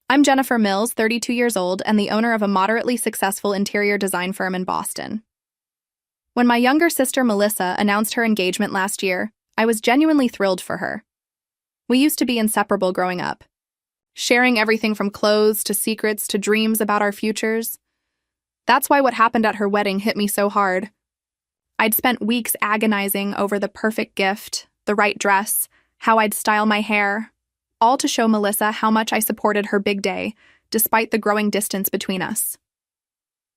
I'm Jennifer Mills, 32 years old, and the owner of a moderately successful interior design firm in Boston. When my younger sister Melissa announced her engagement last year, I was genuinely thrilled for her. We used to be inseparable growing up, sharing everything from clothes to secrets to dreams about our futures. That's why what happened at her wedding hit me so hard. I'd spent weeks agonizing over the perfect gift, the right dress, how I'd style my hair, all to show Melissa how much I supported her big day, despite the growing distance between us.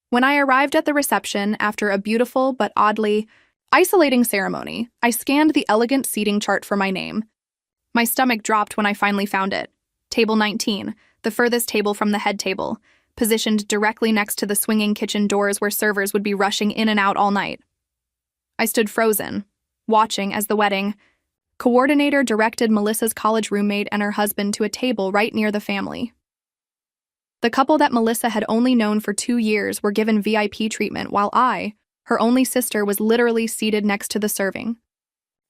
When I arrived at the reception after a beautiful but oddly isolating ceremony, I scanned the elegant seating chart for my name. My stomach dropped when I finally found it. Table 19, the furthest table from the head table, positioned directly next to the swinging kitchen doors where servers would be rushing in and out all night. I stood frozen, watching as the wedding coordinator directed Melissa's college roommate and her husband to a table right near the family. The couple that Melissa had only known for 2 years were given VIP treatment, while I, her only sister, was literally seated next to the serving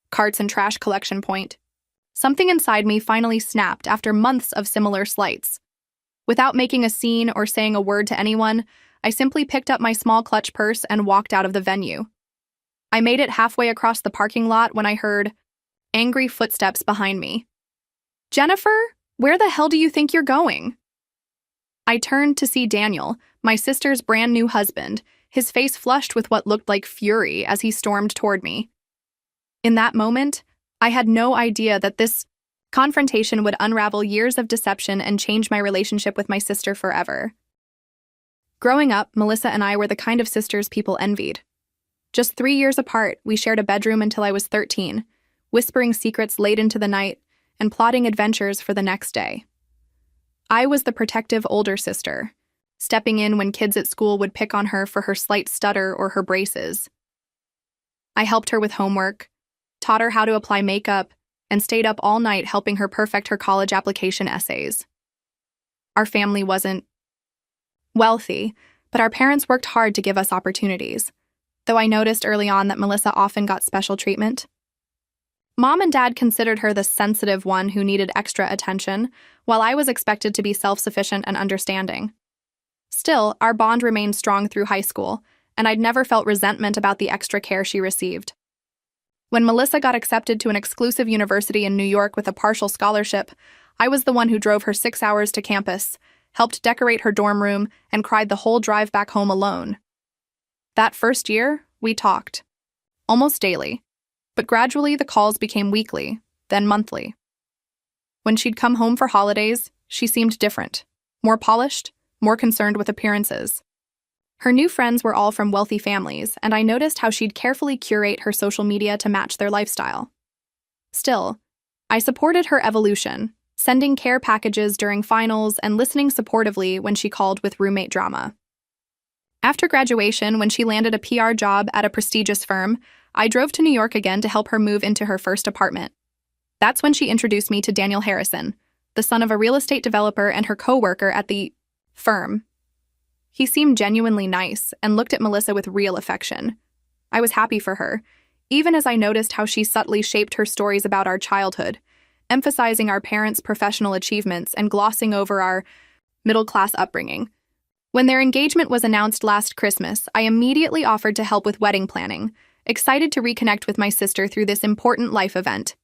carts and trash collection point. Something inside me finally snapped after months of similar slights. Without making a scene or saying a word to anyone, I simply picked up my small clutch purse and walked out of the venue. I made it halfway across the parking lot when I heard angry footsteps behind me. "Jennifer, where the hell do you think you're going?" I turned to see Daniel, my sister's brand new husband, his face flushed with what looked like fury as he stormed toward me. In that moment, I had no idea that this confrontation would unravel years of deception and change my relationship with my sister forever. Growing up, Melissa and I were the kind of sisters people envied. Just 3 years apart, we shared a bedroom until I was 13, whispering secrets late into the night and plotting adventures for the next day. I was the protective older sister, stepping in when kids at school would pick on her for her slight stutter or her braces. I helped her with homework, taught her how to apply makeup, and stayed up all night helping her perfect her college application essays. Our family wasn't wealthy, but our parents worked hard to give us opportunities, though I noticed early on that Melissa often got special treatment. Mom and Dad considered her the sensitive one who needed extra attention, while I was expected to be self-sufficient and understanding. Still, our bond remained strong through high school, and I'd never felt resentment about the extra care she received. When Melissa got accepted to an exclusive university in New York with a partial scholarship, I was the one who drove her 6 hours to campus, helped decorate her dorm room, and cried the whole drive back home alone. That first year, we talked, almost daily. But gradually the calls became weekly, then monthly. When she'd come home for holidays, she seemed different, more polished, more concerned with appearances. Her new friends were all from wealthy families, and I noticed how she'd carefully curate her social media to match their lifestyle. Still, I supported her evolution, sending care packages during finals and listening supportively when she called with roommate drama. After graduation, when she landed a PR job at a prestigious firm, I drove to New York again to help her move into her first apartment. That's when she introduced me to Daniel Harrison, the son of a real estate developer and her co-worker at the firm. He seemed genuinely nice and looked at Melissa with real affection. I was happy for her, even as I noticed how she subtly shaped her stories about our childhood, emphasizing our parents' professional achievements and glossing over our middle-class upbringing. When their engagement was announced last Christmas, I immediately offered to help with wedding planning, excited to reconnect with my sister through this important life event.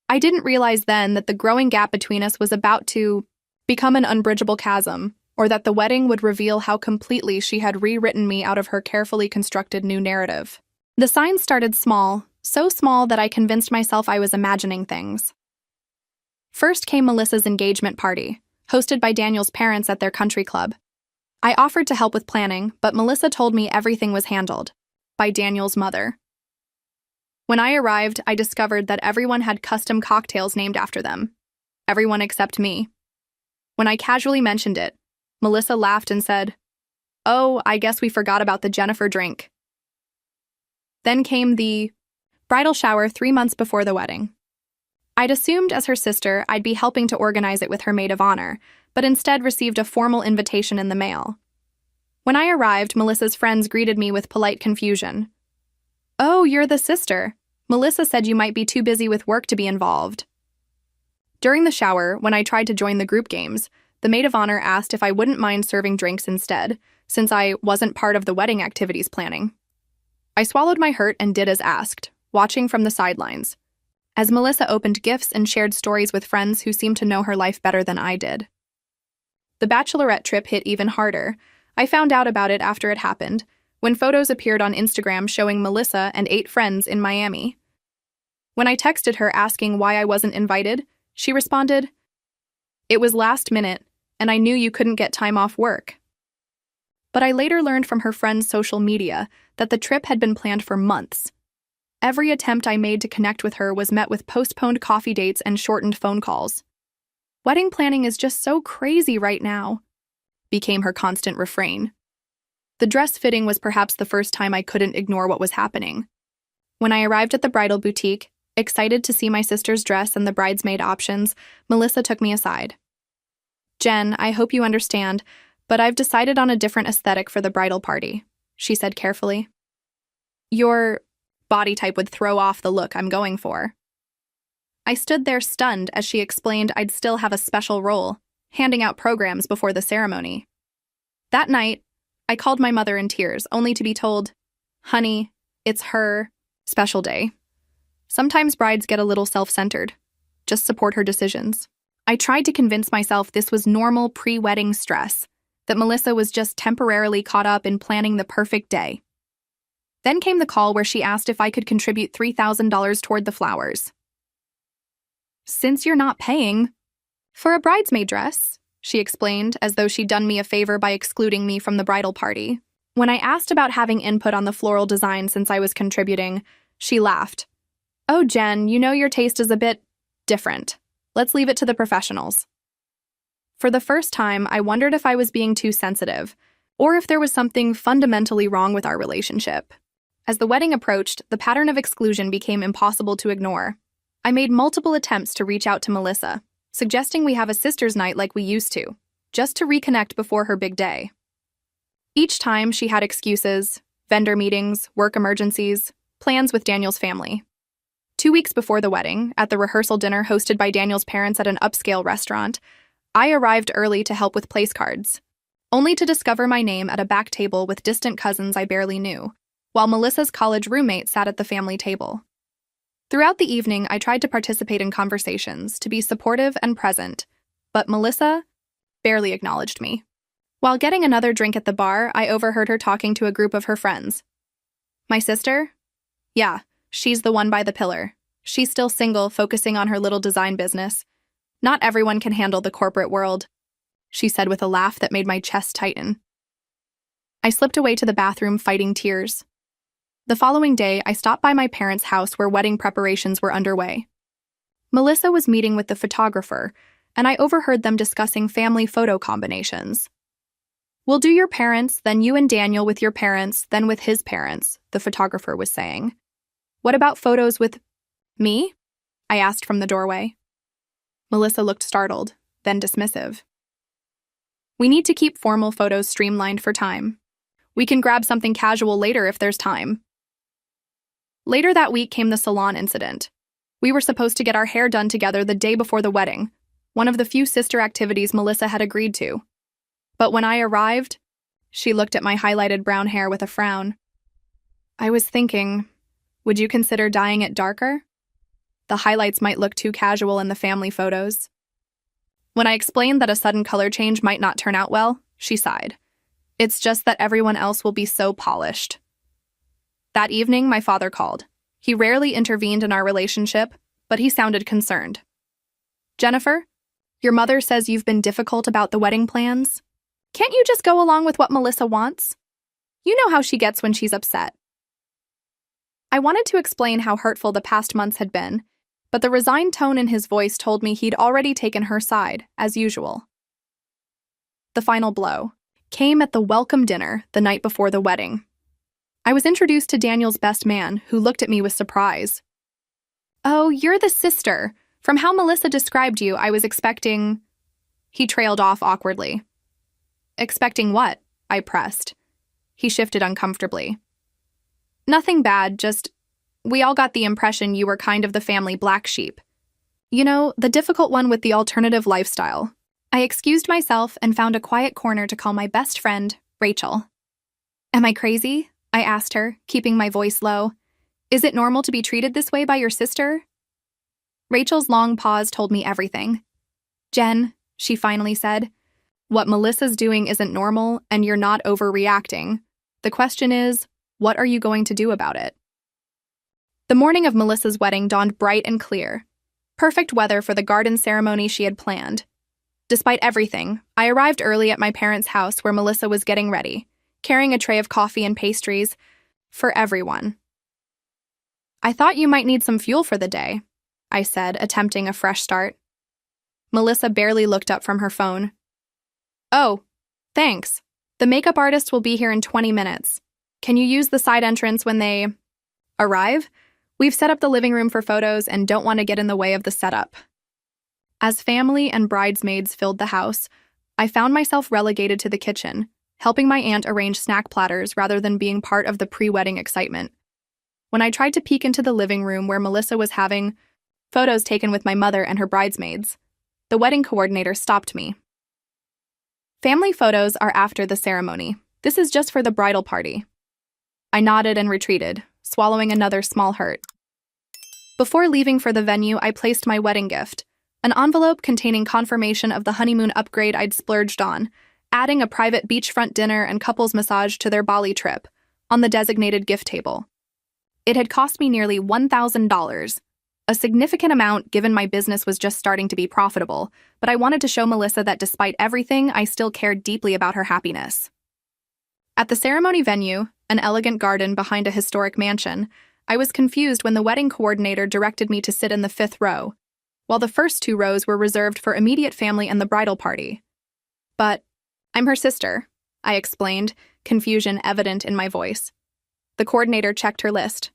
I didn't realize then that the growing gap between us was about to become an unbridgeable chasm, or that the wedding would reveal how completely she had rewritten me out of her carefully constructed new narrative. The signs started small, so small that I convinced myself I was imagining things. First came Melissa's engagement party, hosted by Daniel's parents at their country club. I offered to help with planning, but Melissa told me everything was handled by Daniel's mother. When I arrived, I discovered that everyone had custom cocktails named after them. Everyone except me. When I casually mentioned it, Melissa laughed and said, "Oh, I guess we forgot about the Jennifer drink." Then came the bridal shower 3 months before the wedding. I'd assumed as her sister I'd be helping to organize it with her maid of honor, but instead received a formal invitation in the mail. When I arrived, Melissa's friends greeted me with polite confusion. "Oh, you're the sister. Melissa said you might be too busy with work to be involved." During the shower, when I tried to join the group games, the maid of honor asked if I wouldn't mind serving drinks instead, since I wasn't part of the wedding activities planning. I swallowed my hurt and did as asked, watching from the sidelines, as Melissa opened gifts and shared stories with friends who seemed to know her life better than I did. The bachelorette trip hit even harder. I found out about it after it happened, when photos appeared on Instagram showing Melissa and 8 friends in Miami. When I texted her asking why I wasn't invited, she responded, "It was last minute, and I knew you couldn't get time off work." But I later learned from her friend's social media that the trip had been planned for months. Every attempt I made to connect with her was met with postponed coffee dates and shortened phone calls. "Wedding planning is just so crazy right now," became her constant refrain. The dress fitting was perhaps the first time I couldn't ignore what was happening. When I arrived at the bridal boutique, excited to see my sister's dress and the bridesmaid options, Melissa took me aside. "Jen, I hope you understand, but I've decided on a different aesthetic for the bridal party," she said carefully. "Your body type would throw off the look I'm going for." I stood there stunned as she explained I'd still have a special role, handing out programs before the ceremony. That night, I called my mother in tears, only to be told, "Honey, it's her special day." Sometimes brides get a little self-centered. Just support her decisions. I tried to convince myself this was normal pre-wedding stress, that Melissa was just temporarily caught up in planning the perfect day. Then came the call where she asked if I could contribute $3,000 toward the flowers. "Since you're not paying for a bridesmaid dress," she explained, as though she'd done me a favor by excluding me from the bridal party. When I asked about having input on the floral design since I was contributing, she laughed. "Oh, Jen, you know your taste is a bit different. Let's leave it to the professionals." For the first time, I wondered if I was being too sensitive, or if there was something fundamentally wrong with our relationship. As the wedding approached, the pattern of exclusion became impossible to ignore. I made multiple attempts to reach out to Melissa, suggesting we have a sisters' night like we used to, just to reconnect before her big day. Each time, she had excuses, vendor meetings, work emergencies, plans with Daniel's family. 2 weeks before the wedding, at the rehearsal dinner hosted by Daniel's parents at an upscale restaurant, I arrived early to help with place cards, only to discover my name at a back table with distant cousins I barely knew, while Melissa's college roommate sat at the family table. Throughout the evening, I tried to participate in conversations, to be supportive and present, but Melissa barely acknowledged me. While getting another drink at the bar, I overheard her talking to a group of her friends. "My sister? Yeah, she's the one by the pillar. She's still single, focusing on her little design business. Not everyone can handle the corporate world," she said with a laugh that made my chest tighten. I slipped away to the bathroom, fighting tears. The following day, I stopped by my parents' house where wedding preparations were underway. Melissa was meeting with the photographer, and I overheard them discussing family photo combinations. "We'll do your parents, then you and Daniel with your parents, then with his parents," the photographer was saying. "What about photos with me?" I asked from the doorway. Melissa looked startled, then dismissive. "We need to keep formal photos streamlined for time. We can grab something casual later if there's time." Later that week came the salon incident. We were supposed to get our hair done together the day before the wedding, one of the few sister activities Melissa had agreed to. But when I arrived, she looked at my highlighted brown hair with a frown. "I was thinking, would you consider dyeing it darker? The highlights might look too casual in the family photos." When I explained that a sudden color change might not turn out well, she sighed. "It's just that everyone else will be so polished." That evening, my father called. He rarely intervened in our relationship, but he sounded concerned. "Jennifer, your mother says you've been difficult about the wedding plans. Can't you just go along with what Melissa wants? You know how she gets when she's upset." I wanted to explain how hurtful the past months had been, but the resigned tone in his voice told me he'd already taken her side, as usual. The final blow came at the welcome dinner the night before the wedding. I was introduced to Daniel's best man, who looked at me with surprise. "Oh, you're the sister. From how Melissa described you, I was expecting—" He trailed off awkwardly. "Expecting what?" I pressed. He shifted uncomfortably. "Nothing bad, just we all got the impression you were kind of the family black sheep. You know, the difficult one with the alternative lifestyle. I excused myself and found a quiet corner to call my best friend, Rachel. "Am I crazy?" I asked her, keeping my voice low. "Is it normal to be treated this way by your sister?" Rachel's long pause told me everything. "Jen," she finally said, "what Melissa's doing isn't normal, and you're not overreacting. The question is, what are you going to do about it?" The morning of Melissa's wedding dawned bright and clear. Perfect weather for the garden ceremony she had planned. Despite everything, I arrived early at my parents' house where Melissa was getting ready, carrying a tray of coffee and pastries for everyone. "I thought you might need some fuel for the day," I said, attempting a fresh start. Melissa barely looked up from her phone. "Oh, thanks. The makeup artist will be here in 20 minutes. Can you use the side entrance when they arrive? We've set up the living room for photos and don't want to get in the way of the setup." As family and bridesmaids filled the house, I found myself relegated to the kitchen, helping my aunt arrange snack platters rather than being part of the pre-wedding excitement. When I tried to peek into the living room where Melissa was having photos taken with my mother and her bridesmaids, the wedding coordinator stopped me. "Family photos are after the ceremony. This is just for the bridal party." I nodded and retreated, swallowing another small hurt. Before leaving for the venue, I placed my wedding gift, an envelope containing confirmation of the honeymoon upgrade I'd splurged on, adding a private beachfront dinner and couples massage to their Bali trip, on the designated gift table. It had cost me nearly $1,000, a significant amount given my business was just starting to be profitable, but I wanted to show Melissa that despite everything, I still cared deeply about her happiness. At the ceremony venue, an elegant garden behind a historic mansion, I was confused when the wedding coordinator directed me to sit in the 5th row, while the first 2 rows were reserved for immediate family and the bridal party. "But I'm her sister," I explained, confusion evident in my voice. The coordinator checked her list.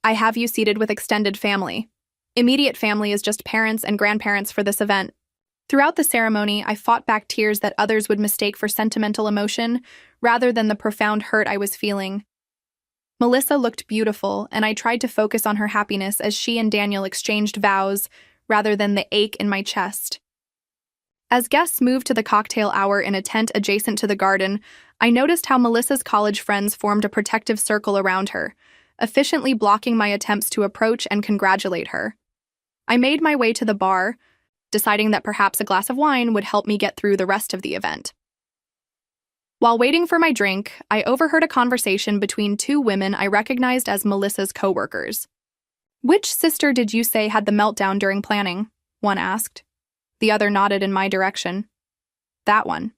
"I have you seated with extended family. Immediate family is just parents and grandparents for this event." Throughout the ceremony, I fought back tears that others would mistake for sentimental emotion, rather than the profound hurt I was feeling. Melissa looked beautiful, and I tried to focus on her happiness as she and Daniel exchanged vows, rather than the ache in my chest. As guests moved to the cocktail hour in a tent adjacent to the garden, I noticed how Melissa's college friends formed a protective circle around her, efficiently blocking my attempts to approach and congratulate her. I made my way to the bar, deciding that perhaps a glass of wine would help me get through the rest of the event. While waiting for my drink, I overheard a conversation between 2 women I recognized as Melissa's co-workers. "Which sister did you say had the meltdown during planning?" one asked. The other nodded in my direction. "That one.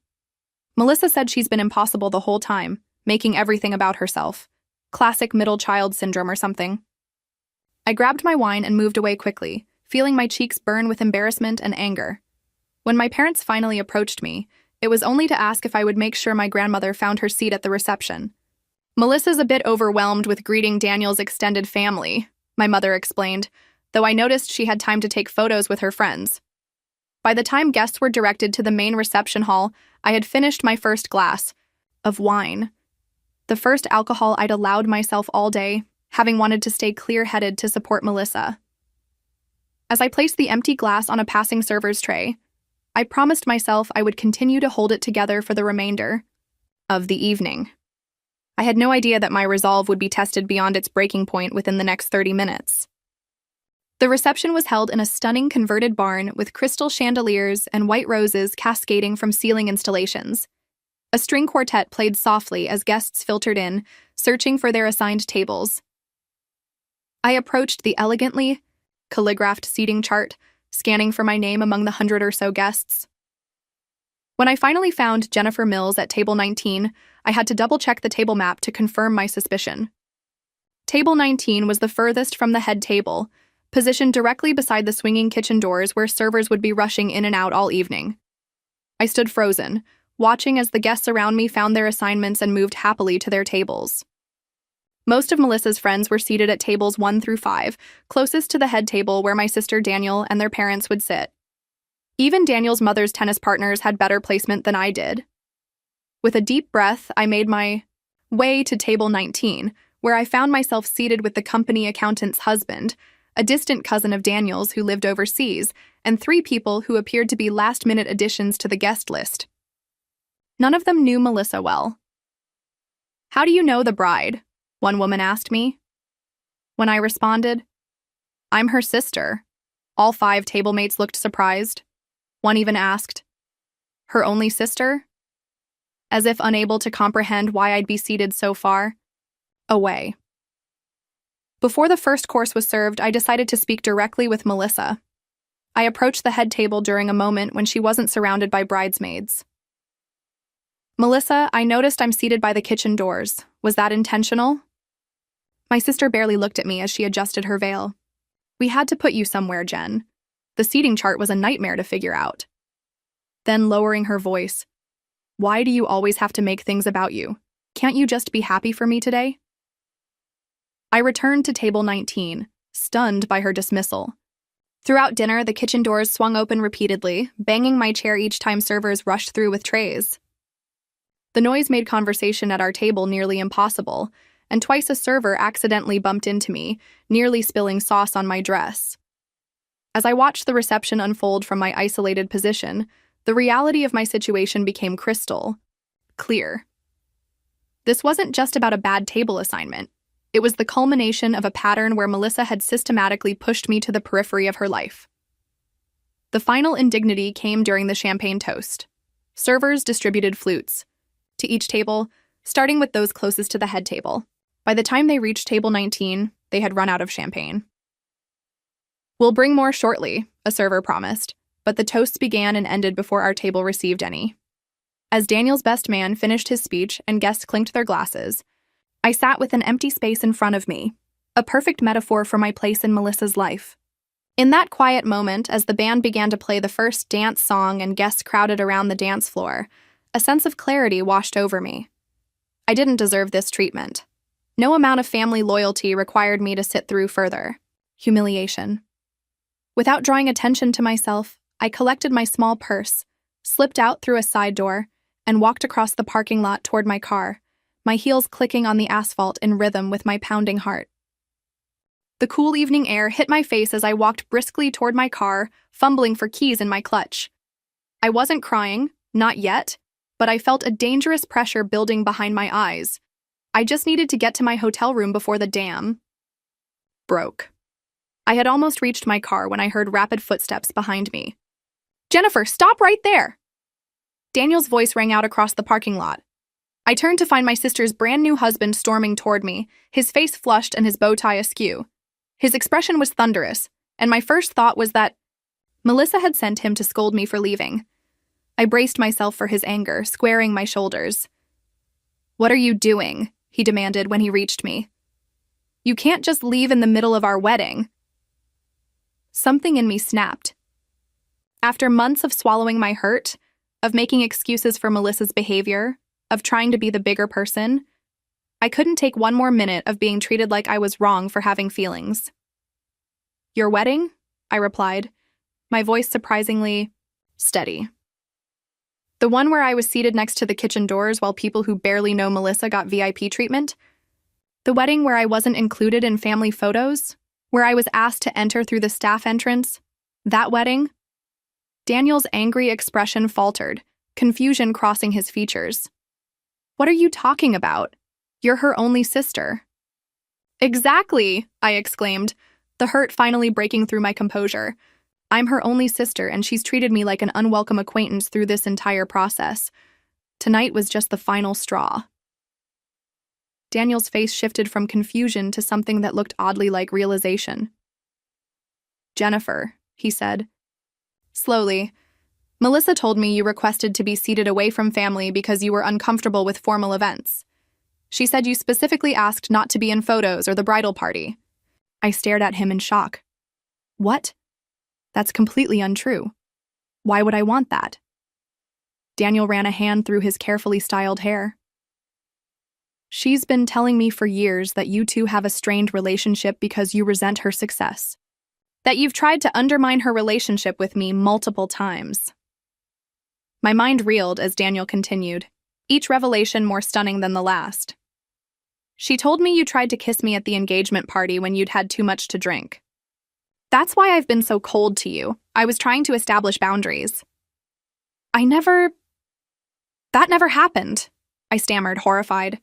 Melissa said she's been impossible the whole time, making everything about herself. Classic middle child syndrome or something." I grabbed my wine and moved away quickly, feeling my cheeks burn with embarrassment and anger. When my parents finally approached me, it was only to ask if I would make sure my grandmother found her seat at the reception. "Melissa's a bit overwhelmed with greeting Daniel's extended family," my mother explained, though I noticed she had time to take photos with her friends. By the time guests were directed to the main reception hall, I had finished my first glass of wine. The first alcohol I'd allowed myself all day, having wanted to stay clear-headed to support Melissa. As I placed the empty glass on a passing server's tray, I promised myself I would continue to hold it together for the remainder of the evening. I had no idea that my resolve would be tested beyond its breaking point within the next 30 minutes. The reception was held in a stunning converted barn with crystal chandeliers and white roses cascading from ceiling installations. A string quartet played softly as guests filtered in, searching for their assigned tables. I approached the elegantly calligraphed seating chart, scanning for my name among the 100 or so guests. When I finally found Jennifer Mills at table 19, I had to double-check the table map to confirm my suspicion. Table 19 was the furthest from the head table, positioned directly beside the swinging kitchen doors where servers would be rushing in and out all evening. I stood frozen, watching as the guests around me found their assignments and moved happily to their tables. Most of Melissa's friends were seated at tables 1 through 5, closest to the head table where my sister Daniel and their parents would sit. Even Daniel's mother's tennis partners had better placement than I did. With a deep breath, I made my way to table 19, where I found myself seated with the company accountant's husband, a distant cousin of Daniel's who lived overseas, and 3 people who appeared to be last-minute additions to the guest list. None of them knew Melissa well. "How do you know the bride?" one woman asked me. When I responded, "I'm her sister," all 5 tablemates looked surprised. One even asked, "Her only sister?" As if unable to comprehend why I'd be seated so far away. Before the first course was served, I decided to speak directly with Melissa. I approached the head table during a moment when she wasn't surrounded by bridesmaids. "Melissa, I noticed I'm seated by the kitchen doors. Was that intentional?" My sister barely looked at me as she adjusted her veil. "We had to put you somewhere, Jen. The seating chart was a nightmare to figure out." Then, lowering her voice, "Why do you always have to make things about you? Can't you just be happy for me today?" I returned to table 19, stunned by her dismissal. Throughout dinner, the kitchen doors swung open repeatedly, banging my chair each time servers rushed through with trays. The noise made conversation at our table nearly impossible, and twice a server accidentally bumped into me, nearly spilling sauce on my dress. As I watched the reception unfold from my isolated position, the reality of my situation became crystal clear. This wasn't just about a bad table assignment. It was the culmination of a pattern where Melissa had systematically pushed me to the periphery of her life. The final indignity came during the champagne toast. Servers distributed flutes to each table, starting with those closest to the head table. By the time they reached table 19, they had run out of champagne. "We'll bring more shortly," a server promised, but the toasts began and ended before our table received any. As Daniel's best man finished his speech and guests clinked their glasses, I sat with an empty space in front of me, a perfect metaphor for my place in Melissa's life. In that quiet moment, as the band began to play the first dance song and guests crowded around the dance floor, a sense of clarity washed over me. I didn't deserve this treatment. No amount of family loyalty required me to sit through further humiliation. Without drawing attention to myself, I collected my small purse, slipped out through a side door, and walked across the parking lot toward my car, my heels clicking on the asphalt in rhythm with my pounding heart. The cool evening air hit my face as I walked briskly toward my car, fumbling for keys in my clutch. I wasn't crying, not yet, but I felt a dangerous pressure building behind my eyes. I just needed to get to my hotel room before the dam broke. I had almost reached my car when I heard rapid footsteps behind me. "Jennifer, stop right there!" Daniel's voice rang out across the parking lot. I turned to find my sister's brand new husband storming toward me, his face flushed and his bow tie askew. His expression was thunderous, and my first thought was that Melissa had sent him to scold me for leaving. I braced myself for his anger, squaring my shoulders. "What are you doing?" he demanded when he reached me. "You can't just leave in the middle of our wedding." Something in me snapped. After months of swallowing my hurt, of making excuses for Melissa's behavior, of trying to be the bigger person, I couldn't take one more minute of being treated like I was wrong for having feelings. "Your wedding?" I replied, my voice surprisingly steady. "The one where I was seated next to the kitchen doors while people who barely know Melissa got VIP treatment? The wedding where I wasn't included in family photos? Where I was asked to enter through the staff entrance? That wedding?" Daniel's angry expression faltered, confusion crossing his features. "What are you talking about? You're her only sister." "Exactly," I exclaimed, the hurt finally breaking through my composure. "I'm her only sister, and she's treated me like an unwelcome acquaintance through this entire process. Tonight was just the final straw." Daniel's face shifted from confusion to something that looked oddly like realization. "Jennifer," he said. Slowly, "Melissa told me you requested to be seated away from family because you were uncomfortable with formal events. She said you specifically asked not to be in photos or the bridal party." I stared at him in shock. "What? That's completely untrue. Why would I want that?" Daniel ran a hand through his carefully styled hair. "She's been telling me for years that you two have a strained relationship because you resent her success. That you've tried to undermine her relationship with me multiple times." My mind reeled as Daniel continued, each revelation more stunning than the last. "She told me you tried to kiss me at the engagement party when you'd had too much to drink. That's why I've been so cold to you. I was trying to establish boundaries. That never happened, I stammered, horrified.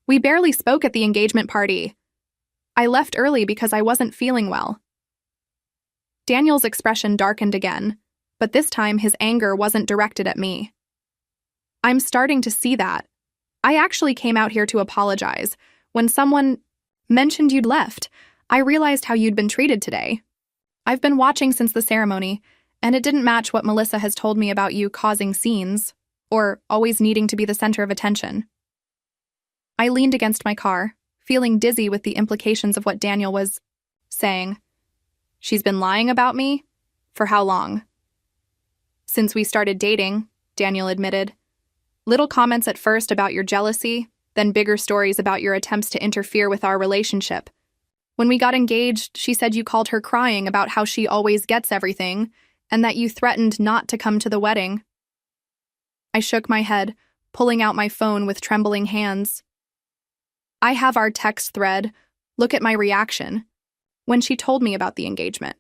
We barely spoke at the engagement party. I left early because I wasn't feeling well. Daniel's expression darkened again, but this time his anger wasn't directed at me. I'm starting to see that. I actually came out here to apologize. When someone mentioned you'd left, I realized how you'd been treated today. I've been watching since the ceremony, and it didn't match what Melissa has told me about you causing scenes, or always needing to be the center of attention. I leaned against my car, feeling dizzy with the implications of what Daniel was saying. She's been lying about me? For how long? Since we started dating, Daniel admitted. Little comments at first about your jealousy, then bigger stories about your attempts to interfere with our relationship. When we got engaged, she said you called her crying about how she always gets everything, and that you threatened not to come to the wedding. I shook my head, pulling out my phone with trembling hands. I have our text thread. Look at my reaction when she told me about the engagement.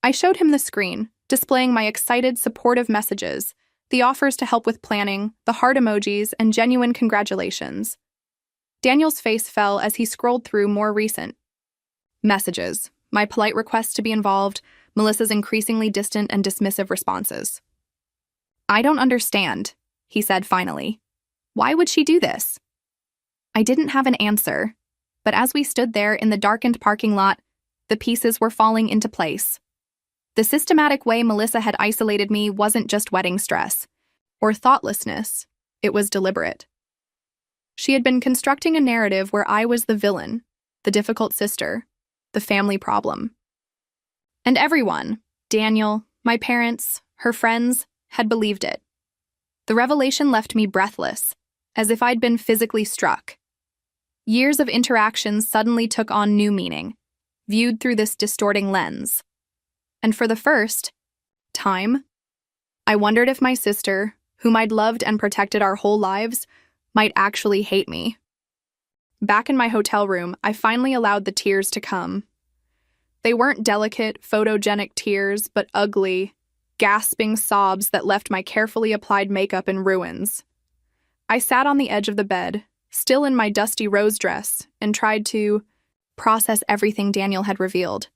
I showed him the screen, displaying my excited, supportive messages, the offers to help with planning, the heart emojis, and genuine congratulations. Daniel's face fell as he scrolled through more recent messages, my polite requests to be involved, Melissa's increasingly distant and dismissive responses. I don't understand, he said finally. Why would she do this? I didn't have an answer, but as we stood there in the darkened parking lot, the pieces were falling into place. The systematic way Melissa had isolated me wasn't just wedding stress or thoughtlessness, it was deliberate. She had been constructing a narrative where I was the villain, the difficult sister, the family problem. And everyone, Daniel, my parents, her friends, had believed it. The revelation left me breathless, as if I'd been physically struck. Years of interactions suddenly took on new meaning, viewed through this distorting lens. And for the first time, I wondered if my sister, whom I'd loved and protected our whole lives, might actually hate me. Back in my hotel room, I finally allowed the tears to come. They weren't delicate, photogenic tears, but ugly, gasping sobs that left my carefully applied makeup in ruins. I sat on the edge of the bed, still in my dusty rose dress, and tried to process everything Daniel had revealed.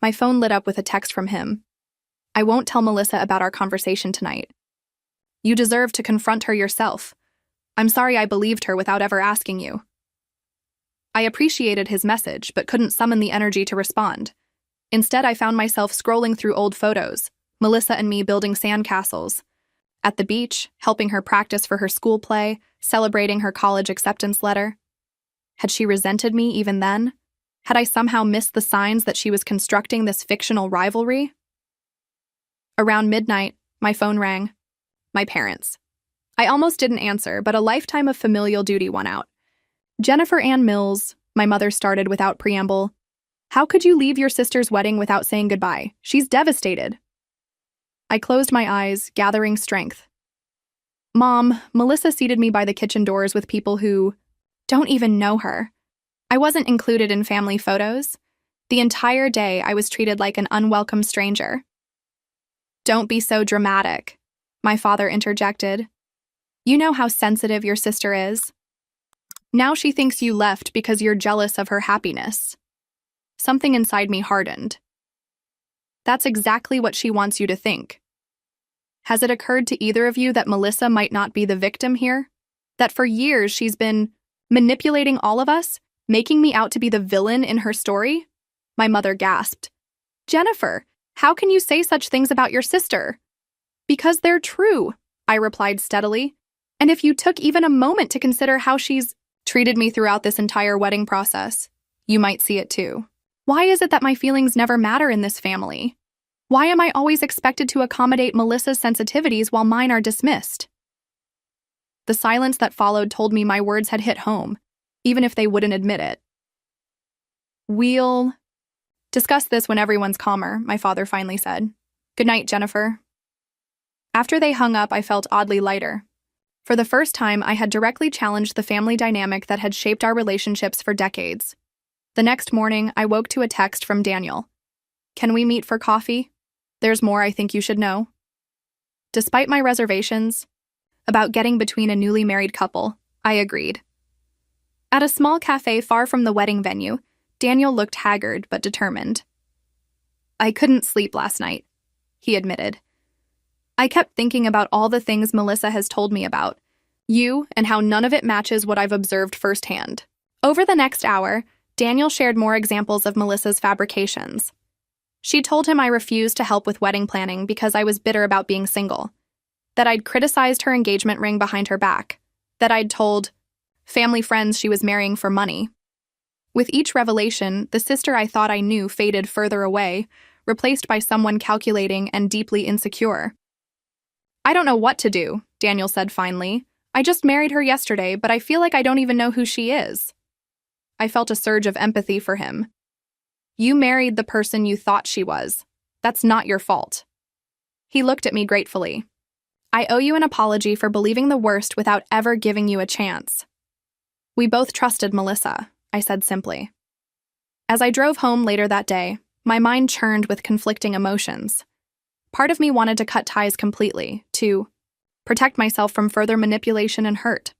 My phone lit up with a text from him. I won't tell Melissa about our conversation tonight. You deserve to confront her yourself. I'm sorry I believed her without ever asking you. I appreciated his message, but couldn't summon the energy to respond. Instead, I found myself scrolling through old photos, Melissa and me building sandcastles. At the beach, helping her practice for her school play, celebrating her college acceptance letter. Had she resented me even then? Had I somehow missed the signs that she was constructing this fictional rivalry? Around midnight, my phone rang. My parents. I almost didn't answer, but a lifetime of familial duty won out. Jennifer Ann Mills, my mother started without preamble. How could you leave your sister's wedding without saying goodbye? She's devastated. I closed my eyes, gathering strength. Mom, Melissa seated me by the kitchen doors with people who don't even know her. I wasn't included in family photos. The entire day, I was treated like an unwelcome stranger. Don't be so dramatic, my father interjected. You know how sensitive your sister is. Now she thinks you left because you're jealous of her happiness. Something inside me hardened. That's exactly what she wants you to think. Has it occurred to either of you that Melissa might not be the victim here? That for years she's been manipulating all of us, making me out to be the villain in her story? My mother gasped. Jennifer, how can you say such things about your sister? Because they're true, I replied steadily. And if you took even a moment to consider how she's treated me throughout this entire wedding process, you might see it too. Why is it that my feelings never matter in this family? Why am I always expected to accommodate Melissa's sensitivities while mine are dismissed? The silence that followed told me my words had hit home, even if they wouldn't admit it. We'll discuss this when everyone's calmer, my father finally said. Good night, Jennifer. After they hung up, I felt oddly lighter. For the first time, I had directly challenged the family dynamic that had shaped our relationships for decades. The next morning, I woke to a text from Daniel. "Can we meet for coffee? There's more I think you should know." Despite my reservations about getting between a newly married couple, I agreed. At a small cafe far from the wedding venue, Daniel looked haggard but determined. "I couldn't sleep last night," he admitted. "I kept thinking about all the things Melissa has told me about you and how none of it matches what I've observed firsthand." Over the next hour, Daniel shared more examples of Melissa's fabrications. She told him I refused to help with wedding planning because I was bitter about being single, that I'd criticized her engagement ring behind her back, that I'd told family friends she was marrying for money. With each revelation, the sister I thought I knew faded further away, replaced by someone calculating and deeply insecure. "I don't know what to do," Daniel said finally. "I just married her yesterday, but I feel like I don't even know who she is." I felt a surge of empathy for him. "You married the person you thought she was. That's not your fault." He looked at me gratefully. "I owe you an apology for believing the worst without ever giving you a chance." "We both trusted Melissa," I said simply. As I drove home later that day, my mind churned with conflicting emotions. Part of me wanted to cut ties completely, to protect myself from further manipulation and hurt.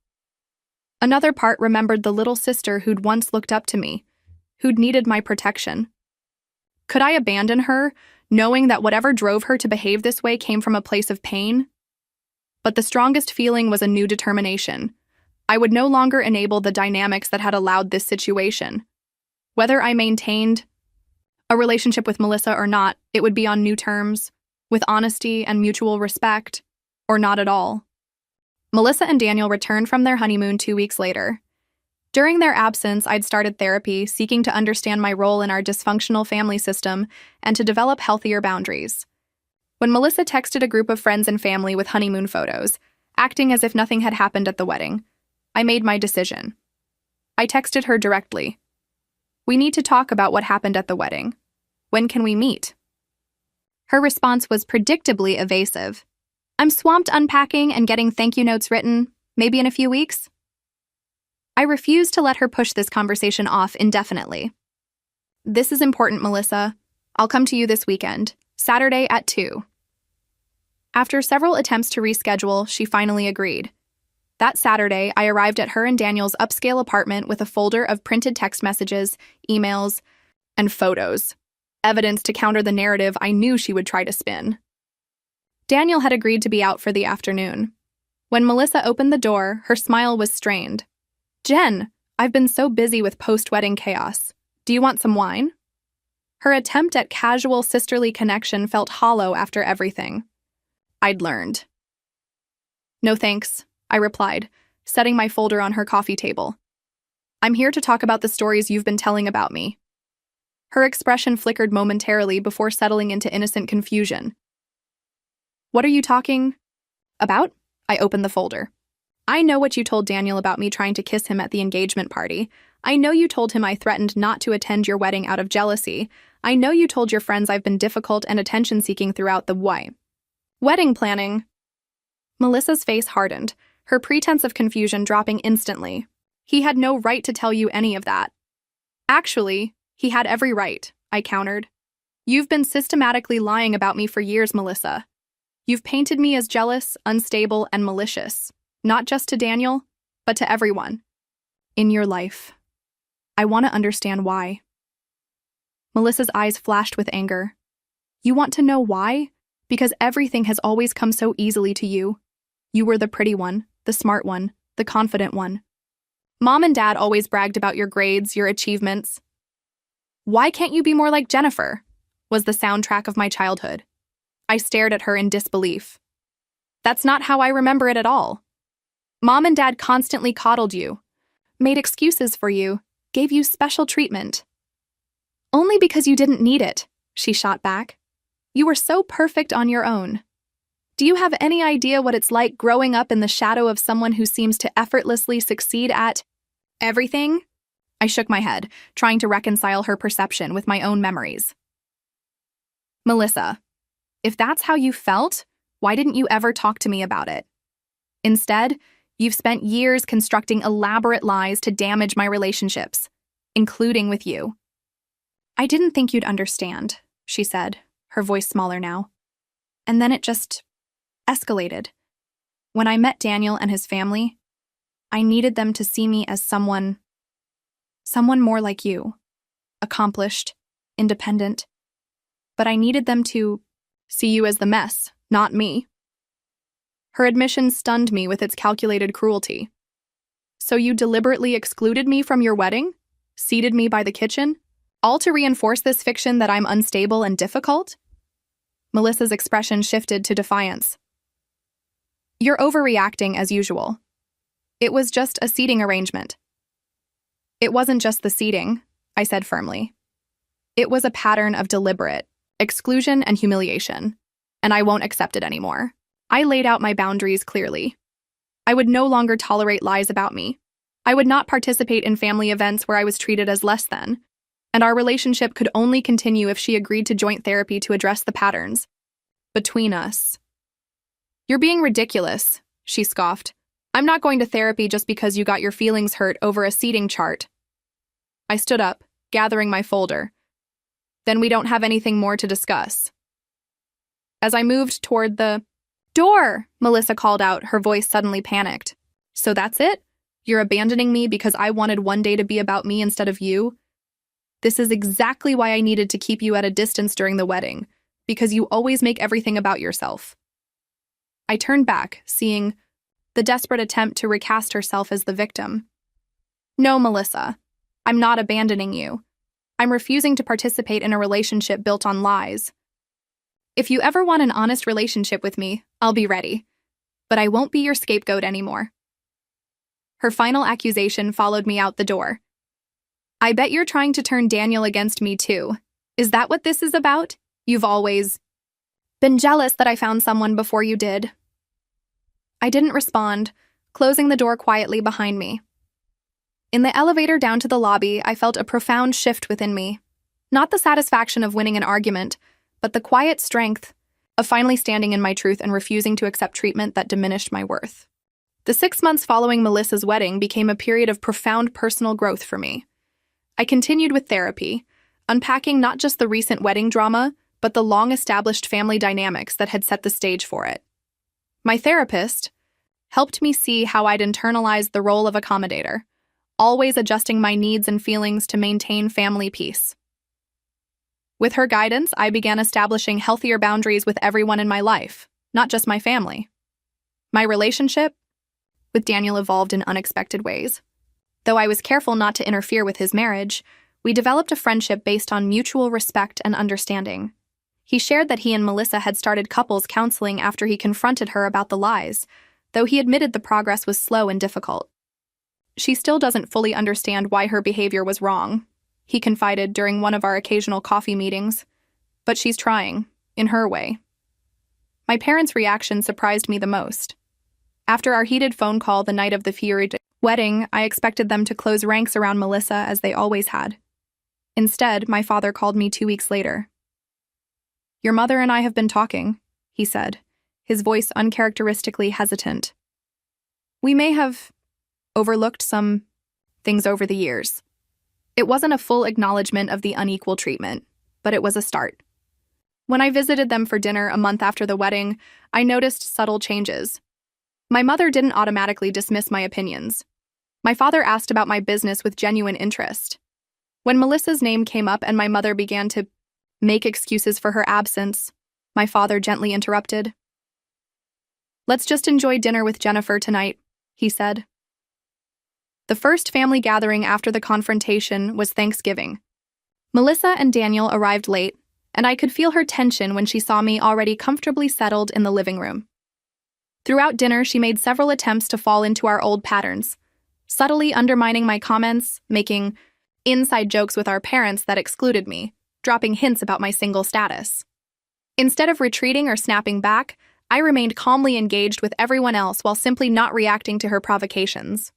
Another part remembered the little sister who'd once looked up to me, who'd needed my protection. Could I abandon her, knowing that whatever drove her to behave this way came from a place of pain? But the strongest feeling was a new determination. I would no longer enable the dynamics that had allowed this situation. Whether I maintained a relationship with Melissa or not, it would be on new terms, with honesty and mutual respect, or not at all. Melissa and Daniel returned from their honeymoon 2 weeks later. During their absence, I'd started therapy, seeking to understand my role in our dysfunctional family system and to develop healthier boundaries. When Melissa texted a group of friends and family with honeymoon photos, acting as if nothing had happened at the wedding, I made my decision. I texted her directly. "We need to talk about what happened at the wedding. When can we meet?" Her response was predictably evasive. "I'm swamped unpacking and getting thank you notes written, maybe in a few weeks." I refused to let her push this conversation off indefinitely. "This is important, Melissa. I'll come to you this weekend, Saturday at 2. After several attempts to reschedule, she finally agreed. That Saturday, I arrived at her and Daniel's upscale apartment with a folder of printed text messages, emails, and photos, evidence to counter the narrative I knew she would try to spin. Daniel had agreed to be out for the afternoon. When Melissa opened the door, her smile was strained. "Jen, I've been so busy with post-wedding chaos. Do you want some wine?" Her attempt at casual sisterly connection felt hollow after everything I'd learned. "No thanks," I replied, setting my folder on her coffee table. "I'm here to talk about the stories you've been telling about me." Her expression flickered momentarily before settling into innocent confusion. "What are you talking about?" I opened the folder. "I know what you told Daniel about me trying to kiss him at the engagement party. I know you told him I threatened not to attend your wedding out of jealousy. I know you told your friends I've been difficult and attention-seeking throughout the wedding planning." Melissa's face hardened, her pretense of confusion dropping instantly. "He had no right to tell you any of that." "Actually, he had every right," I countered. "You've been systematically lying about me for years, Melissa. You've painted me as jealous, unstable, and malicious, not just to Daniel, but to everyone in your life. I want to understand why." Melissa's eyes flashed with anger. "You want to know why? Because everything has always come so easily to you. You were the pretty one, the smart one, the confident one. Mom and Dad always bragged about your grades, your achievements. Why can't you be more like Jennifer?" was the soundtrack of my childhood. I stared at her in disbelief. "That's not how I remember it at all. Mom and Dad constantly coddled you, made excuses for you, gave you special treatment." "Only because you didn't need it," she shot back. "You were so perfect on your own. Do you have any idea what it's like growing up in the shadow of someone who seems to effortlessly succeed at everything?" I shook my head, trying to reconcile her perception with my own memories. "Melissa, if that's how you felt, why didn't you ever talk to me about it? Instead, you've spent years constructing elaborate lies to damage my relationships. including with you. I didn't think you'd understand, she said, her voice smaller now. And then it just escalated. When I met Daniel and his family, I needed them to see me as someone more like you, accomplished, independent. But I needed them to see you as the mess, not me. Her admission stunned me with its calculated cruelty. So you deliberately excluded me from your wedding? Seated me by the kitchen? All to reinforce this fiction that I'm unstable and difficult? Melissa's expression shifted to defiance. You're overreacting as usual. It was just a seating arrangement. It wasn't just the seating, I said firmly. It was a pattern of deliberate exclusion and humiliation, and I won't accept it anymore. I laid out my boundaries clearly. I would no longer tolerate lies about me. I would not participate in family events where I was treated as less than, and our relationship could only continue if she agreed to joint therapy to address the patterns between us. You're being ridiculous, she scoffed. I'm not going to therapy just because you got your feelings hurt over a seating chart. I stood up, gathering my folder. Then we don't have anything more to discuss. As I moved toward the door, Melissa called out, her voice suddenly panicked. So that's it? You're abandoning me because I wanted one day to be about me instead of you? This is exactly why I needed to keep you at a distance during the wedding, because you always make everything about yourself. I turned back, seeing the desperate attempt to recast herself as the victim. No, Melissa, I'm not abandoning you. I'm refusing to participate in a relationship built on lies. If you ever want an honest relationship with me, I'll be ready. But I won't be your scapegoat anymore. Her final accusation followed me out the door. I bet you're trying to turn Daniel against me too. Is that what this is about? You've always been jealous that I found someone before you did. I didn't respond, closing the door quietly behind me. In the elevator down to the lobby, I felt a profound shift within me. Not the satisfaction of winning an argument, but the quiet strength of finally standing in my truth and refusing to accept treatment that diminished my worth. The 6 months following Melissa's wedding became a period of profound personal growth for me. I continued with therapy, unpacking not just the recent wedding drama, but the long-established family dynamics that had set the stage for it. My therapist helped me see how I'd internalized the role of accommodator, always adjusting my needs and feelings to maintain family peace. With her guidance, I began establishing healthier boundaries with everyone in my life, not just my family. My relationship with Daniel evolved in unexpected ways. Though I was careful not to interfere with his marriage, we developed a friendship based on mutual respect and understanding. He shared that he and Melissa had started couples counseling after he confronted her about the lies, though he admitted the progress was slow and difficult. She still doesn't fully understand why her behavior was wrong, he confided during one of our occasional coffee meetings, but she's trying, in her way. My parents' reaction surprised me the most. After our heated phone call the night of the Fury wedding, I expected them to close ranks around Melissa as they always had. Instead, my father called me 2 weeks later. Your mother and I have been talking, he said, his voice uncharacteristically hesitant. We may have overlooked some things over the years. It wasn't a full acknowledgement of the unequal treatment, but it was a start. When I visited them for dinner a month after the wedding, I noticed subtle changes. My mother didn't automatically dismiss my opinions. My father asked about my business with genuine interest. When Melissa's name came up and my mother began to make excuses for her absence, my father gently interrupted. Let's just enjoy dinner with Jennifer tonight, he said. The first family gathering after the confrontation was Thanksgiving. Melissa and Daniel arrived late, and I could feel her tension when she saw me already comfortably settled in the living room. Throughout dinner, she made several attempts to fall into our old patterns, subtly undermining my comments, making inside jokes with our parents that excluded me, dropping hints about my single status. Instead of retreating or snapping back, I remained calmly engaged with everyone else while simply not reacting to her provocations.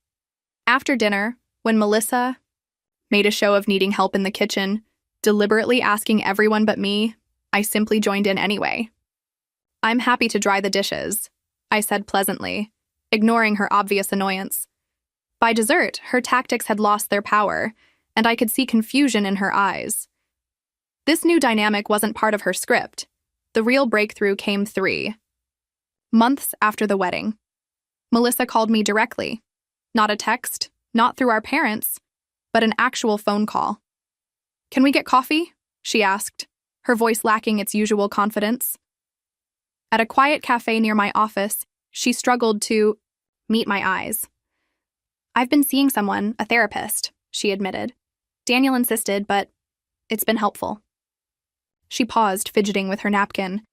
After dinner, when Melissa made a show of needing help in the kitchen, deliberately asking everyone but me, I simply joined in anyway. I'm happy to dry the dishes, I said pleasantly, ignoring her obvious annoyance. By dessert, her tactics had lost their power, and I could see confusion in her eyes. This new dynamic wasn't part of her script. The real breakthrough came 3 months after the wedding. Melissa called me directly. Not a text, not through our parents, but an actual phone call. "Can we get coffee?" she asked, her voice lacking its usual confidence. At a quiet cafe near my office, she struggled to meet my eyes. "I've been seeing someone, a therapist," she admitted. "Daniel insisted, but it's been helpful." She paused, fidgeting with her napkin.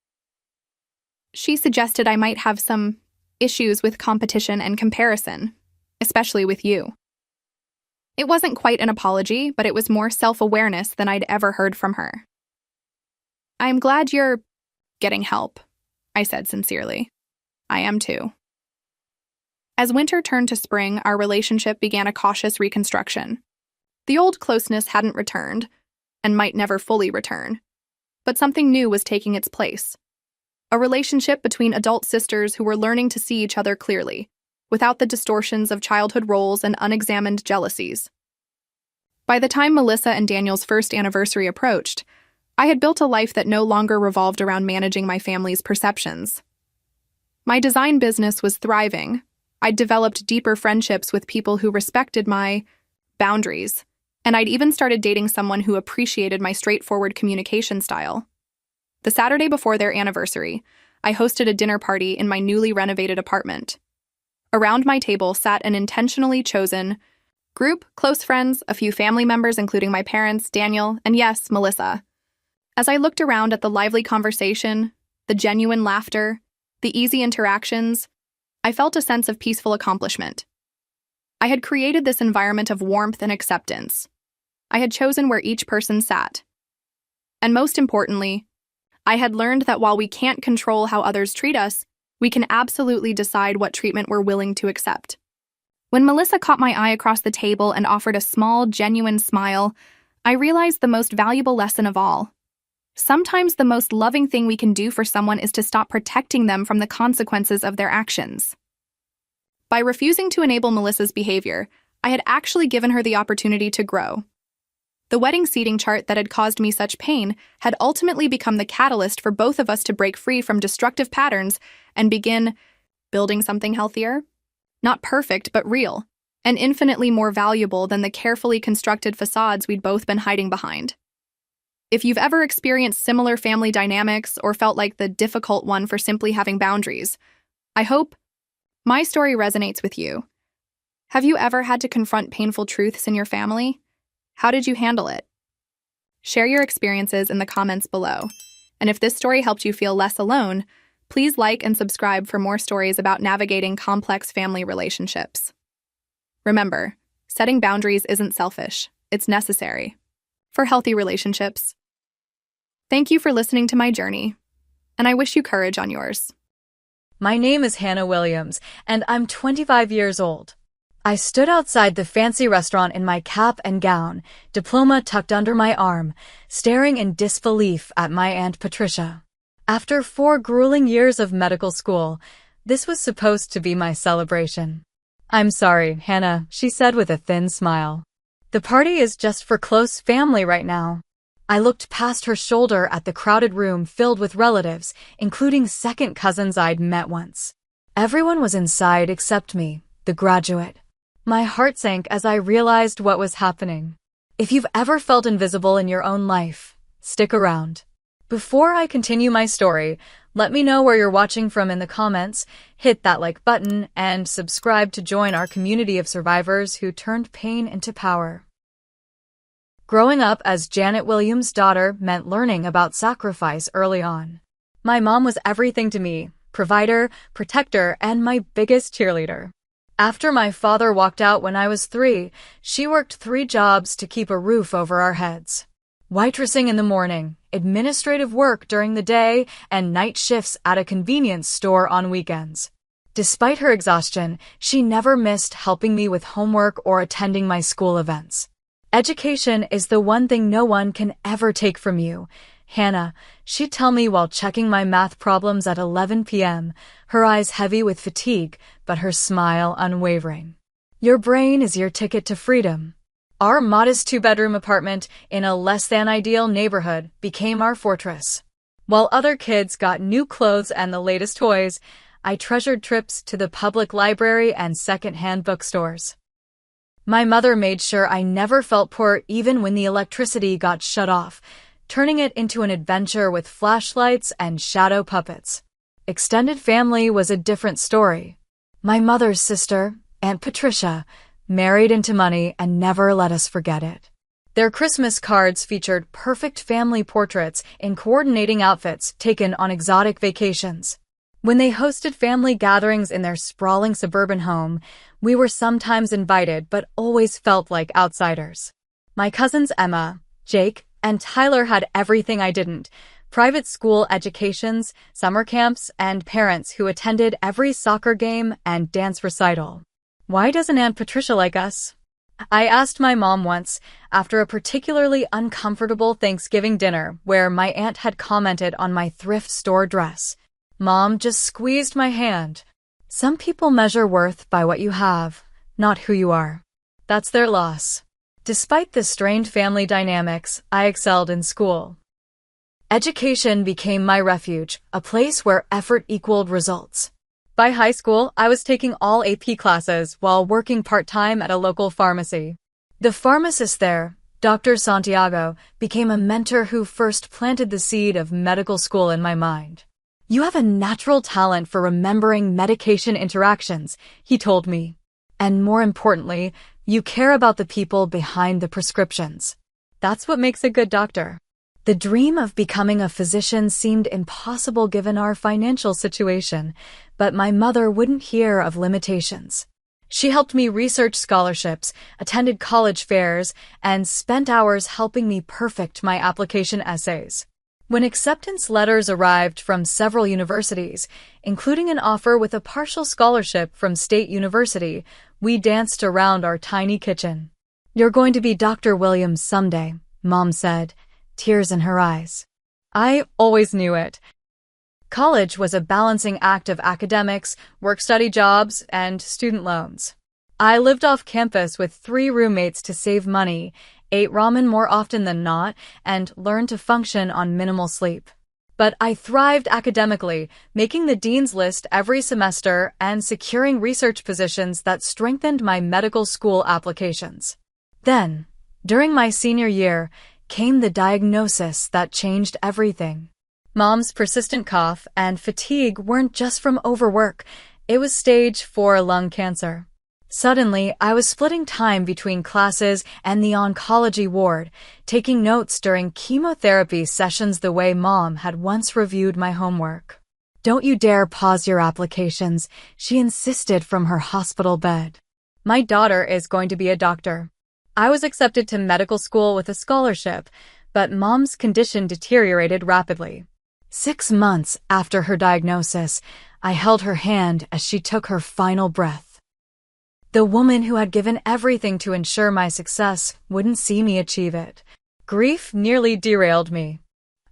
"She suggested I might have some issues with competition and comparison, especially with you." It wasn't quite an apology, but it was more self-awareness than I'd ever heard from her. "I'm glad you're getting help," I said sincerely. "I am too." As winter turned to spring, our relationship began a cautious reconstruction. The old closeness hadn't returned, and might never fully return, but something new was taking its place. A relationship between adult sisters who were learning to see each other clearly, without the distortions of childhood roles and unexamined jealousies. By the time Melissa and Daniel's first anniversary approached, I had built a life that no longer revolved around managing my family's perceptions. My design business was thriving. I'd developed deeper friendships with people who respected my boundaries, and I'd even started dating someone who appreciated my straightforward communication style. The Saturday before their anniversary, I hosted a dinner party in my newly renovated apartment. Around my table sat an intentionally chosen group, close friends, a few family members including my parents, Daniel, and yes, Melissa. As I looked around at the lively conversation, the genuine laughter, the easy interactions, I felt a sense of peaceful accomplishment. I had created this environment of warmth and acceptance. I had chosen where each person sat. And most importantly, I had learned that while we can't control how others treat us, we can absolutely decide what treatment we're willing to accept. When Melissa caught my eye across the table and offered a small, genuine smile, I realized the most valuable lesson of all. Sometimes the most loving thing we can do for someone is to stop protecting them from the consequences of their actions. By refusing to enable Melissa's behavior, I had actually given her the opportunity to grow. The wedding seating chart that had caused me such pain had ultimately become the catalyst for both of us to break free from destructive patterns and begin building something healthier. Not perfect, but real, and infinitely more valuable than the carefully constructed facades we'd both been hiding behind. If you've ever experienced similar family dynamics or felt like the difficult one for simply having boundaries, I hope my story resonates with you. Have you ever had to confront painful truths in your family? How did you handle it? Share your experiences in the comments below. And if this story helped you feel less alone, please like and subscribe for more stories about navigating complex family relationships. Remember, setting boundaries isn't selfish, it's necessary for healthy relationships. Thank you for listening to my journey, and I wish you courage on yours. My name is Hannah Williams, and I'm 25 years old. I stood outside the fancy restaurant in my cap and gown, diploma tucked under my arm, staring in disbelief at my Aunt Patricia. After 4 grueling years of medical school, this was supposed to be my celebration. "I'm sorry, Hannah," she said with a thin smile. "The party is just for close family right now." I looked past her shoulder at the crowded room filled with relatives, including second cousins I'd met once. Everyone was inside except me, the graduate. My heart sank as I realized what was happening. If you've ever felt invisible in your own life, stick around. Before I continue my story, let me know where you're watching from in the comments, hit that like button, and subscribe to join our community of survivors who turned pain into power. Growing up as Janet Williams' daughter meant learning about sacrifice early on. My mom was everything to me, provider, protector, and my biggest cheerleader. After my father walked out when I was 3, she worked 3 jobs to keep a roof over our heads. Waitressing in the morning, administrative work during the day, and night shifts at a convenience store on weekends. Despite her exhaustion, she never missed helping me with homework or attending my school events. "Education is the one thing no one can ever take from you, Hannah," she'd tell me while checking my math problems at 11 p.m., her eyes heavy with fatigue, but her smile unwavering. "Your brain is your ticket to freedom." Our modest two-bedroom apartment in a less-than-ideal neighborhood became our fortress. While other kids got new clothes and the latest toys, I treasured trips to the public library and second-hand bookstores. My mother made sure I never felt poor even when the electricity got shut off, turning it into an adventure with flashlights and shadow puppets. Extended family was a different story. My mother's sister, Aunt Patricia, married into money and never let us forget it. Their Christmas cards featured perfect family portraits in coordinating outfits taken on exotic vacations. When they hosted family gatherings in their sprawling suburban home, we were sometimes invited but always felt like outsiders. My cousins Emma, Jake, and Tyler had everything I didn't: private school educations, summer camps, and parents who attended every soccer game and dance recital. Why doesn't Aunt Patricia like us? I asked my mom once, after a particularly uncomfortable Thanksgiving dinner where my aunt had commented on my thrift store dress. Mom just squeezed my hand. Some people measure worth by what you have, not who you are. That's their loss. Despite the strained family dynamics, I excelled in school. Education became my refuge, a place where effort equaled results. By high school, I was taking all AP classes while working part-time at a local pharmacy. The pharmacist there, Dr. Santiago, became a mentor who first planted the seed of medical school in my mind. "You have a natural talent for remembering medication interactions," he told me. "And more importantly, you care about the people behind the prescriptions. That's what makes a good doctor." The dream of becoming a physician seemed impossible given our financial situation, but my mother wouldn't hear of limitations. She helped me research scholarships, attended college fairs, and spent hours helping me perfect my application essays. When acceptance letters arrived from several universities, including an offer with a partial scholarship from State University, we danced around our tiny kitchen. "You're going to be Dr. Williams someday," Mom said, tears in her eyes. I always knew it. College was a balancing act of academics, work-study jobs, and student loans. I lived off campus with 3 roommates to save money, ate ramen more often than not, and learned to function on minimal sleep. But I thrived academically, making the dean's list every semester and securing research positions that strengthened my medical school applications. Then, during my senior year, came the diagnosis that changed everything. Mom's persistent cough and fatigue weren't just from overwork, it was stage 4 lung cancer. Suddenly, I was splitting time between classes and the oncology ward, taking notes during chemotherapy sessions the way Mom had once reviewed my homework. "Don't you dare pause your applications," she insisted from her hospital bed. My daughter is going to be a doctor. I was accepted to medical school with a scholarship, but Mom's condition deteriorated rapidly. 6 months after her diagnosis, I held her hand as she took her final breath. The woman who had given everything to ensure my success wouldn't see me achieve it. Grief nearly derailed me.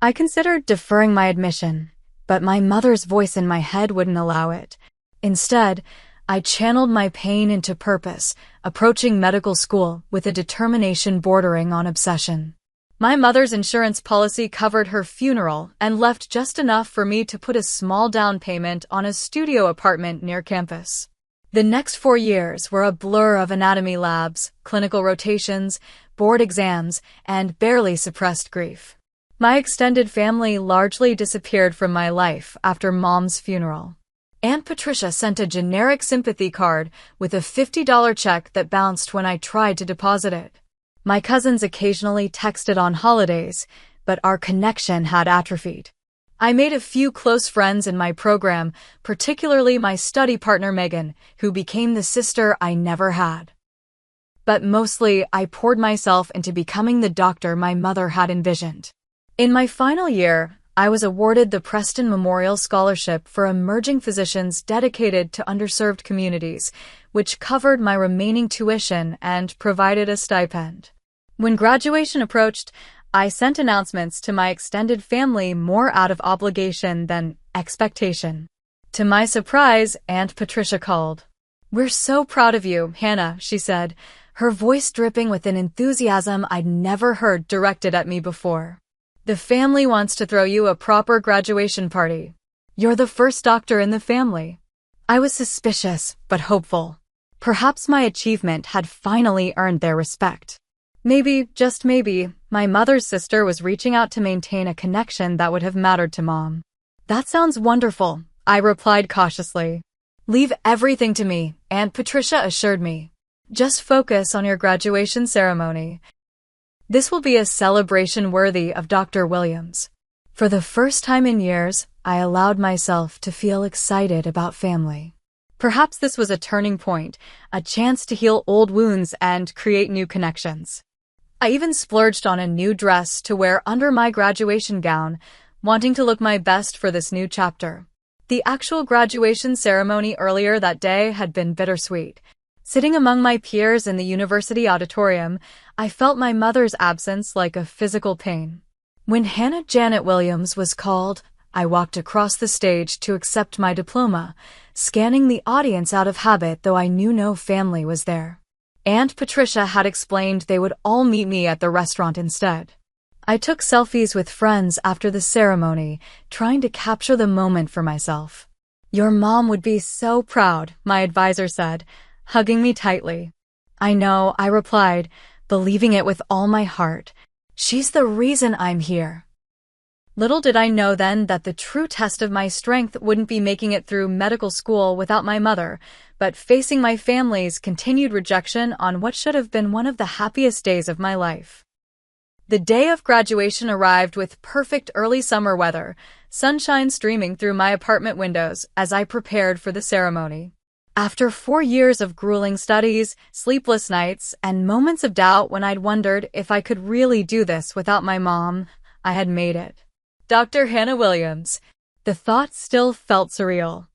I considered deferring my admission, but my mother's voice in my head wouldn't allow it. Instead, I channeled my pain into purpose, approaching medical school with a determination bordering on obsession. My mother's insurance policy covered her funeral and left just enough for me to put a small down payment on a studio apartment near campus. The next 4 years were a blur of anatomy labs, clinical rotations, board exams, and barely suppressed grief. My extended family largely disappeared from my life after Mom's funeral. Aunt Patricia sent a generic sympathy card with a $50 check that bounced when I tried to deposit it. My cousins occasionally texted on holidays, but our connection had atrophied. I made a few close friends in my program, particularly my study partner Megan, who became the sister I never had. But mostly, I poured myself into becoming the doctor my mother had envisioned. In my final year, I was awarded the Preston Memorial Scholarship for emerging physicians dedicated to underserved communities, which covered my remaining tuition and provided a stipend. When graduation approached, I sent announcements to my extended family more out of obligation than expectation. To my surprise, Aunt Patricia called. "We're so proud of you, Hannah," she said, her voice dripping with an enthusiasm I'd never heard directed at me before. "The family wants to throw you a proper graduation party. You're the first doctor in the family." I was suspicious, but hopeful. Perhaps my achievement had finally earned their respect. Maybe, just maybe, my mother's sister was reaching out to maintain a connection that would have mattered to Mom. "That sounds wonderful," I replied cautiously. "Leave everything to me," Aunt Patricia assured me. "Just focus on your graduation ceremony. This will be a celebration worthy of Dr. Williams." For the first time in years, I allowed myself to feel excited about family. Perhaps this was a turning point, a chance to heal old wounds and create new connections. I even splurged on a new dress to wear under my graduation gown, wanting to look my best for this new chapter. The actual graduation ceremony earlier that day had been bittersweet. Sitting among my peers in the university auditorium, I felt my mother's absence like a physical pain. When Hannah Janet Williams was called, I walked across the stage to accept my diploma, scanning the audience out of habit though I knew no family was there. Aunt Patricia had explained they would all meet me at the restaurant instead. I took selfies with friends after the ceremony, trying to capture the moment for myself. "Your mom would be so proud," my advisor said, hugging me tightly. "I know," I replied, believing it with all my heart. "She's the reason I'm here." Little did I know then that the true test of my strength wouldn't be making it through medical school without my mother, but facing my family's continued rejection on what should have been one of the happiest days of my life. The day of graduation arrived with perfect early summer weather, sunshine streaming through my apartment windows as I prepared for the ceremony. After 4 years of grueling studies, sleepless nights, and moments of doubt when I'd wondered if I could really do this without my mom, I had made it. Dr. Hannah Williams. The thought still felt surreal.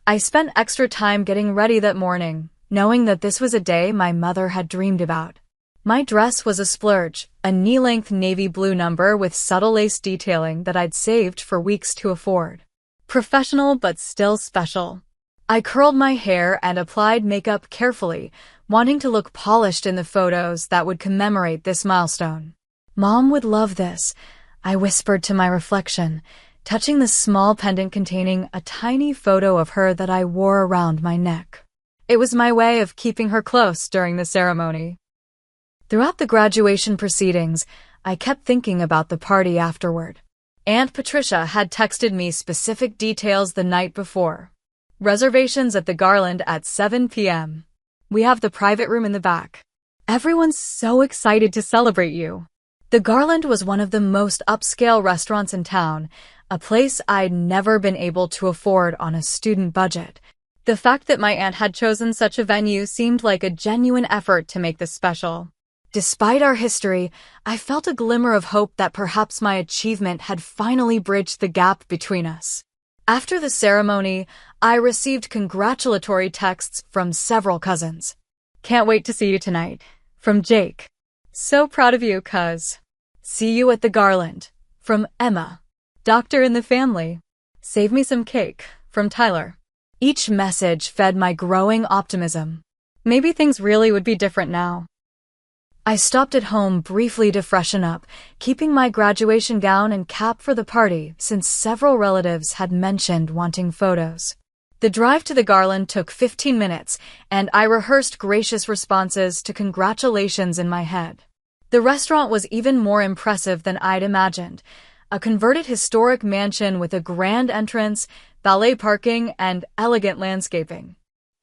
I spent extra time getting ready that morning, knowing that this was a day my mother had dreamed about. My dress was a splurge, a knee-length navy blue number with subtle lace detailing that I'd saved for weeks to afford. Professional but still special. I curled my hair and applied makeup carefully, wanting to look polished in the photos that would commemorate this milestone. "Mom would love this," I whispered to my reflection, touching the small pendant containing a tiny photo of her that I wore around my neck. It was my way of keeping her close during the ceremony. Throughout the graduation proceedings, I kept thinking about the party afterward. Aunt Patricia had texted me specific details the night before. "Reservations at the Garland at 7 p.m. We have the private room in the back. Everyone's so excited to celebrate you." The Garland was one of the most upscale restaurants in town, a place I'd never been able to afford on a student budget. The fact that my aunt had chosen such a venue seemed like a genuine effort to make this special. Despite our history, I felt a glimmer of hope that perhaps my achievement had finally bridged the gap between us. After the ceremony, I received congratulatory texts from several cousins. "Can't wait to see you tonight." From Jake. "So proud of you, cuz." "See you at the Garland." From Emma. "Doctor in the family." "Save me some cake." From Tyler. Each message fed my growing optimism. Maybe things really would be different now. I stopped at home briefly to freshen up, keeping my graduation gown and cap for the party since several relatives had mentioned wanting photos. The drive to the Garland took 15 minutes, and I rehearsed gracious responses to congratulations in my head. The restaurant was even more impressive than I'd imagined, a converted historic mansion with a grand entrance, valet parking, and elegant landscaping.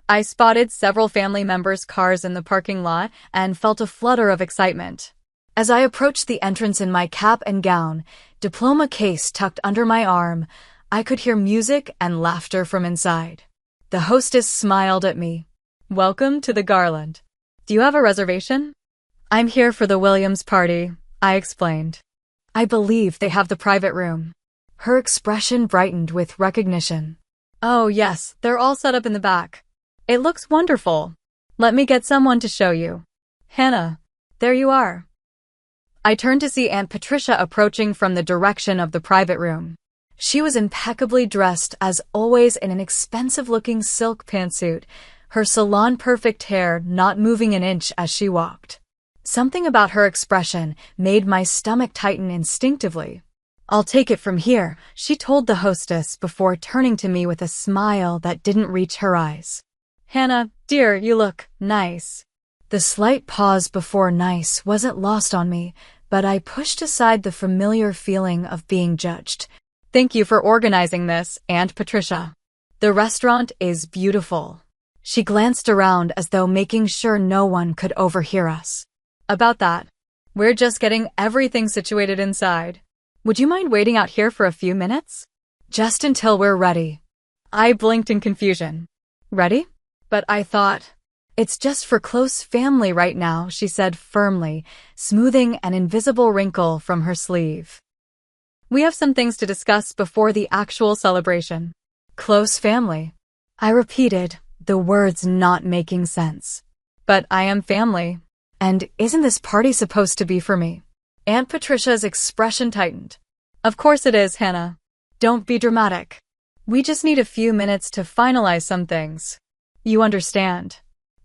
I spotted several family members' cars in the parking lot and felt a flutter of excitement. As I approached the entrance in my cap and gown, diploma case tucked under my arm, I could hear music and laughter from inside. The hostess smiled at me. "Welcome to the Garland. Do you have a reservation?" "I'm here for the Williams party," I explained. "I believe they have the private room." Her expression brightened with recognition. "Oh yes, they're all set up in the back. It looks wonderful. Let me get someone to show you." "Hannah, there you are." I turned to see Aunt Patricia approaching from the direction of the private room. She was impeccably dressed as always in an expensive-looking silk pantsuit, her salon-perfect hair not moving an inch as she walked. Something about her expression made my stomach tighten instinctively. "I'll take it from here," she told the hostess before turning to me with a smile that didn't reach her eyes. "Hannah, dear, you look nice." The slight pause before nice wasn't lost on me, but I pushed aside the familiar feeling of being judged. "Thank you for organizing this, Aunt Patricia. The restaurant is beautiful." She glanced around as though making sure no one could overhear us. "About that, we're just getting everything situated inside. Would you mind waiting out here for a few minutes?" "Just until we're ready." I blinked in confusion. "Ready?" But I thought, "It's just for close family right now," she said firmly, smoothing an invisible wrinkle from her sleeve. "We have some things to discuss before the actual celebration." "Close family," I repeated, the words not making sense. "But I am family. And isn't this party supposed to be for me?" Aunt Patricia's expression tightened. "Of course it is, Hannah. Don't be dramatic. We just need a few minutes to finalize some things. You understand."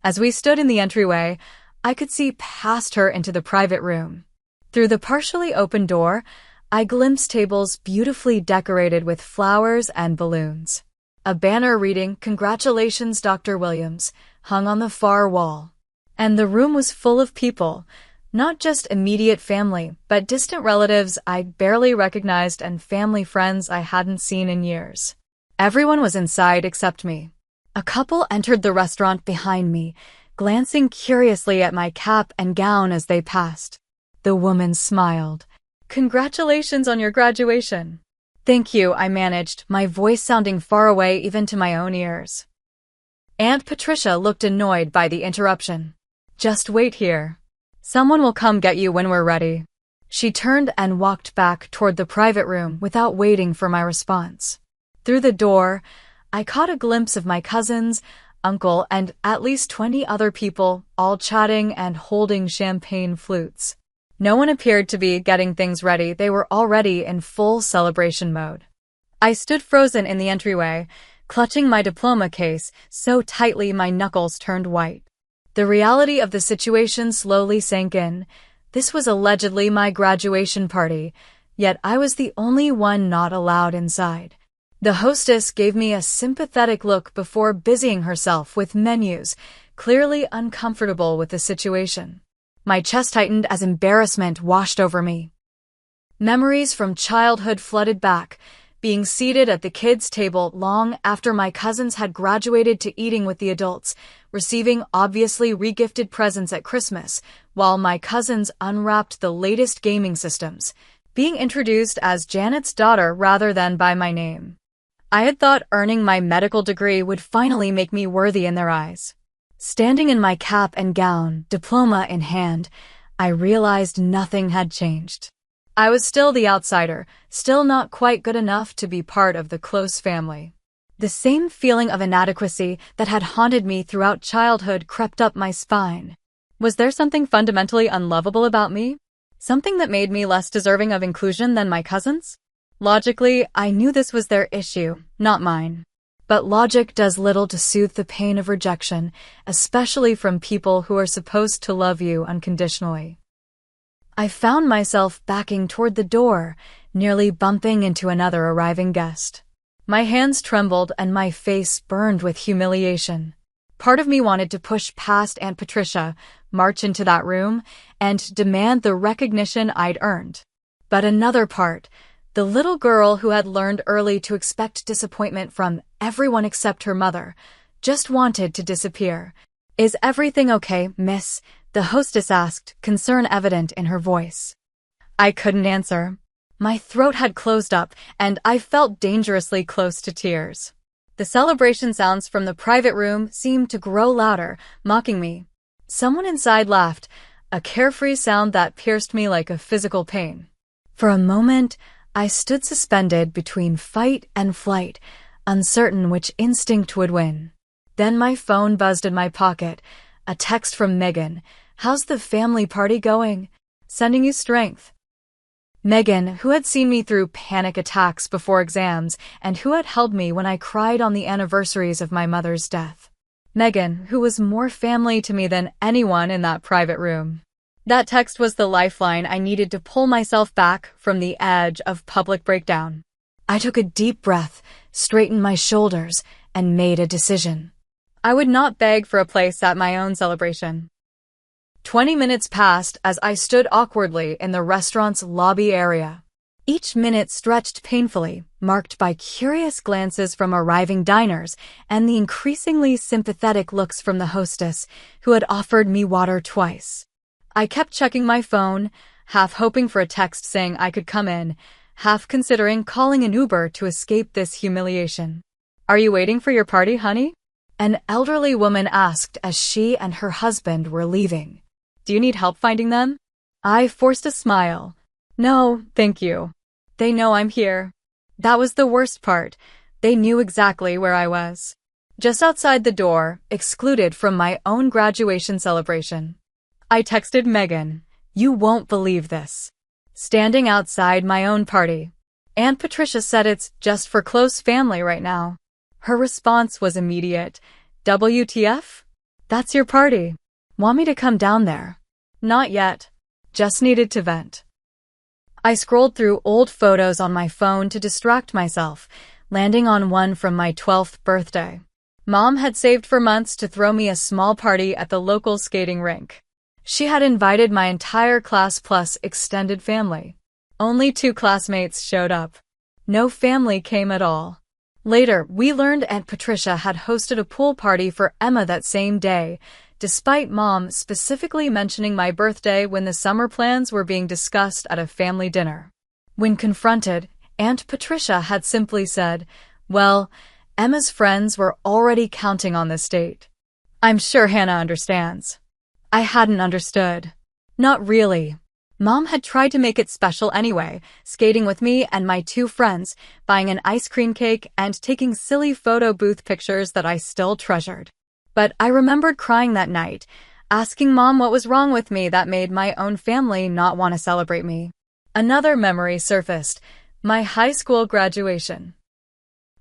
As we stood in the entryway, I could see past her into the private room. Through the partially open door, I glimpsed tables beautifully decorated with flowers and balloons. A banner reading, "Congratulations, Dr. Williams," hung on the far wall. And the room was full of people, not just immediate family, but distant relatives I barely recognized and family friends I hadn't seen in years. Everyone was inside except me. A couple entered the restaurant behind me, glancing curiously at my cap and gown as they passed. The woman smiled. "Congratulations on your graduation." "Thank you," I managed, my voice sounding far away even to my own ears. Aunt Patricia looked annoyed by the interruption. "Just wait here. Someone will come get you when we're ready." She turned and walked back toward the private room without waiting for my response. Through the door, I caught a glimpse of my cousins, uncle, and at least 20 other people, all chatting and holding champagne flutes. No one appeared to be getting things ready. They were already in full celebration mode. I stood frozen in the entryway, clutching my diploma case so tightly my knuckles turned white. The reality of the situation slowly sank in. This was allegedly my graduation party, yet I was the only one not allowed inside. The hostess gave me a sympathetic look before busying herself with menus, clearly uncomfortable with the situation. My chest tightened as embarrassment washed over me. Memories from childhood flooded back, being seated at the kids' table long after my cousins had graduated to eating with the adults, receiving obviously regifted presents at Christmas, while my cousins unwrapped the latest gaming systems, being introduced as Janet's daughter rather than by my name. I had thought earning my medical degree would finally make me worthy in their eyes. Standing in my cap and gown, diploma in hand, I realized nothing had changed. I was still the outsider, still not quite good enough to be part of the close family. The same feeling of inadequacy that had haunted me throughout childhood crept up my spine. Was there something fundamentally unlovable about me? Something that made me less deserving of inclusion than my cousins? Logically, I knew this was their issue, not mine. But logic does little to soothe the pain of rejection, especially from people who are supposed to love you unconditionally. I found myself backing toward the door, nearly bumping into another arriving guest. My hands trembled and my face burned with humiliation. Part of me wanted to push past Aunt Patricia, march into that room, and demand the recognition I'd earned. But another part, the little girl who had learned early to expect disappointment from everyone except her mother, just wanted to disappear. "Is everything okay, miss?" the hostess asked, concern evident in her voice. I couldn't answer. My throat had closed up, and I felt dangerously close to tears. The celebration sounds from the private room seemed to grow louder, mocking me. Someone inside laughed, a carefree sound that pierced me like a physical pain. For a moment, I stood suspended between fight and flight, uncertain which instinct would win. Then my phone buzzed in my pocket, a text from Megan. "How's the family party going? Sending you strength." Megan, who had seen me through panic attacks before exams and who had held me when I cried on the anniversaries of my mother's death. Megan, who was more family to me than anyone in that private room. That text was the lifeline I needed to pull myself back from the edge of public breakdown. I took a deep breath, straightened my shoulders, and made a decision. I would not beg for a place at my own celebration. 20 minutes passed as I stood awkwardly in the restaurant's lobby area. Each minute stretched painfully, marked by curious glances from arriving diners and the increasingly sympathetic looks from the hostess, who had offered me water twice. I kept checking my phone, half hoping for a text saying I could come in, half considering calling an Uber to escape this humiliation. "Are you waiting for your party, honey?" An elderly woman asked as she and her husband were leaving. "Do you need help finding them?" I forced a smile. "No, thank you. They know I'm here." That was the worst part. They knew exactly where I was. Just outside the door, excluded from my own graduation celebration. I texted Megan, "You won't believe this." Standing outside my own party. Aunt Patricia said it's just for close family right now. Her response was immediate. "WTF? That's your party. Want me to come down there?" "Not yet. Just needed to vent." I scrolled through old photos on my phone to distract myself, landing on one from my 12th birthday. Mom had saved for months to throw me a small party at the local skating rink. She had invited my entire class plus extended family. Only 2 classmates showed up. No family came at all. Later, we learned Aunt Patricia had hosted a pool party for Emma that same day, despite Mom specifically mentioning my birthday when the summer plans were being discussed at a family dinner. When confronted, Aunt Patricia had simply said, "Well, Emma's friends were already counting on this date." I'm sure Hannah understands. I hadn't understood. Not really. Mom had tried to make it special anyway, skating with me and my 2 friends, buying an ice cream cake and taking silly photo booth pictures that I still treasured. But I remembered crying that night, asking Mom what was wrong with me that made my own family not want to celebrate me. Another memory surfaced, my high school graduation.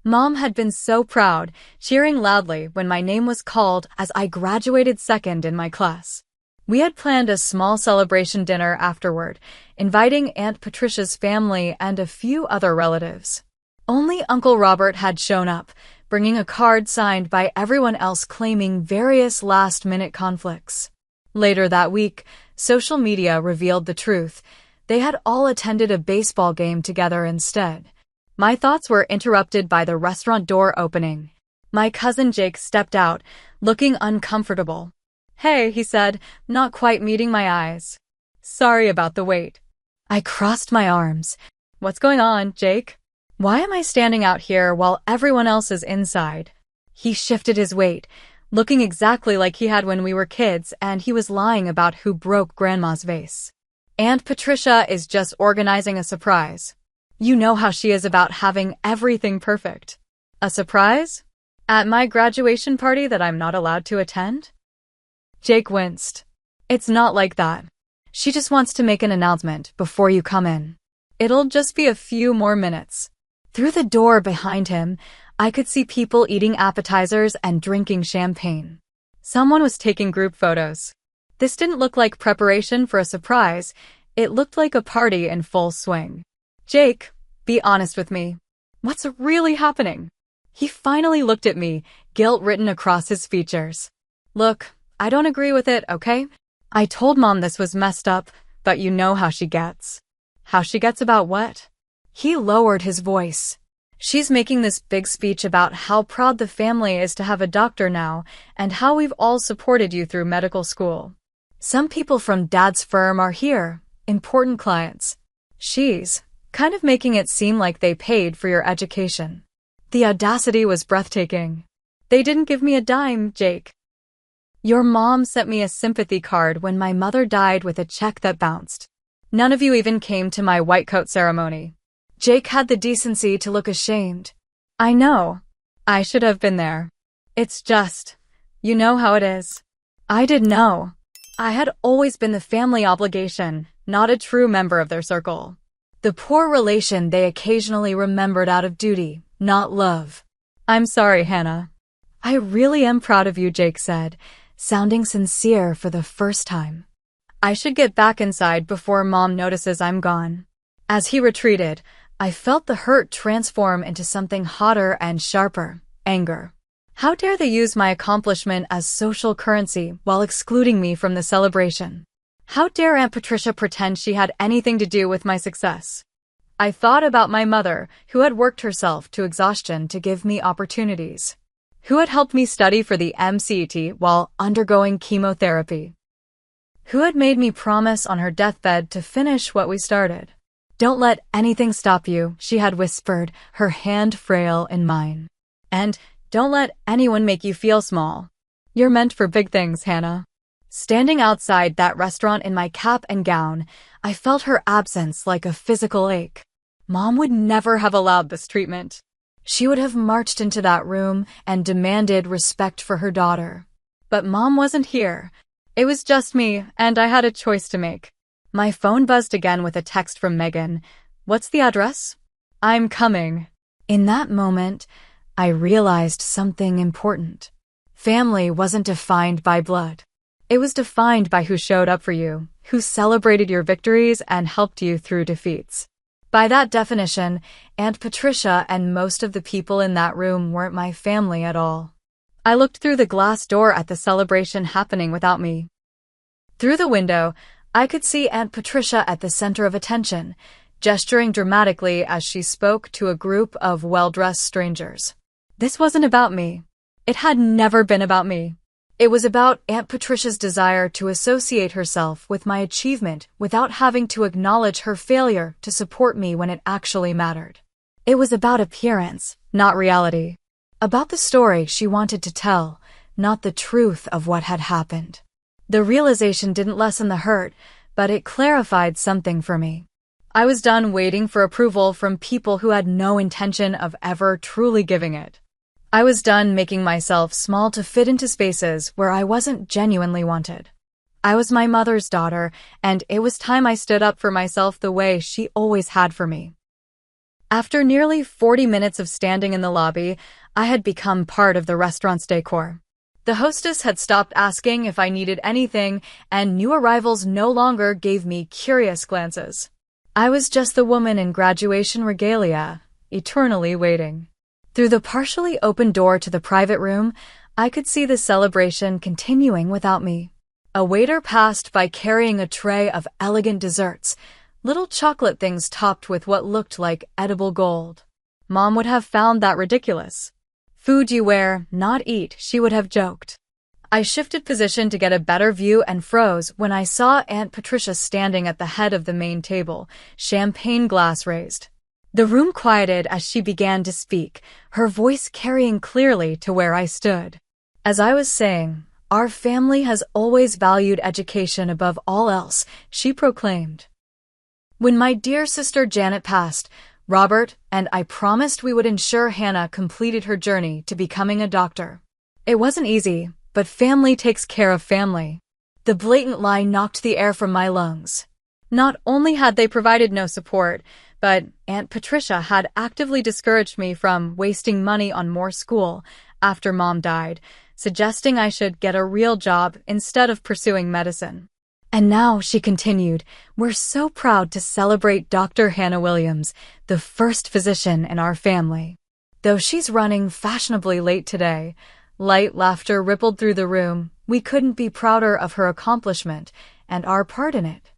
Mom had been so proud, cheering loudly when my name was called as I graduated second in my class. We had planned a small celebration dinner afterward, inviting Aunt Patricia's family and a few other relatives. Only Uncle Robert had shown up, bringing a card signed by everyone else claiming various last-minute conflicts. Later that week, social media revealed the truth. They had all attended a baseball game together instead. My thoughts were interrupted by the restaurant door opening. My cousin Jake stepped out, looking uncomfortable. "Hey," he said, not quite meeting my eyes. "Sorry about the wait." I crossed my arms. "What's going on, Jake? Why am I standing out here while everyone else is inside?" He shifted his weight, looking exactly like he had when we were kids, and he was lying about who broke Grandma's vase. "Aunt Patricia is just organizing a surprise. You know how she is about having everything perfect." "A surprise? At my graduation party that I'm not allowed to attend?" Jake winced. "It's not like that. She just wants to make an announcement before you come in. It'll just be a few more minutes." Through the door behind him, I could see people eating appetizers and drinking champagne. Someone was taking group photos. This didn't look like preparation for a surprise. It looked like a party in full swing. "Jake, be honest with me. What's really happening?" He finally looked at me, guilt written across his features. "Look, I don't agree with it, okay? I told Mom this was messed up, but you know how she gets." "How she gets about what?" He lowered his voice. "She's making this big speech about how proud the family is to have a doctor now and how we've all supported you through medical school. Some people from Dad's firm are here, important clients. She's kind of making it seem like they paid for your education." The audacity was breathtaking. "They didn't give me a dime, Jake. Your mom sent me a sympathy card when my mother died with a check that bounced. None of you even came to my white coat ceremony." Jake had the decency to look ashamed. "I know. I should have been there. It's just, you know how it is." I didn't know. I had always been the family obligation, not a true member of their circle. The poor relation they occasionally remembered out of duty, not love. "I'm sorry, Hannah. I really am proud of you, Jake said, sounding sincere for the first time. I should get back inside before Mom notices I'm gone. As he retreated, I felt the hurt transform into something hotter and sharper, anger. How dare they use my accomplishment as social currency while excluding me from the celebration? How dare Aunt Patricia pretend she had anything to do with my success? I thought about my mother, who had worked herself to exhaustion to give me opportunities, who had helped me study for the MCET while undergoing chemotherapy, who had made me promise on her deathbed to finish what we started. Don't let anything stop you, she had whispered, her hand frail in mine. And don't let anyone make you feel small. You're meant for big things, Hannah. Standing outside that restaurant in my cap and gown, I felt her absence like a physical ache. Mom would never have allowed this treatment. She would have marched into that room and demanded respect for her daughter. But Mom wasn't here. It was just me, and I had a choice to make. My phone buzzed again with a text from Megan. What's the address? I'm coming. In that moment, I realized something important. Family wasn't defined by blood. It was defined by who showed up for you, who celebrated your victories and helped you through defeats. By that definition, Aunt Patricia and most of the people in that room weren't my family at all. I looked through the glass door at the celebration happening without me. Through the window, I could see Aunt Patricia at the center of attention, gesturing dramatically as she spoke to a group of well-dressed strangers. This wasn't about me. It had never been about me. It was about Aunt Patricia's desire to associate herself with my achievement without having to acknowledge her failure to support me when it actually mattered. It was about appearance, not reality. About the story she wanted to tell, not the truth of what had happened. The realization didn't lessen the hurt, but it clarified something for me. I was done waiting for approval from people who had no intention of ever truly giving it. I was done making myself small to fit into spaces where I wasn't genuinely wanted. I was my mother's daughter, and it was time I stood up for myself the way she always had for me. After nearly 40 minutes of standing in the lobby, I had become part of the restaurant's decor. The hostess had stopped asking if I needed anything, and new arrivals no longer gave me curious glances. I was just the woman in graduation regalia, eternally waiting. Through the partially open door to the private room, I could see the celebration continuing without me. A waiter passed by carrying a tray of elegant desserts, little chocolate things topped with what looked like edible gold. Mom would have found that ridiculous. Food you wear, not eat, she would have joked. I shifted position to get a better view and froze when I saw Aunt Patricia standing at the head of the main table, champagne glass raised. The room quieted as she began to speak, her voice carrying clearly to where I stood. As I was saying, our family has always valued education above all else, she proclaimed. When my dear sister Janet passed, Robert and I promised we would ensure Hannah completed her journey to becoming a doctor. It wasn't easy, but family takes care of family. The blatant lie knocked the air from my lungs. Not only had they provided no support, but Aunt Patricia had actively discouraged me from wasting money on more school after Mom died, suggesting I should get a real job instead of pursuing medicine. And now, she continued, we're so proud to celebrate Dr. Hannah Williams, the first physician in our family. Though she's running fashionably late today, light laughter rippled through the room. We couldn't be prouder of her accomplishment and our part in it.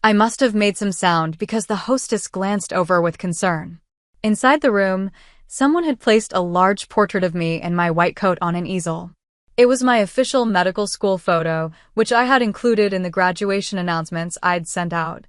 I must have made some sound because the hostess glanced over with concern. Inside the room, someone had placed a large portrait of me in my white coat on an easel. It was my official medical school photo, which I had included in the graduation announcements I'd sent out.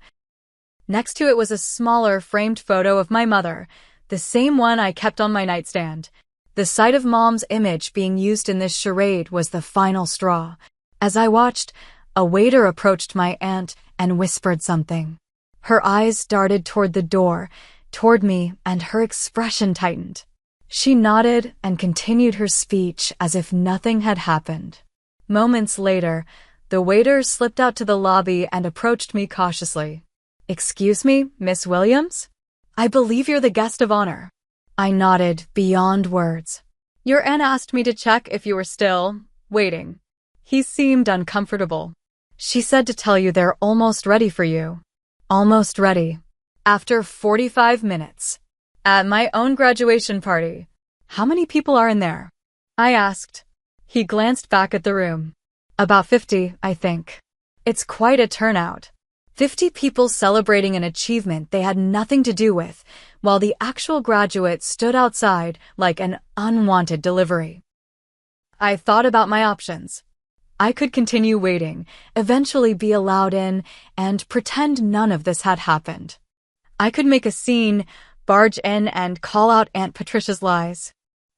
Next to it was a smaller framed photo of my mother, the same one I kept on my nightstand. The sight of Mom's image being used in this charade was the final straw. As I watched, a waiter approached my aunt and whispered something. Her eyes darted toward the door, toward me, and her expression tightened. She nodded and continued her speech as if nothing had happened. Moments later, the waiter slipped out to the lobby and approached me cautiously. "Excuse me, Miss Williams? I believe you're the guest of honor." I nodded beyond words. Your aunt asked me to check if you were still waiting. He seemed uncomfortable. She said to tell you they're almost ready for you. Almost ready. After 45 minutes. At my own graduation party. How many people are in there? I asked. He glanced back at the room. About 50, I think. It's quite a turnout. 50 people celebrating an achievement they had nothing to do with, while the actual graduate stood outside like an unwanted delivery. I thought about my options. I could continue waiting, eventually be allowed in, and pretend none of this had happened. I could make a scene, barge in, and call out Aunt Patricia's lies.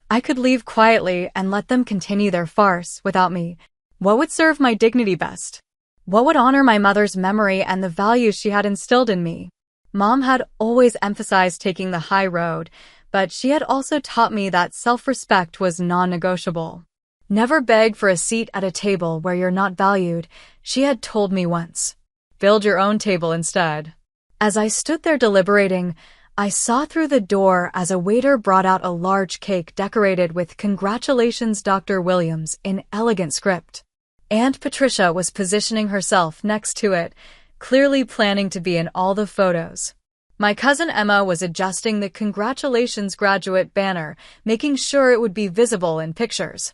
I could leave quietly and let them continue their farce without me. What would serve my dignity best? What would honor my mother's memory and the values she had instilled in me? Mom had always emphasized taking the high road, but she had also taught me that self-respect was non-negotiable. Never beg for a seat at a table where you're not valued, she had told me once. Build your own table instead. As I stood there deliberating, I saw through the door as a waiter brought out a large cake decorated with "Congratulations, Dr. Williams" in elegant script. Aunt Patricia was positioning herself next to it, clearly planning to be in all the photos. My cousin Emma was adjusting the "Congratulations Graduate" banner, making sure it would be visible in pictures.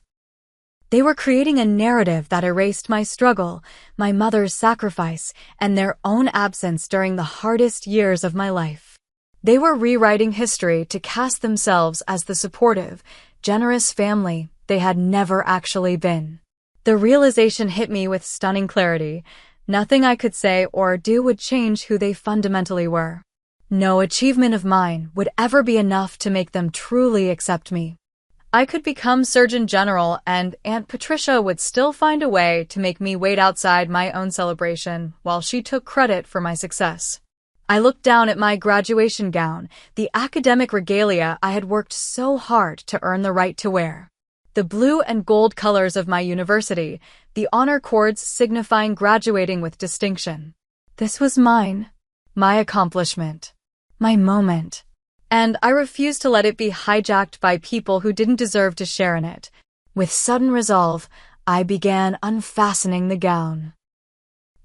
They were creating a narrative that erased my struggle, my mother's sacrifice, and their own absence during the hardest years of my life. They were rewriting history to cast themselves as the supportive, generous family they had never actually been. The realization hit me with stunning clarity. Nothing I could say or do would change who they fundamentally were. No achievement of mine would ever be enough to make them truly accept me. I could become Surgeon General, and Aunt Patricia would still find a way to make me wait outside my own celebration while she took credit for my success. I looked down at my graduation gown, the academic regalia I had worked so hard to earn the right to wear. The blue and gold colors of my university, the honor cords signifying graduating with distinction. This was mine, my accomplishment, my moment. And I refused to let it be hijacked by people who didn't deserve to share in it. With sudden resolve, I began unfastening the gown.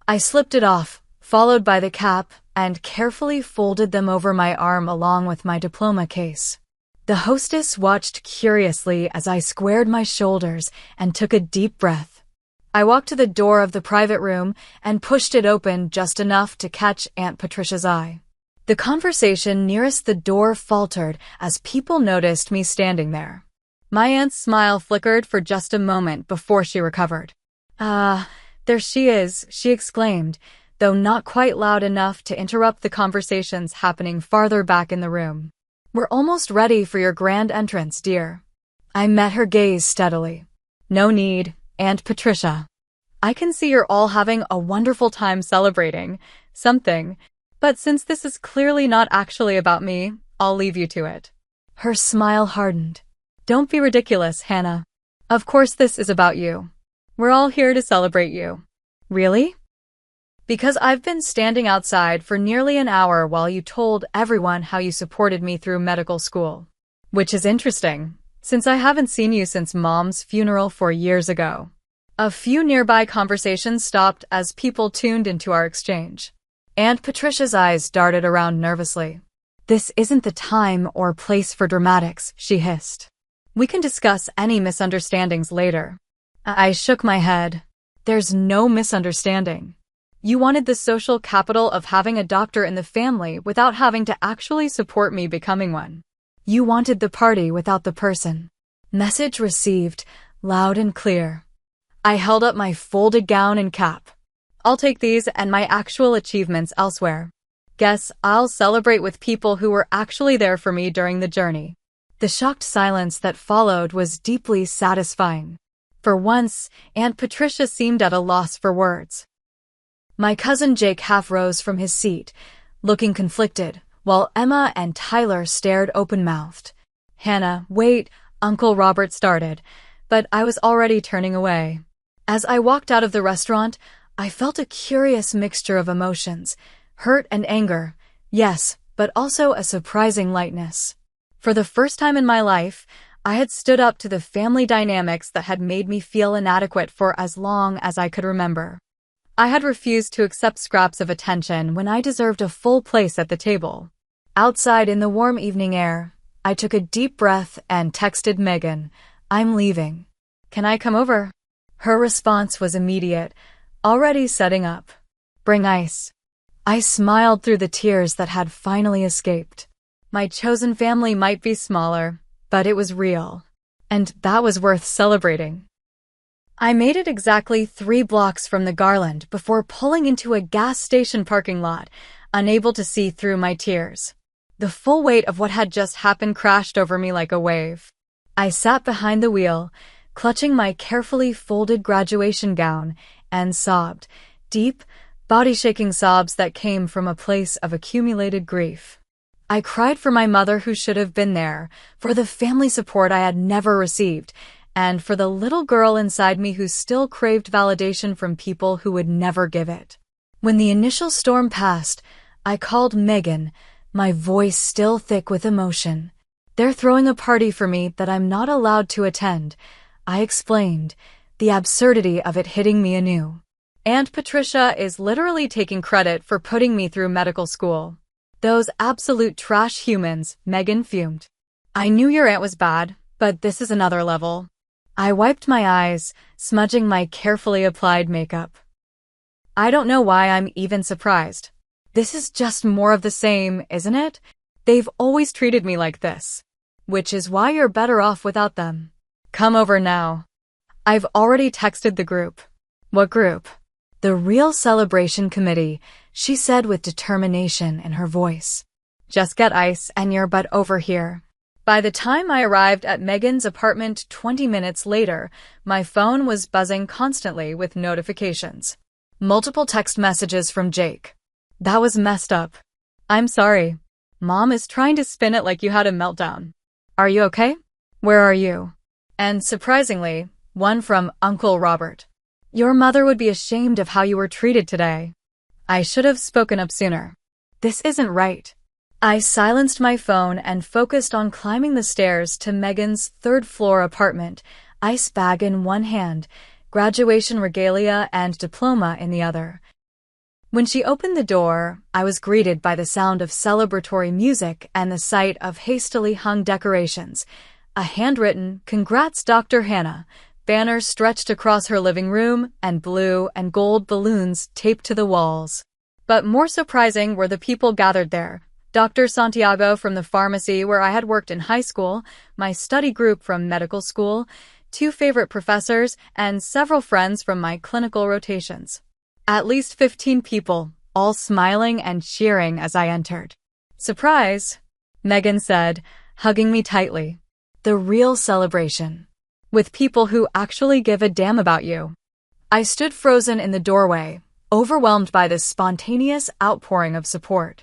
I slipped it off, followed by the cap, and carefully folded them over my arm along with my diploma case. The hostess watched curiously as I squared my shoulders and took a deep breath. I walked to the door of the private room and pushed it open just enough to catch Aunt Patricia's eye. The conversation nearest the door faltered as people noticed me standing there. My aunt's smile flickered for just a moment before she recovered. There she is," she exclaimed, though not quite loud enough to interrupt the conversations happening farther back in the room. "We're almost ready for your grand entrance, dear." I met her gaze steadily. "No need, Aunt Patricia. I can see you're all having a wonderful time celebrating something, but since this is clearly not actually about me, I'll leave you to it." Her smile hardened. "Don't be ridiculous, Hannah. Of course this is about you. We're all here to celebrate you." "Really?" "Because I've been standing outside for nearly an hour while you told everyone how you supported me through medical school. Which is interesting, since I haven't seen you since Mom's funeral 4 years ago." A few nearby conversations stopped as people tuned into our exchange. Aunt Patricia's eyes darted around nervously. "This isn't the time or place for dramatics," she hissed. "We can discuss any misunderstandings later." I shook my head. "There's no misunderstanding. You wanted the social capital of having a doctor in the family without having to actually support me becoming one. You wanted the party without the person." Message received, loud and clear. I held up my folded gown and cap. "I'll take these and my actual achievements elsewhere. Guess I'll celebrate with people who were actually there for me during the journey." The shocked silence that followed was deeply satisfying. For once, Aunt Patricia seemed at a loss for words. My cousin Jake half rose from his seat, looking conflicted, while Emma and Tyler stared open-mouthed. "Hannah, wait," Uncle Robert started, but I was already turning away. As I walked out of the restaurant, I felt a curious mixture of emotions, hurt and anger, yes, but also a surprising lightness. For the first time in my life, I had stood up to the family dynamics that had made me feel inadequate for as long as I could remember. I had refused to accept scraps of attention when I deserved a full place at the table. Outside in the warm evening air, I took a deep breath and texted Megan, "I'm leaving. Can I come over?" Her response was immediate, "Already setting up. Bring ice." I smiled through the tears that had finally escaped. My chosen family might be smaller, but it was real, and that was worth celebrating. I made it exactly 3 blocks from the Garland before pulling into a gas station parking lot, unable to see through my tears. The full weight of what had just happened crashed over me like a wave. I sat behind the wheel, clutching my carefully folded graduation gown, and sobbed, deep, body-shaking sobs that came from a place of accumulated grief. I cried for my mother who should have been there, for the family support I had never received, and for the little girl inside me who still craved validation from people who would never give it. When the initial storm passed, I called Megan, my voice still thick with emotion. "They're throwing a party for me that I'm not allowed to attend," I explained, the absurdity of it hitting me anew. "Aunt Patricia is literally taking credit for putting me through medical school." "Those absolute trash humans," Megan fumed. "I knew your aunt was bad, but this is another level." I wiped my eyes, smudging my carefully applied makeup. "I don't know why I'm even surprised. This is just more of the same, isn't it? They've always treated me like this. Which is why you're better off without them. Come over now." I've already texted the group. "What group?" "The Real Celebration Committee," she said with determination in her voice. "Just get ice and your butt over here." By the time I arrived at Megan's apartment 20 minutes later, my phone was buzzing constantly with notifications. Multiple text messages from Jake. "That was messed up. I'm sorry. Mom is trying to spin it like you had a meltdown. Are you okay? Where are you?" And surprisingly, one from Uncle Robert. "Your mother would be ashamed of how you were treated today. I should have spoken up sooner. This isn't right." I silenced my phone and focused on climbing the stairs to Megan's third-floor apartment, ice bag in one hand, graduation regalia and diploma in the other. When she opened the door, I was greeted by the sound of celebratory music and the sight of hastily hung decorations, a handwritten "Congrats, Dr. Hannah" banner stretched across her living room, and blue and gold balloons taped to the walls. But more surprising were the people gathered there. Dr. Santiago from the pharmacy where I had worked in high school, my study group from medical school, 2 favorite professors, and several friends from my clinical rotations. At least 15 people, all smiling and cheering as I entered. "Surprise," Megan said, hugging me tightly. "The real celebration. With people who actually give a damn about you." I stood frozen in the doorway, overwhelmed by this spontaneous outpouring of support.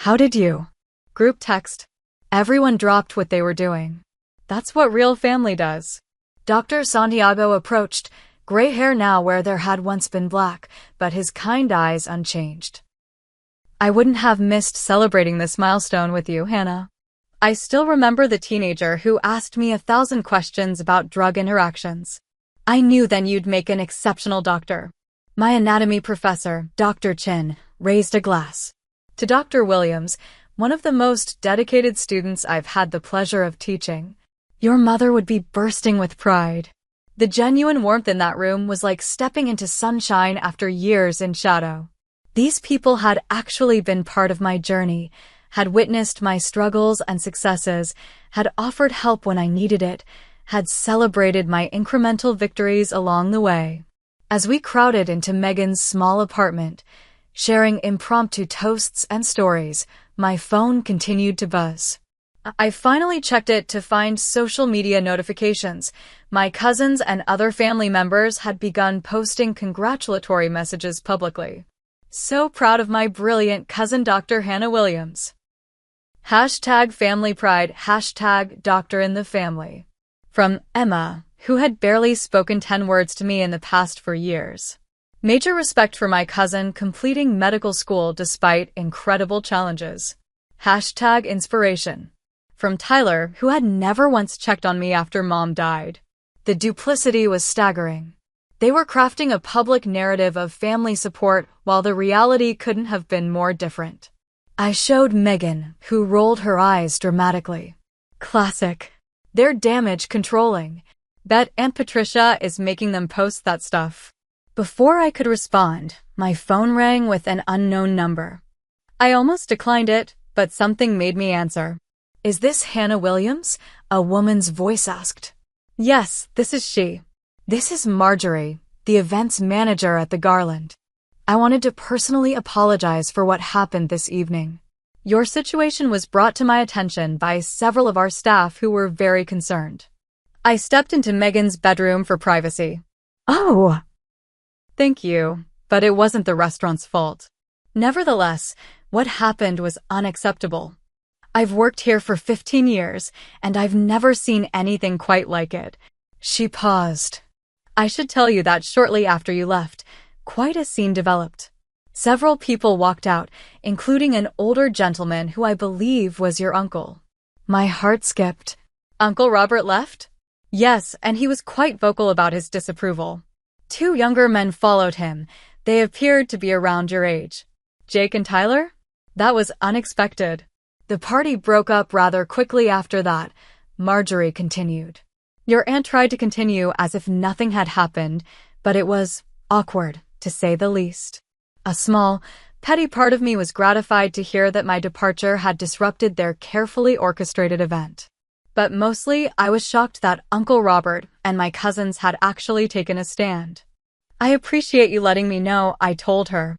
"How did you?" Group text. Everyone dropped what they were doing. That's what real family does. Dr. Santiago approached, gray hair now where there had once been black, but his kind eyes unchanged. "I wouldn't have missed celebrating this milestone with you, Hannah." I still remember the teenager who asked me 1,000 questions about drug interactions. "I knew then you'd make an exceptional doctor." My anatomy professor, Dr. Chin, raised a glass. To Dr. Williams, one of the most dedicated students I've had the pleasure of teaching. Your mother would be bursting with pride. The genuine warmth in that room was like stepping into sunshine after years in shadow. These people had actually been part of my journey, had witnessed my struggles and successes, had offered help when I needed it, had celebrated my incremental victories along the way. As we crowded into Megan's small apartment, sharing impromptu toasts and stories, my phone continued to buzz. I finally checked it to find social media notifications. My cousins and other family members had begun posting congratulatory messages publicly. "So proud of my brilliant cousin Dr. Hannah Williams." #family pride, #doctor in the family. From Emma, who had barely spoken 10 words to me in the past for years. Major respect for my cousin completing medical school despite incredible challenges. #inspiration. from Tyler, who had never once checked on me after Mom died. The duplicity was staggering. They were crafting a public narrative of family support while the reality couldn't have been more different. I showed Megan, who rolled her eyes dramatically. Classic. They're damage controlling. Bet Aunt Patricia is making them post that stuff. Before I could respond, my phone rang with an unknown number. I almost declined it, but something made me answer. "Is this Hannah Williams?" a woman's voice asked. "Yes, this is she. This is Marjorie, the events manager at the Garland. I wanted to personally apologize for what happened this evening. Your situation was brought to my attention by several of our staff who were very concerned." I stepped into Megan's bedroom for privacy. "Oh, thank you, but it wasn't the restaurant's fault. Nevertheless, what happened was unacceptable. I've worked here for 15 years, and I've never seen anything quite like it." She paused. "I should tell you that shortly after you left, quite a scene developed. Several people walked out, including an older gentleman who I believe was your uncle." My heart skipped. "Uncle Robert left?" "Yes, and he was quite vocal about his disapproval. 2 younger men followed him. They appeared to be around your age." "Jake and Tyler?" "That was unexpected. The party broke up rather quickly after that," Marjorie continued. "Your aunt tried to continue as if nothing had happened, but it was awkward, to say the least. A small, petty part of me was gratified to hear that my departure had disrupted their carefully orchestrated event. But mostly, I was shocked that Uncle Robert and my cousins had actually taken a stand. I appreciate you letting me know," I told her.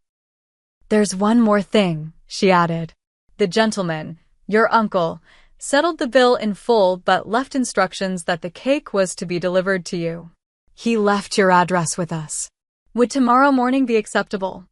"There's one more thing," she added. "The gentleman, your uncle, settled the bill in full but left instructions that the cake was to be delivered to you. He left your address with us. Would tomorrow morning be acceptable?"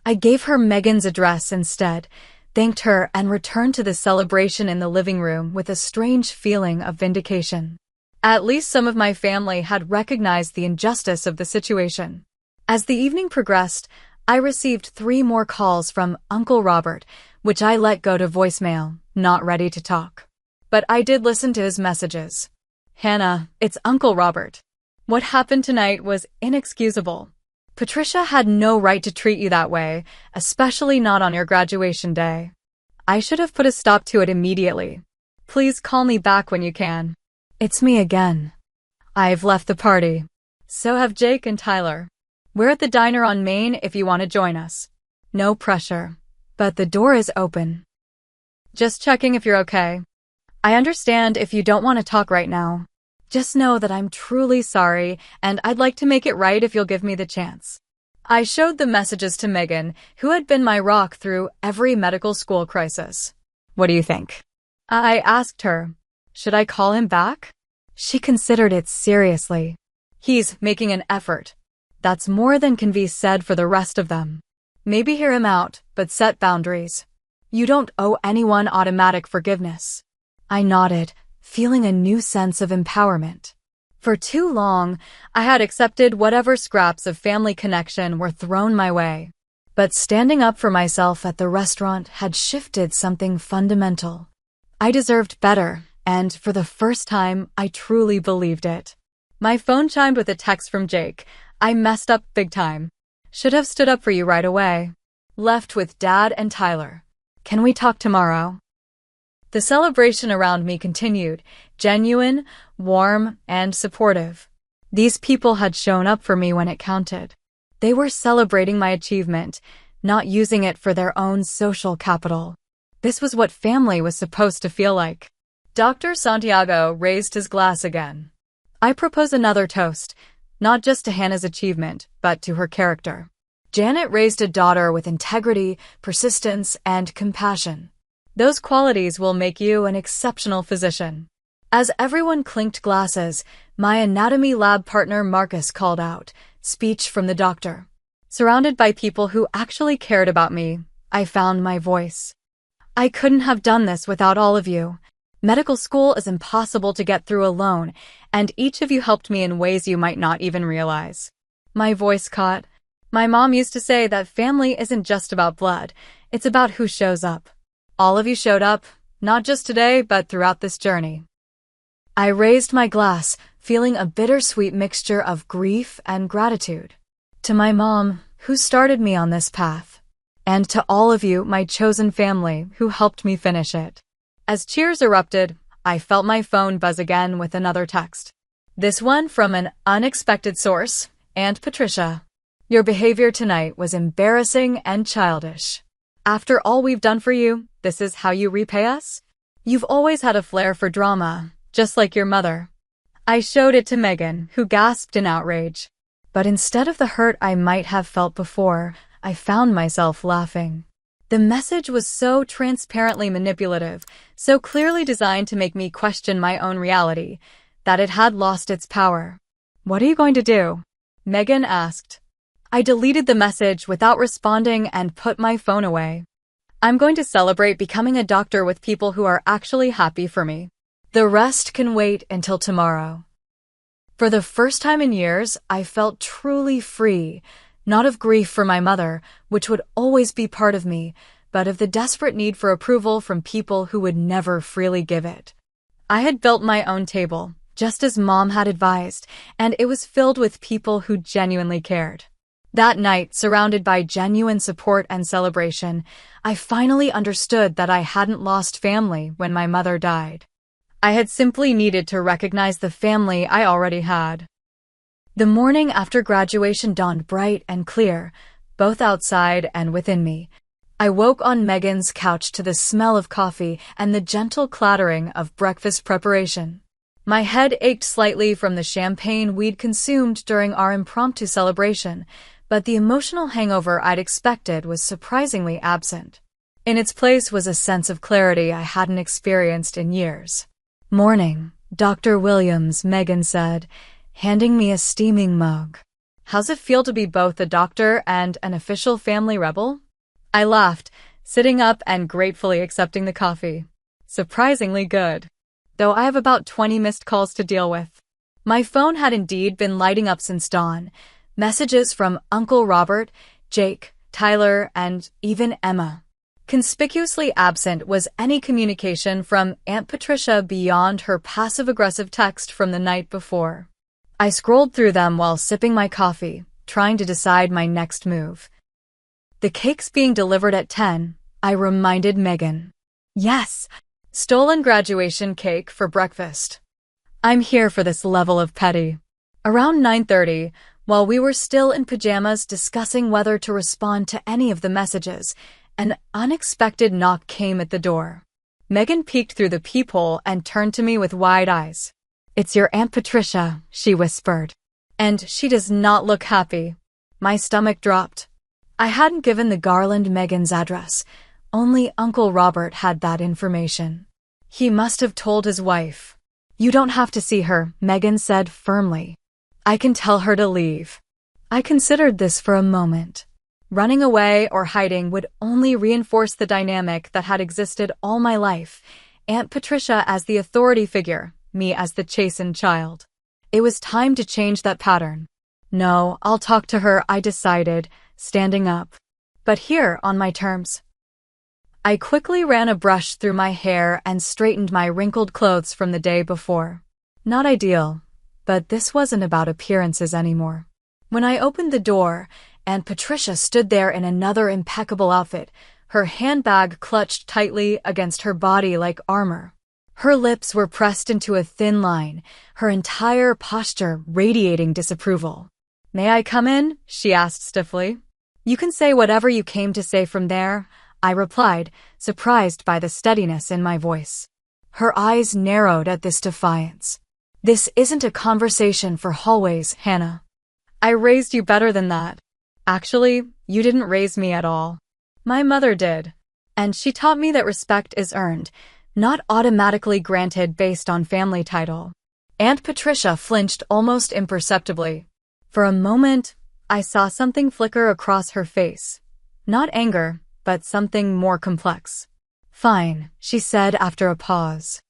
I gave her Megan's address instead, thanked her, and returned to the celebration in the living room with a strange feeling of vindication. At least some of my family had recognized the injustice of the situation. As the evening progressed, I received 3 more calls from Uncle Robert, which I let go to voicemail, not ready to talk. But I did listen to his messages. "Hannah, it's Uncle Robert. What happened tonight was inexcusable. Patricia had no right to treat you that way, especially not on your graduation day. I should have put a stop to it immediately. Please call me back when you can. It's me again. I've left the party. So have Jake and Tyler. We're at the diner on Main if you want to join us. No pressure, but the door is open. Just checking if you're okay. I understand if you don't want to talk right now. Just know that I'm truly sorry, and I'd like to make it right if you'll give me the chance." I showed the messages to Megan, who had been my rock through every medical school crisis. "What do you think?" I asked her. "Should I call him back?" She considered it seriously. "He's making an effort. That's more than can be said for the rest of them. Maybe hear him out, but set boundaries. You don't owe anyone automatic forgiveness." I nodded, feeling a new sense of empowerment. For too long, I had accepted whatever scraps of family connection were thrown my way. But standing up for myself at the restaurant had shifted something fundamental. I deserved better, and for the first time, I truly believed it. My phone chimed with a text from Jake. I messed up big time. Should have stood up for you right away. Left with Dad and Tyler. Can we talk tomorrow? The celebration around me continued, genuine, warm, and supportive. These people had shown up for me when it counted. They were celebrating my achievement, not using it for their own social capital. This was what family was supposed to feel like. Dr. Santiago raised his glass again. I propose another toast, not just to Hannah's achievement, but to her character. Janet raised a daughter with integrity, persistence, and compassion. Those qualities will make you an exceptional physician. As everyone clinked glasses, my anatomy lab partner Marcus called out, speech from the doctor. Surrounded by people who actually cared about me, I found my voice. I couldn't have done this without all of you. Medical school is impossible to get through alone, and each of you helped me in ways you might not even realize. My voice caught. My mom used to say that family isn't just about blood, it's about who shows up. All of you showed up, not just today, but throughout this journey. I raised my glass, feeling a bittersweet mixture of grief and gratitude. To my mom, who started me on this path. And to all of you, my chosen family, who helped me finish it. As cheers erupted, I felt my phone buzz again with another text. This one from an unexpected source, Aunt Patricia. Your behavior tonight was embarrassing and childish. After all we've done for you, this is how you repay us? You've always had a flair for drama, just like your mother. I showed it to Megan, who gasped in outrage. But instead of the hurt I might have felt before, I found myself laughing. The message was so transparently manipulative, so clearly designed to make me question my own reality, that it had lost its power. What are you going to do? Megan asked. I deleted the message without responding and put my phone away. I'm going to celebrate becoming a doctor with people who are actually happy for me. The rest can wait until tomorrow. For the first time in years, I felt truly free, not of grief for my mother, which would always be part of me, but of the desperate need for approval from people who would never freely give it. I had built my own table, just as Mom had advised, and it was filled with people who genuinely cared. That night, surrounded by genuine support and celebration, I finally understood that I hadn't lost family when my mother died. I had simply needed to recognize the family I already had. The morning after graduation dawned bright and clear, both outside and within me. I woke on Megan's couch to the smell of coffee and the gentle clattering of breakfast preparation. My head ached slightly from the champagne we'd consumed during our impromptu celebration, but the emotional hangover I'd expected was surprisingly absent. In its place was a sense of clarity I hadn't experienced in years. Morning, Dr. Williams, Megan said, handing me a steaming mug. How's it feel to be both a doctor and an official family rebel? I laughed, sitting up and gratefully accepting the coffee. Surprisingly good. Though I have about 20 missed calls to deal with. My phone had indeed been lighting up since dawn. Messages from Uncle Robert, Jake, Tyler, and even Emma. Conspicuously absent was any communication from Aunt Patricia beyond her passive-aggressive text from the night before. I scrolled through them while sipping my coffee, trying to decide my next move. The cake's being delivered at 10, I reminded Megan. Yes, stolen graduation cake for breakfast. I'm here for this level of petty. Around 9:30, while we were still in pajamas discussing whether to respond to any of the messages, an unexpected knock came at the door. Megan peeked through the peephole and turned to me with wide eyes. It's your Aunt Patricia, she whispered. And she does not look happy. My stomach dropped. I hadn't given the garland Megan's address. Only Uncle Robert had that information. He must have told his wife. You don't have to see her, Megan said firmly. I can tell her to leave. I considered this for a moment. Running away or hiding would only reinforce the dynamic that had existed all my life. Aunt Patricia as the authority figure, me as the chastened child. It was time to change that pattern. No, I'll talk to her, I decided, standing up. But here, on my terms. I quickly ran a brush through my hair and straightened my wrinkled clothes from the day before. Not ideal, but this wasn't about appearances anymore. When I opened the door, Aunt Patricia stood there in another impeccable outfit, her handbag clutched tightly against her body like armor. Her lips were pressed into a thin line, her entire posture radiating disapproval. May I come in? She asked stiffly. You can say whatever you came to say from there, I replied, surprised by the steadiness in my voice. Her eyes narrowed at this defiance. This isn't a conversation for hallways, Hannah. I raised you better than that. Actually, you didn't raise me at all. My mother did. And she taught me that respect is earned, not automatically granted based on family title. Aunt Patricia flinched almost imperceptibly. For a moment, I saw something flicker across her face. Not anger, but something more complex. Fine, she said after a pause.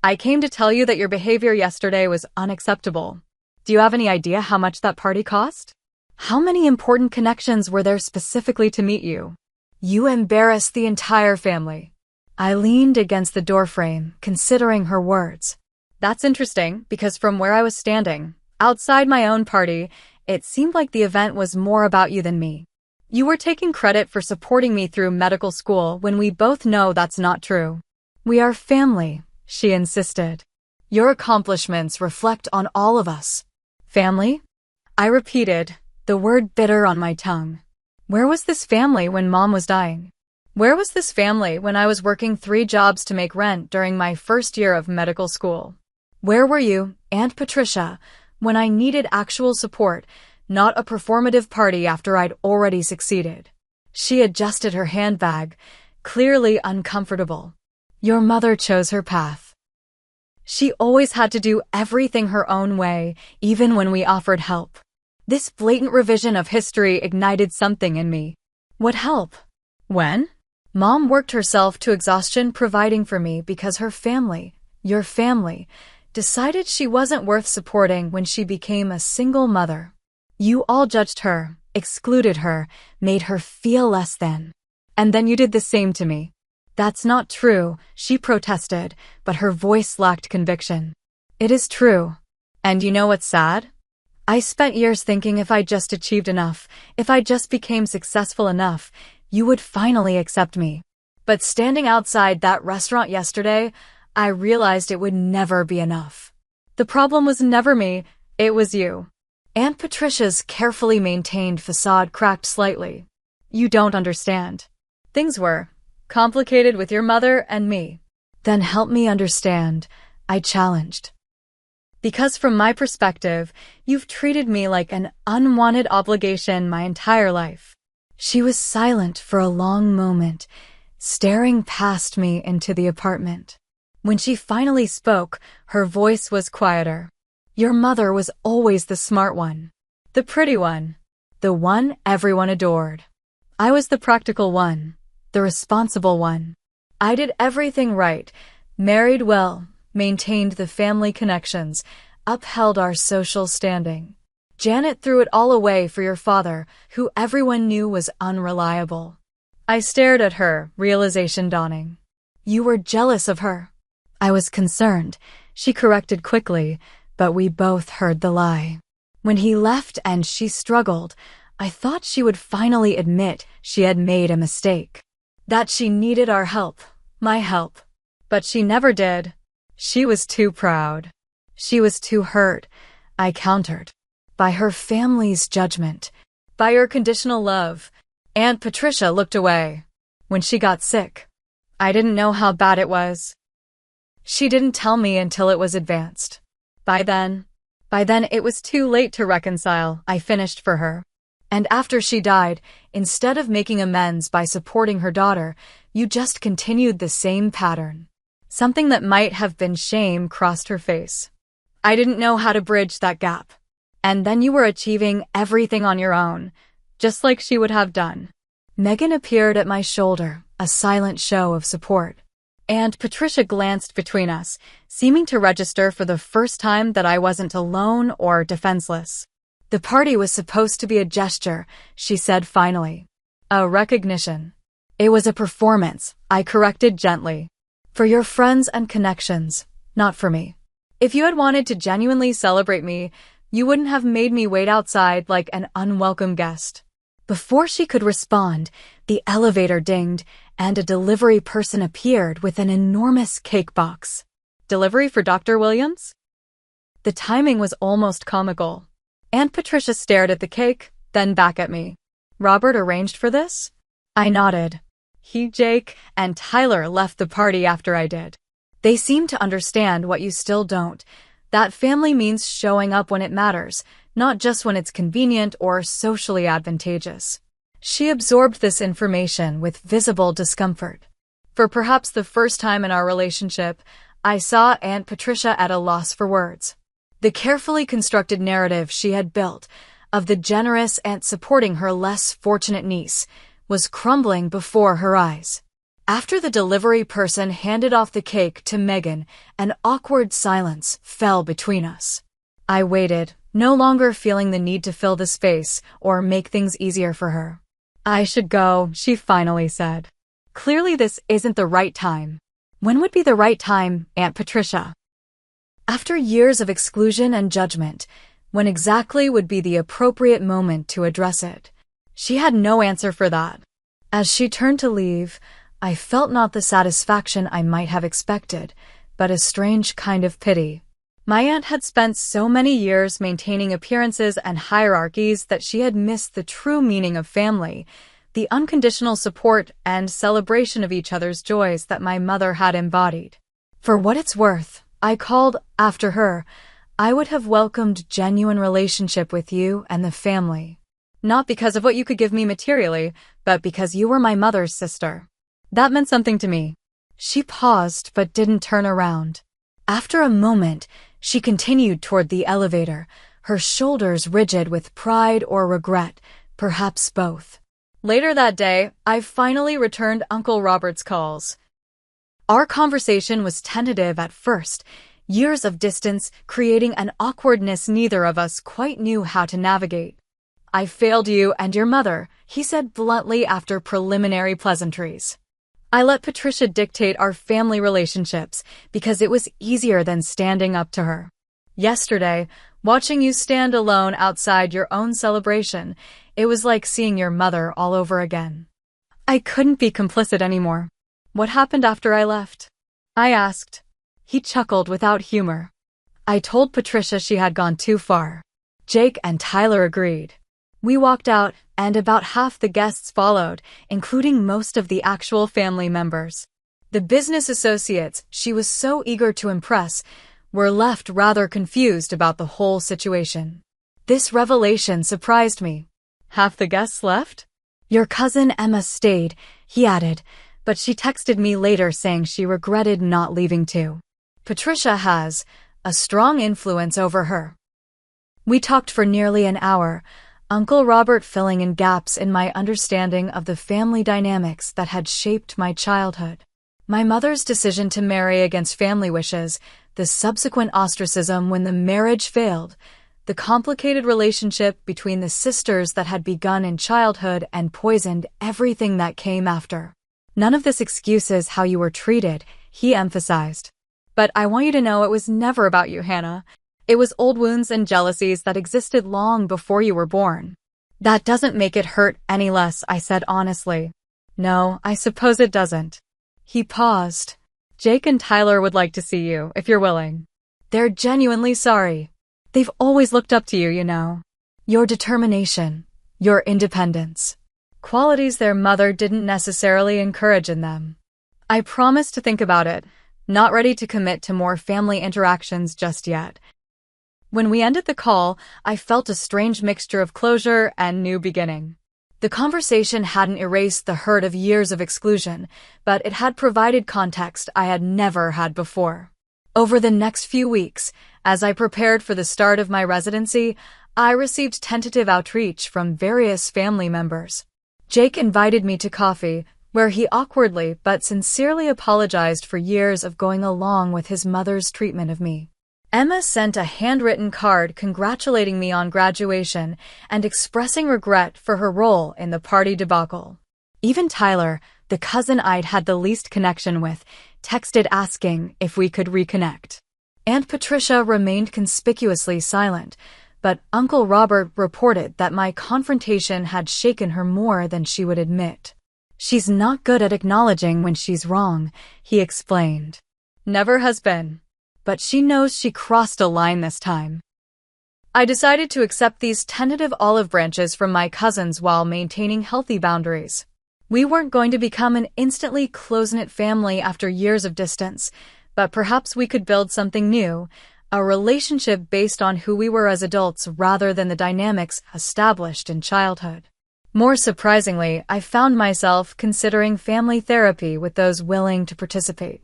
I came to tell you that your behavior yesterday was unacceptable. Do you have any idea how much that party cost? How many important connections were there specifically to meet you? You embarrassed the entire family. I leaned against the doorframe, considering her words. That's interesting, because from where I was standing, outside my own party, it seemed like the event was more about you than me. You were taking credit for supporting me through medical school when we both know that's not true. We are family, she insisted. Your accomplishments reflect on all of us. Family? I repeated, the word bitter on my tongue. Where was this family when Mom was dying? Where was this family when I was working 3 jobs to make rent during my first year of medical school? Where were you, Aunt Patricia, when I needed actual support, not a performative party after I'd already succeeded? She adjusted her handbag, clearly uncomfortable. Your mother chose her path. She always had to do everything her own way, even when we offered help. This blatant revision of history ignited something in me. What help? When? Mom worked herself to exhaustion providing for me because her family, your family, decided she wasn't worth supporting when she became a single mother. You all judged her, excluded her, made her feel less than. And then you did the same to me. That's not true, she protested, but her voice lacked conviction. It is true. And you know what's sad? I spent years thinking if I just achieved enough, if I just became successful enough, you would finally accept me. But standing outside that restaurant yesterday, I realized it would never be enough. The problem was never me, it was you. Aunt Patricia's carefully maintained facade cracked slightly. You don't understand. Things were complicated with your mother and me. Then help me understand, I challenged. Because from my perspective, you've treated me like an unwanted obligation my entire life. She was silent for a long moment, staring past me into the apartment. When she finally spoke, her voice was quieter. Your mother was always the smart one, the pretty one, the one everyone adored. I was the practical one, the responsible one. I did everything right, married well, maintained the family connections, upheld our social standing. Janet threw it all away for your father, who everyone knew was unreliable. I stared at her, realization dawning. You were jealous of her. I was concerned, she corrected quickly, but we both heard the lie. When he left and she struggled, I thought she would finally admit she had made a mistake. That she needed our help, my help. But she never did. She was too proud. She was too hurt, I countered. By her family's judgment. By your conditional love. Aunt Patricia looked away. When she got sick, I didn't know how bad it was. She didn't tell me until it was advanced. By then it was too late to reconcile, I finished for her. And after she died, instead of making amends by supporting her daughter, you just continued the same pattern. Something that might have been shame crossed her face. I didn't know how to bridge that gap. And then you were achieving everything on your own, just like she would have done. Megan appeared at my shoulder, a silent show of support. And Patricia glanced between us, seeming to register for the first time that I wasn't alone or defenseless. The party was supposed to be a gesture, she said finally. A recognition. It was a performance, I corrected gently. For your friends and connections, not for me. If you had wanted to genuinely celebrate me, you wouldn't have made me wait outside like an unwelcome guest. Before she could respond, the elevator dinged, and a delivery person appeared with an enormous cake box. Delivery for Dr. Williams? The timing was almost comical. Aunt Patricia stared at the cake, then back at me. Robert arranged for this? I nodded. He, Jake, and Tyler left the party after I did. They seem to understand what you still don't. That family means showing up when it matters, not just when it's convenient or socially advantageous. She absorbed this information with visible discomfort. For perhaps the first time in our relationship, I saw Aunt Patricia at a loss for words. The carefully constructed narrative she had built of the generous aunt supporting her less fortunate niece was crumbling before her eyes. After the delivery person handed off the cake to Megan, an awkward silence fell between us. I waited, no longer feeling the need to fill the space or make things easier for her. I should go, she finally said. Clearly this isn't the right time. When would be the right time, Aunt Patricia? After years of exclusion and judgment, when exactly would be the appropriate moment to address it? She had no answer for that. As she turned to leave, I felt not the satisfaction I might have expected, but a strange kind of pity. My aunt had spent so many years maintaining appearances and hierarchies that she had missed the true meaning of family, the unconditional support and celebration of each other's joys that my mother had embodied. For what it's worth, I called after her. I would have welcomed genuine relationship with you and the family. Not because of what you could give me materially, but because you were my mother's sister. That meant something to me. She paused but didn't turn around. After a moment, she continued toward the elevator, her shoulders rigid with pride or regret, perhaps both. Later that day, I finally returned Uncle Robert's calls. Our conversation was tentative at first, years of distance creating an awkwardness neither of us quite knew how to navigate. I failed you and your mother, he said bluntly after preliminary pleasantries. I let Patricia dictate our family relationships because it was easier than standing up to her. Yesterday, watching you stand alone outside your own celebration, it was like seeing your mother all over again. I couldn't be complicit anymore. What happened after I left? I asked. He chuckled without humor. I told Patricia she had gone too far. Jake and Tyler agreed. We walked out, and about half the guests followed, including most of the actual family members. The business associates she was so eager to impress were left rather confused about the whole situation. This revelation surprised me. Half the guests left? Your cousin Emma stayed, he added, but she texted me later saying she regretted not leaving too. Patricia has a strong influence over her. We talked for nearly an hour, Uncle Robert filling in gaps in my understanding of the family dynamics that had shaped my childhood. My mother's decision to marry against family wishes, the subsequent ostracism when the marriage failed, the complicated relationship between the sisters that had begun in childhood and poisoned everything that came after. None of this excuses how you were treated, he emphasized. But I want you to know it was never about you, Hannah. It was old wounds and jealousies that existed long before you were born. That doesn't make it hurt any less, I said honestly. No, I suppose it doesn't. He paused. Jake and Tyler would like to see you, if you're willing. They're genuinely sorry. They've always looked up to you, you know. Your determination, your independence. Qualities their mother didn't necessarily encourage in them. I promised to think about it, not ready to commit to more family interactions just yet. When we ended the call, I felt a strange mixture of closure and new beginning. The conversation hadn't erased the hurt of years of exclusion, but it had provided context I had never had before. Over the next few weeks, as I prepared for the start of my residency, I received tentative outreach from various family members. Jake invited me to coffee, where he awkwardly but sincerely apologized for years of going along with his mother's treatment of me. Emma sent a handwritten card congratulating me on graduation and expressing regret for her role in the party debacle. Even Tyler, the cousin I'd had the least connection with, texted asking if we could reconnect. Aunt Patricia remained conspicuously silent, but Uncle Robert reported that my confrontation had shaken her more than she would admit. She's not good at acknowledging when she's wrong, he explained. Never has been. But she knows she crossed a line this time. I decided to accept these tentative olive branches from my cousins while maintaining healthy boundaries. We weren't going to become an instantly close-knit family after years of distance, but perhaps we could build something new, a relationship based on who we were as adults rather than the dynamics established in childhood. More surprisingly, I found myself considering family therapy with those willing to participate.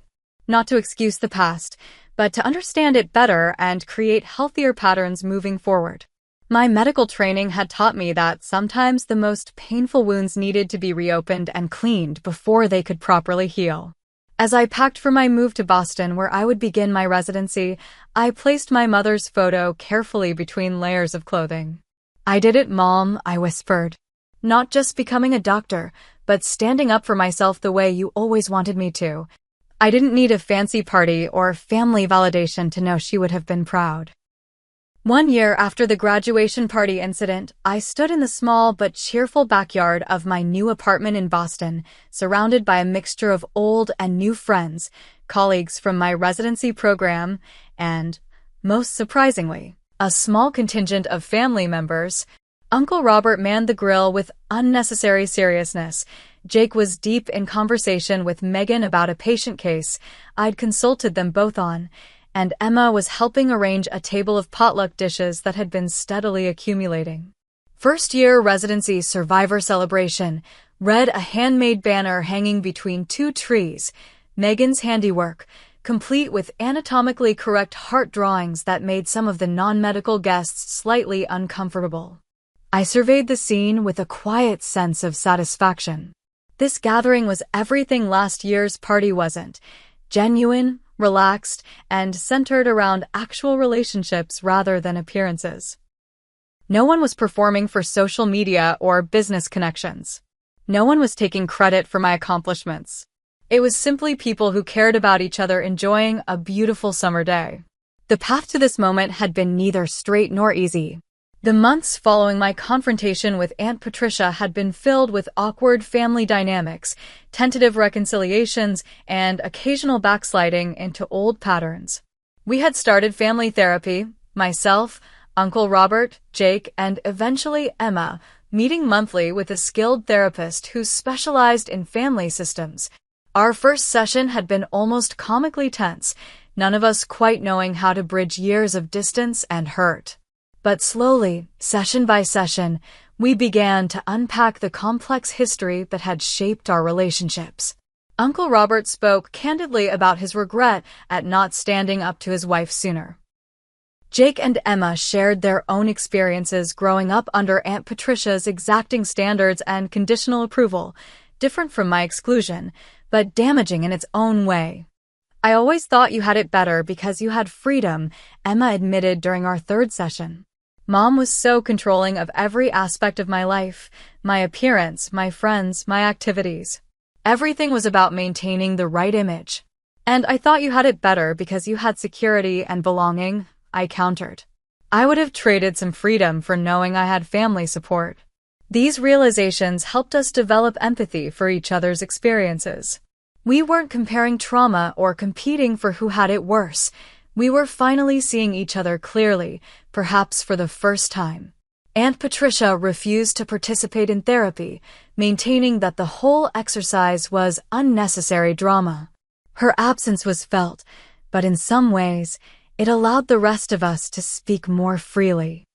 Not to excuse the past, but to understand it better and create healthier patterns moving forward. My medical training had taught me that sometimes the most painful wounds needed to be reopened and cleaned before they could properly heal. As I packed for my move to Boston, where I would begin my residency, I placed my mother's photo carefully between layers of clothing. I did it, Mom, I whispered. Not just becoming a doctor, but standing up for myself the way you always wanted me to. I didn't need a fancy party or family validation to know she would have been proud. One year after the graduation party incident, I stood in the small but cheerful backyard of my new apartment in Boston, surrounded by a mixture of old and new friends, colleagues from my residency program, and, most surprisingly, a small contingent of family members. Uncle Robert manned the grill with unnecessary seriousness. Jake was deep in conversation with Megan about a patient case I'd consulted them both on, and Emma was helping arrange a table of potluck dishes that had been steadily accumulating. First-year residency survivor celebration read a handmade banner hanging between two trees, Megan's handiwork, complete with anatomically correct heart drawings that made some of the non-medical guests slightly uncomfortable. I surveyed the scene with a quiet sense of satisfaction. This gathering was everything last year's party wasn't: genuine, relaxed, and centered around actual relationships rather than appearances. No one was performing for social media or business connections. No one was taking credit for my accomplishments. It was simply people who cared about each other enjoying a beautiful summer day. The path to this moment had been neither straight nor easy. The months following my confrontation with Aunt Patricia had been filled with awkward family dynamics, tentative reconciliations, and occasional backsliding into old patterns. We had started family therapy, myself, Uncle Robert, Jake, and eventually Emma, meeting monthly with a skilled therapist who specialized in family systems. Our first session had been almost comically tense, none of us quite knowing how to bridge years of distance and hurt. But slowly, session by session, we began to unpack the complex history that had shaped our relationships. Uncle Robert spoke candidly about his regret at not standing up to his wife sooner. Jake and Emma shared their own experiences growing up under Aunt Patricia's exacting standards and conditional approval, different from my exclusion, but damaging in its own way. "I always thought you had it better because you had freedom," Emma admitted during our third session. "Mom was so controlling of every aspect of my life, my appearance, my friends, my activities. Everything was about maintaining the right image. And I thought you had it better because you had security and belonging," I countered. I would have traded some freedom for knowing I had family support. These realizations helped us develop empathy for each other's experiences. We weren't comparing trauma or competing for who had it worse. We were finally seeing each other clearly, perhaps for the first time. Aunt Patricia refused to participate in therapy, maintaining that the whole exercise was unnecessary drama. Her absence was felt, but in some ways, it allowed the rest of us to speak more freely.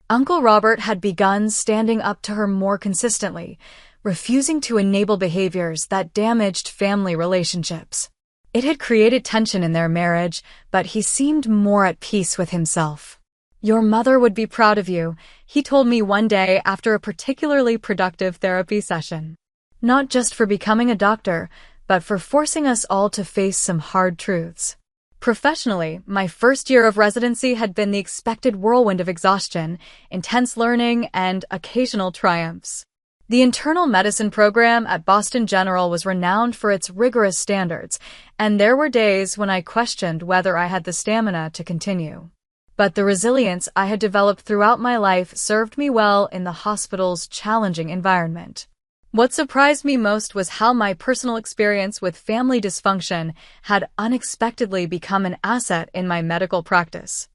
Uncle Robert had begun standing up to her more consistently, refusing to enable behaviors that damaged family relationships. It had created tension in their marriage, but he seemed more at peace with himself. "Your mother would be proud of you," he told me one day after a particularly productive therapy session. "Not just for becoming a doctor, but for forcing us all to face some hard truths." Professionally, my first year of residency had been the expected whirlwind of exhaustion, intense learning, and occasional triumphs. The internal medicine program at Boston General was renowned for its rigorous standards, and there were days when I questioned whether I had the stamina to continue. But the resilience I had developed throughout my life served me well in the hospital's challenging environment. What surprised me most was how my personal experience with family dysfunction had unexpectedly become an asset in my medical practice.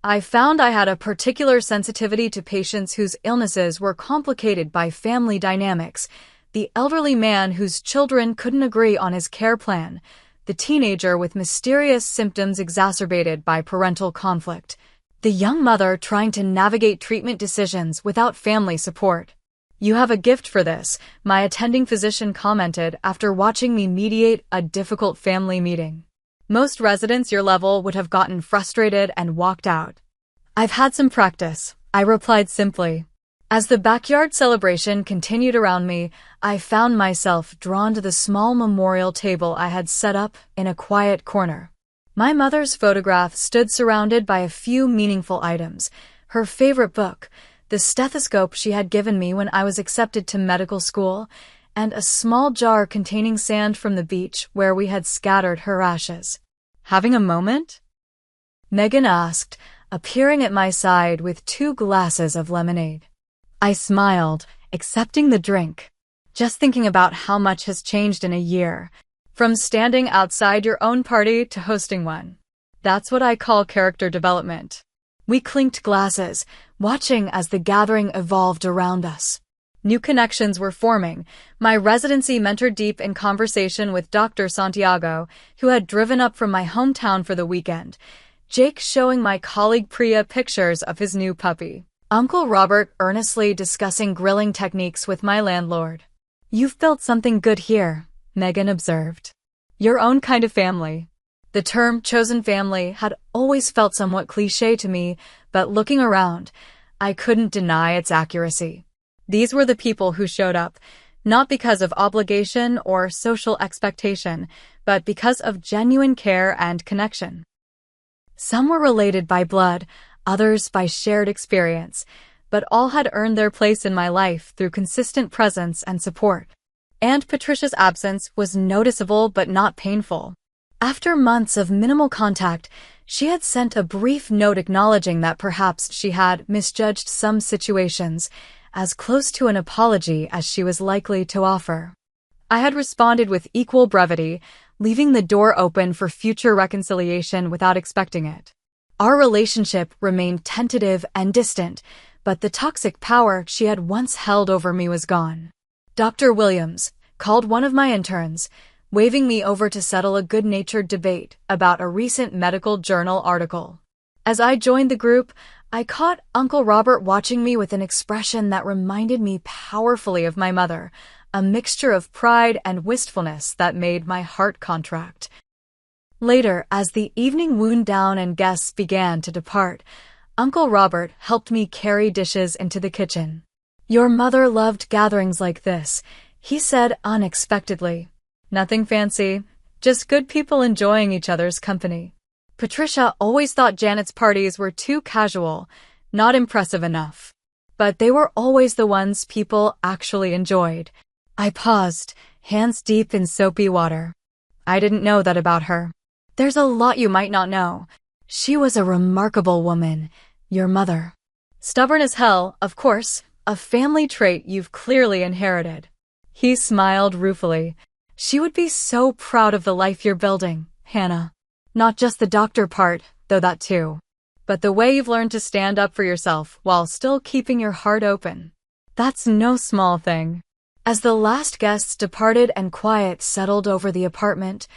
I found I had a particular sensitivity to patients whose illnesses were complicated by family dynamics: the elderly man whose children couldn't agree on his care plan, the teenager with mysterious symptoms exacerbated by parental conflict, the young mother trying to navigate treatment decisions without family support. "You have a gift for this," my attending physician commented after watching me mediate a difficult family meeting. "Most residents your level would have gotten frustrated and walked out." "I've had some practice," I replied simply. As the backyard celebration continued around me, I found myself drawn to the small memorial table I had set up in a quiet corner. My mother's photograph stood surrounded by a few meaningful items: her favorite book, the stethoscope she had given me when I was accepted to medical school, and a small jar containing sand from the beach where we had scattered her ashes. "Having a moment?" Megan asked, appearing at my side with 2 glasses of lemonade. I smiled, accepting the drink. Just thinking about how much has changed in a year, from standing outside your own party to hosting one. That's what I call character development. We clinked glasses, watching as the gathering evolved around us. New connections were forming. My residency mentored deep in conversation with Dr. Santiago, who had driven up from my hometown for the weekend. Jake showing my colleague Priya pictures of his new puppy. Uncle Robert earnestly discussing grilling techniques with my landlord. "You've built something good here," Megan observed. "Your own kind of family." The term chosen family had always felt somewhat cliché to me, but looking around, I couldn't deny its accuracy. These were the people who showed up, not because of obligation or social expectation, but because of genuine care and connection. Some were related by blood, others by shared experience, but all had earned their place in my life through consistent presence and support. And Patricia's absence was noticeable but not painful. After months of minimal contact, she had sent a brief note acknowledging that perhaps she had misjudged some situations, as close to an apology as she was likely to offer. I had responded with equal brevity, leaving the door open for future reconciliation without expecting it. Our relationship remained tentative and distant, but the toxic power she had once held over me was gone. Dr. Williams called one of my interns, waving me over to settle a good-natured debate about a recent medical journal article. As I joined the group, I caught Uncle Robert watching me with an expression that reminded me powerfully of my mother, a mixture of pride and wistfulness that made my heart contract. Later, as the evening wound down and guests began to depart, Uncle Robert helped me carry dishes into the kitchen. "Your mother loved gatherings like this," he said unexpectedly. "Nothing fancy, just good people enjoying each other's company." Patricia always thought Janet's parties were too casual, not impressive enough. But they were always the ones people actually enjoyed. I paused, hands deep in soapy water. I didn't know that about her. "There's a lot you might not know. She was a remarkable woman, your mother. Stubborn as hell, of course, a family trait you've clearly inherited." He smiled ruefully. "She would be so proud of the life you're building, Hannah. Not just the doctor part, though that too. But the way you've learned to stand up for yourself while still keeping your heart open. That's no small thing." As the last guests departed and quiet settled over the apartment,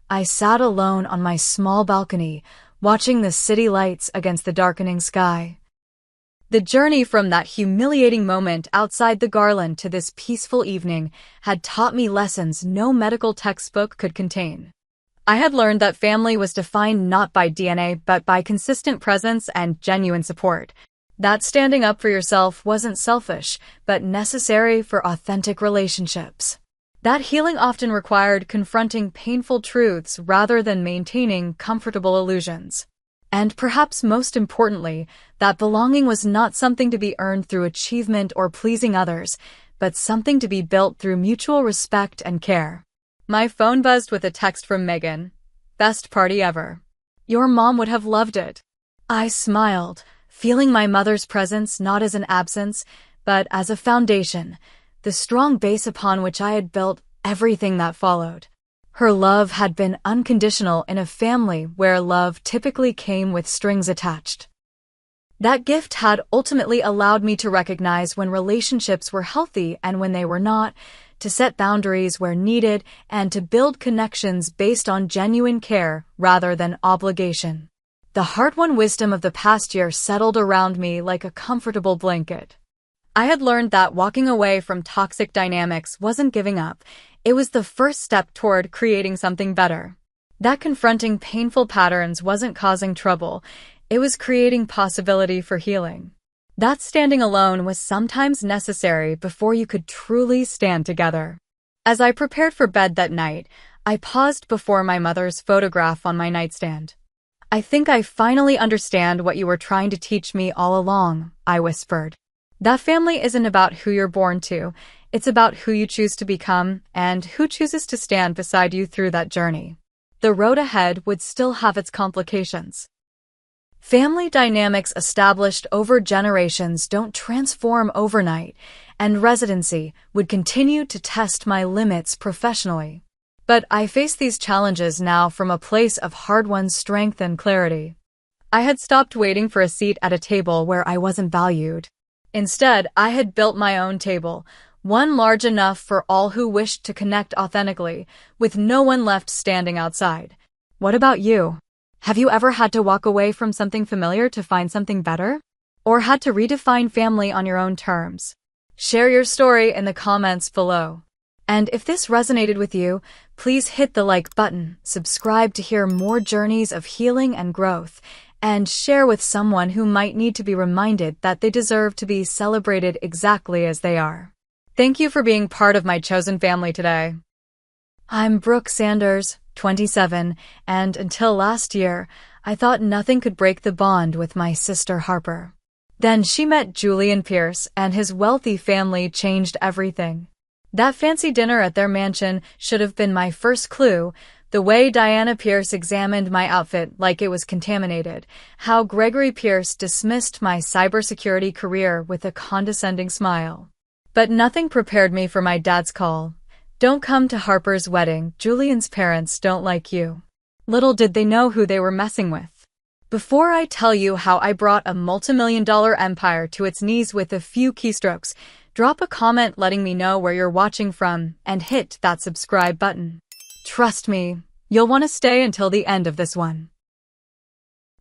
I sat alone on my small balcony, watching the city lights against the darkening sky. The journey from that humiliating moment outside the Garland to this peaceful evening had taught me lessons no medical textbook could contain. I had learned that family was defined not by DNA but by consistent presence and genuine support. That standing up for yourself wasn't selfish, but necessary for authentic relationships. That healing often required confronting painful truths rather than maintaining comfortable illusions. And perhaps most importantly, that belonging was not something to be earned through achievement or pleasing others, but something to be built through mutual respect and care. My phone buzzed with a text from Megan. "Best party ever. Your mom would have loved it." I smiled, feeling my mother's presence not as an absence, but as a foundation, the strong base upon which I had built everything that followed. Her love had been unconditional in a family where love typically came with strings attached. That gift had ultimately allowed me to recognize when relationships were healthy and when they were not, to set boundaries where needed, and to build connections based on genuine care rather than obligation. The hard-won wisdom of the past year settled around me like a comfortable blanket. I had learned that walking away from toxic dynamics wasn't giving up. It was the first step toward creating something better. That confronting painful patterns wasn't causing trouble. It was creating possibility for healing. That standing alone was sometimes necessary before you could truly stand together. As I prepared for bed that night, I paused before my mother's photograph on my nightstand. "I think I finally understand what you were trying to teach me all along," I whispered. That family isn't about who you're born to. It's about who you choose to become and who chooses to stand beside you through that journey. The road ahead would still have its complications. Family dynamics established over generations don't transform overnight, and residency would continue to test my limits professionally. But I face these challenges now from a place of hard-won strength and clarity. I had stopped waiting for a seat at a table where I wasn't valued. Instead, I had built my own table, one large enough for all who wished to connect authentically, with no one left standing outside. What about you? Have you ever had to walk away from something familiar to find something better? Or had to redefine family on your own terms? Share your story in the comments below. And if this resonated with you, please hit the like button, subscribe to hear more journeys of healing and growth, and share with someone who might need to be reminded that they deserve to be celebrated exactly as they are. Thank you for being part of my chosen family today. I'm Brooke Sanders, 27, and until last year, I thought nothing could break the bond with my sister Harper. Then she met Julian Pierce, and his wealthy family changed everything. That fancy dinner at their mansion should have been my first clue, the way Diana Pierce examined my outfit like it was contaminated, how Gregory Pierce dismissed my cybersecurity career with a condescending smile. But nothing prepared me for my dad's call. Don't come to Harper's wedding, Julian's parents don't like you. Little did they know who they were messing with. Before I tell you how I brought a multimillion-dollar empire to its knees with a few keystrokes, drop a comment letting me know where you're watching from and hit that subscribe button. Trust me, you'll want to stay until the end of this one.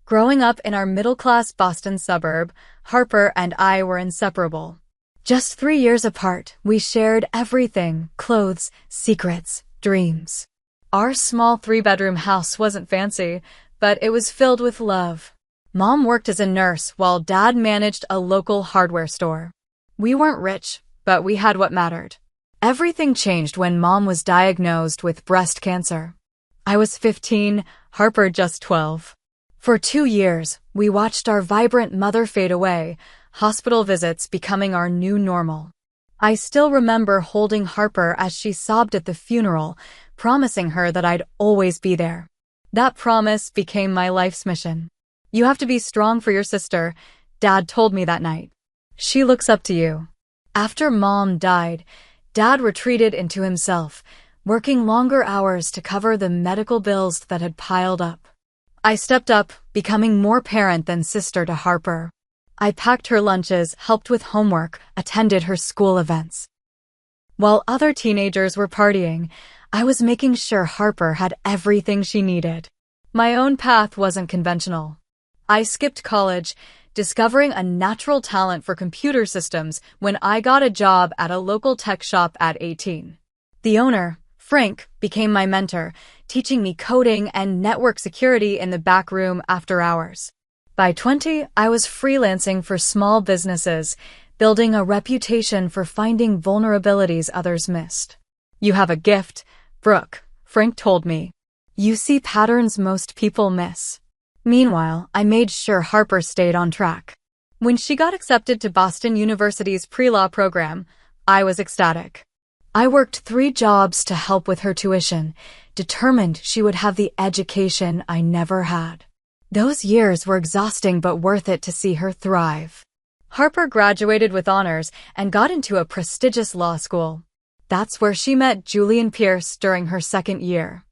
Growing up in our middle-class Boston suburb, Harper and I were inseparable. Just 3 years apart, we shared everything: clothes, secrets, dreams. Our small 3-bedroom house wasn't fancy, but it was filled with love. Mom worked as a nurse while Dad managed a local hardware store. We weren't rich, but we had what mattered. Everything changed when Mom was diagnosed with breast cancer. I was 15, Harper just 12. For 2 years, we watched our vibrant mother fade away, hospital visits becoming our new normal. I still remember holding Harper as she sobbed at the funeral, promising her that I'd always be there. That promise became my life's mission. You have to be strong for your sister, Dad told me that night. She looks up to you. After Mom died, Dad retreated into himself, working longer hours to cover the medical bills that had piled up. I stepped up, becoming more parent than sister to Harper. I packed her lunches, helped with homework, attended her school events. While other teenagers were partying, I was making sure Harper had everything she needed. My own path wasn't conventional. I skipped college, discovering a natural talent for computer systems when I got a job at a local tech shop at 18. The owner, Frank, became my mentor, teaching me coding and network security in the back room after hours. By 20, I was freelancing for small businesses, building a reputation for finding vulnerabilities others missed. You have a gift, Brooke, Frank told me. You see patterns most people miss. Meanwhile, I made sure Harper stayed on track. When she got accepted to Boston University's pre-law program, I was ecstatic. I worked 3 jobs to help with her tuition, determined she would have the education I never had. Those years were exhausting but worth it to see her thrive. Harper graduated with honors and got into a prestigious law school. That's where she met Julian Pierce during her 2nd year.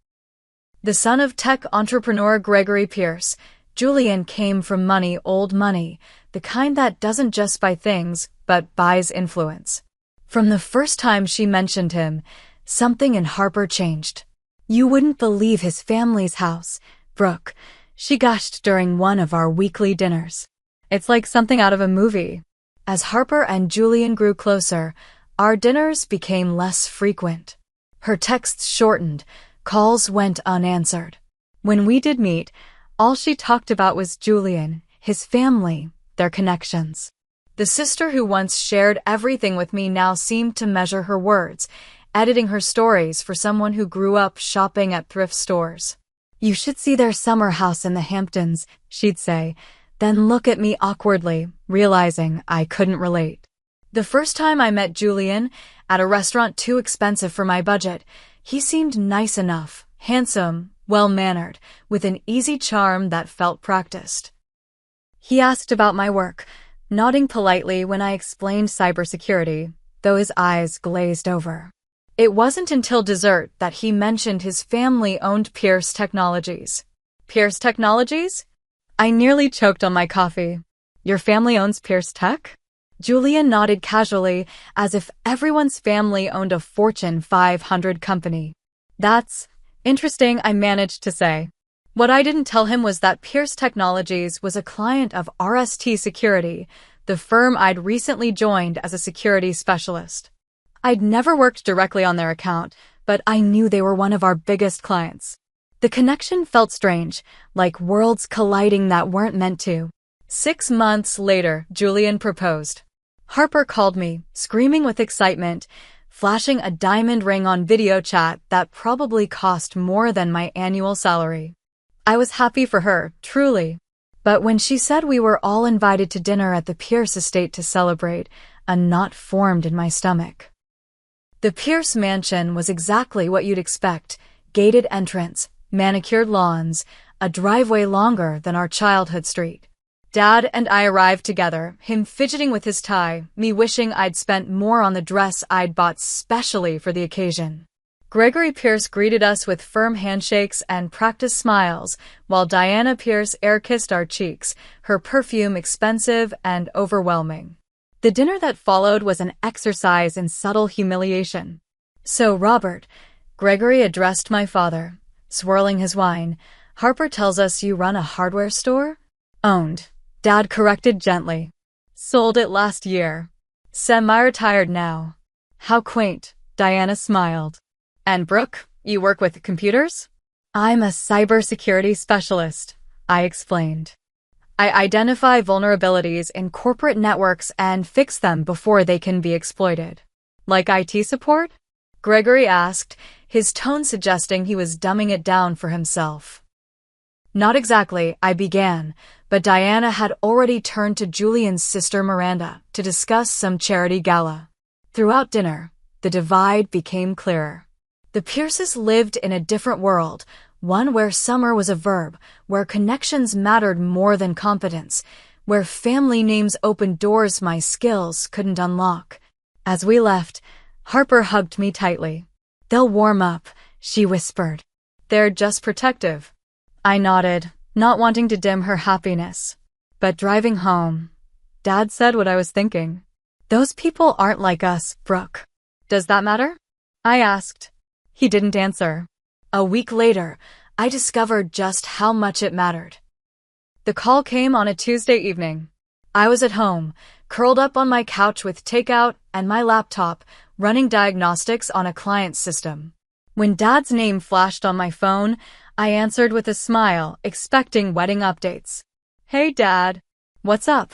The son of tech entrepreneur Gregory Pierce, Julian came from money, old money, the kind that doesn't just buy things, but buys influence. From the first time she mentioned him, something in Harper changed. You wouldn't believe his family's house, Brooke, she gushed during one of our weekly dinners. It's like something out of a movie. As Harper and Julian grew closer, our dinners became less frequent. Her texts shortened, calls went unanswered. When we did meet, all she talked about was Julian, his family, their connections. The sister who once shared everything with me now seemed to measure her words, editing her stories for someone who grew up shopping at thrift stores. You should see their summer house in the Hamptons, she'd say, then look at me awkwardly, realizing I couldn't relate. The first time I met Julian, at a restaurant too expensive for my budget, he seemed nice enough, handsome, well-mannered, with an easy charm that felt practiced. He asked about my work, nodding politely when I explained cybersecurity, though his eyes glazed over. It wasn't until dessert that he mentioned his family owned Pierce Technologies. Pierce Technologies? I nearly choked on my coffee. Your family owns Pierce Tech? Julian nodded casually, as if everyone's family owned a Fortune 500 company. That's interesting, I managed to say. What I didn't tell him was that Pierce Technologies was a client of RST Security, the firm I'd recently joined as a security specialist. I'd never worked directly on their account, but I knew they were one of our biggest clients. The connection felt strange, like worlds colliding that weren't meant to. 6 months later, Julian proposed. Harper called me, screaming with excitement, flashing a diamond ring on video chat that probably cost more than my annual salary. I was happy for her, truly. But when she said we were all invited to dinner at the Pierce estate to celebrate, a knot formed in my stomach. The Pierce mansion was exactly what you'd expect: gated entrance, manicured lawns, a driveway longer than our childhood street. Dad and I arrived together, him fidgeting with his tie, me wishing I'd spent more on the dress I'd bought specially for the occasion. Gregory Pierce greeted us with firm handshakes and practiced smiles, while Diana Pierce air-kissed our cheeks, her perfume expensive and overwhelming. The dinner that followed was an exercise in subtle humiliation. "So, Robert," Gregory addressed my father, swirling his wine, "Harper tells us you run a hardware store?" "Owned," Dad corrected gently. "Sold it last year. Semi-retired now." "How quaint," Diana smiled. "And Brooke, you work with computers?" "I'm a cybersecurity specialist," I explained. "I identify vulnerabilities in corporate networks and fix them before they can be exploited." "Like IT support?" Gregory asked, his tone suggesting he was dumbing it down for himself. "Not exactly," I began, but Diana had already turned to Julian's sister Miranda to discuss some charity gala. Throughout dinner, the divide became clearer. The Pierces lived in a different world, one where summer was a verb, where connections mattered more than competence, where family names opened doors my skills couldn't unlock. As we left, Harper hugged me tightly. "They'll warm up," she whispered. "They're just protective." I nodded, not wanting to dim her happiness. But driving home, Dad said what I was thinking. "Those people aren't like us, Brooke." "Does that matter?" I asked. He didn't answer. A week later, I discovered just how much it mattered. The call came on a Tuesday evening. I was at home, curled up on my couch with takeout and my laptop, running diagnostics on a client's system. When Dad's name flashed on my phone, I answered with a smile, expecting wedding updates. "Hey, Dad. What's up?"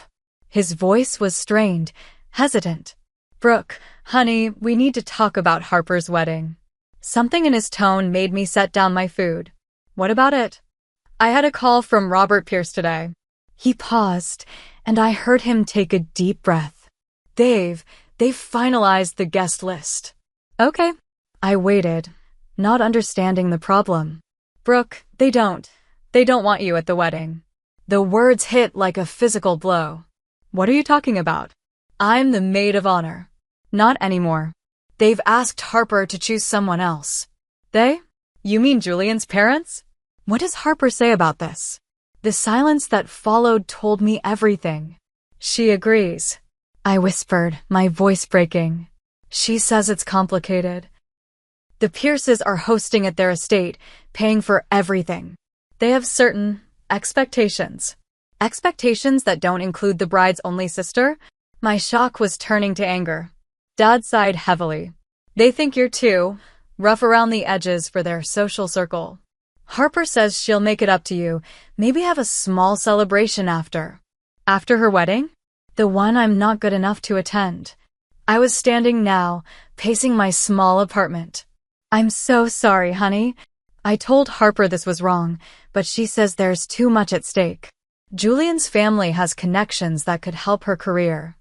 His voice was strained, hesitant. "Brooke, honey, we need to talk about Harper's wedding." Something in his tone made me set down my food. "What about it?" "I had a call from Robert Pierce today." He paused, and I heard him take a deep breath. They've finalized the guest list." "Okay." I waited, not understanding the problem. "Brooke, they don't want you at the wedding." The words hit like a physical blow. "What are you talking about?" "I'm the maid of honor." "Not anymore. They've asked Harper to choose someone else." "They? You mean Julian's parents?" "What does Harper say about this?" The silence that followed told me everything. "She agrees," I whispered, my voice breaking. "She says it's complicated. The Pierces are hosting at their estate, paying for everything. They have certain expectations." "Expectations that don't include the bride's only sister?" My shock was turning to anger. Dad sighed heavily. "They think you're too rough around the edges for their social circle. Harper says she'll make it up to you, maybe have a small celebration after." "After her wedding?" "The one I'm not good enough to attend." I was standing now, pacing my small apartment. "I'm so sorry, honey. I told Harper this was wrong, but she says there's too much at stake. Julian's family has connections that could help her career."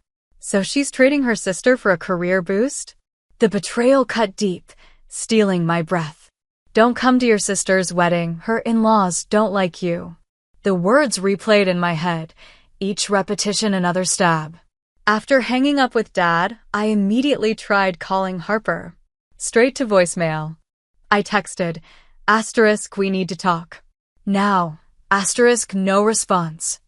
So she's trading her sister for a career boost? The betrayal cut deep, stealing my breath. Don't come to your sister's wedding. Her in-laws don't like you. The words replayed in my head, each repetition another stab. After hanging up with Dad, I immediately tried calling Harper. Straight to voicemail. I texted, *, we need to talk. Now, *, no response.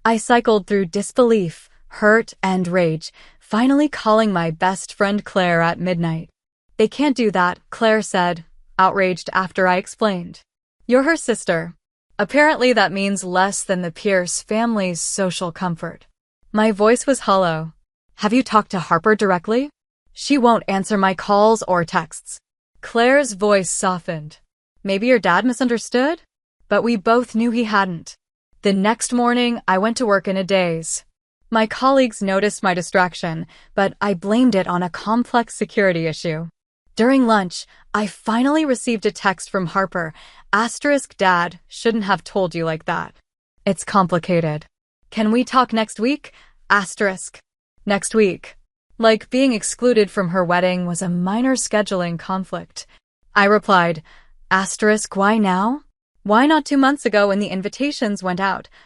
I cycled through disbelief, hurt, and rage, finally calling my best friend Claire at midnight. They can't do that, Claire said, outraged after I explained. You're her sister. Apparently that means less than the Pierce family's social comfort. My voice was hollow. Have you talked to Harper directly? She won't answer my calls or texts. Claire's voice softened. Maybe your dad misunderstood? But we both knew he hadn't. The next morning, I went to work in a daze. My colleagues noticed my distraction, but I blamed it on a complex security issue. During lunch, I finally received a text from Harper, * Dad shouldn't have told you like that. It's complicated. Can we talk next week? * Next week. Like being excluded from her wedding was a minor scheduling conflict. I replied, * why now? Why not 2 months ago when the invitations went out? *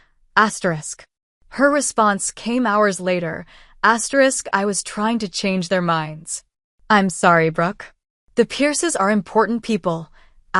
Her response came hours later, * I was trying to change their minds. I'm sorry, Brooke. The Pierces are important people, *.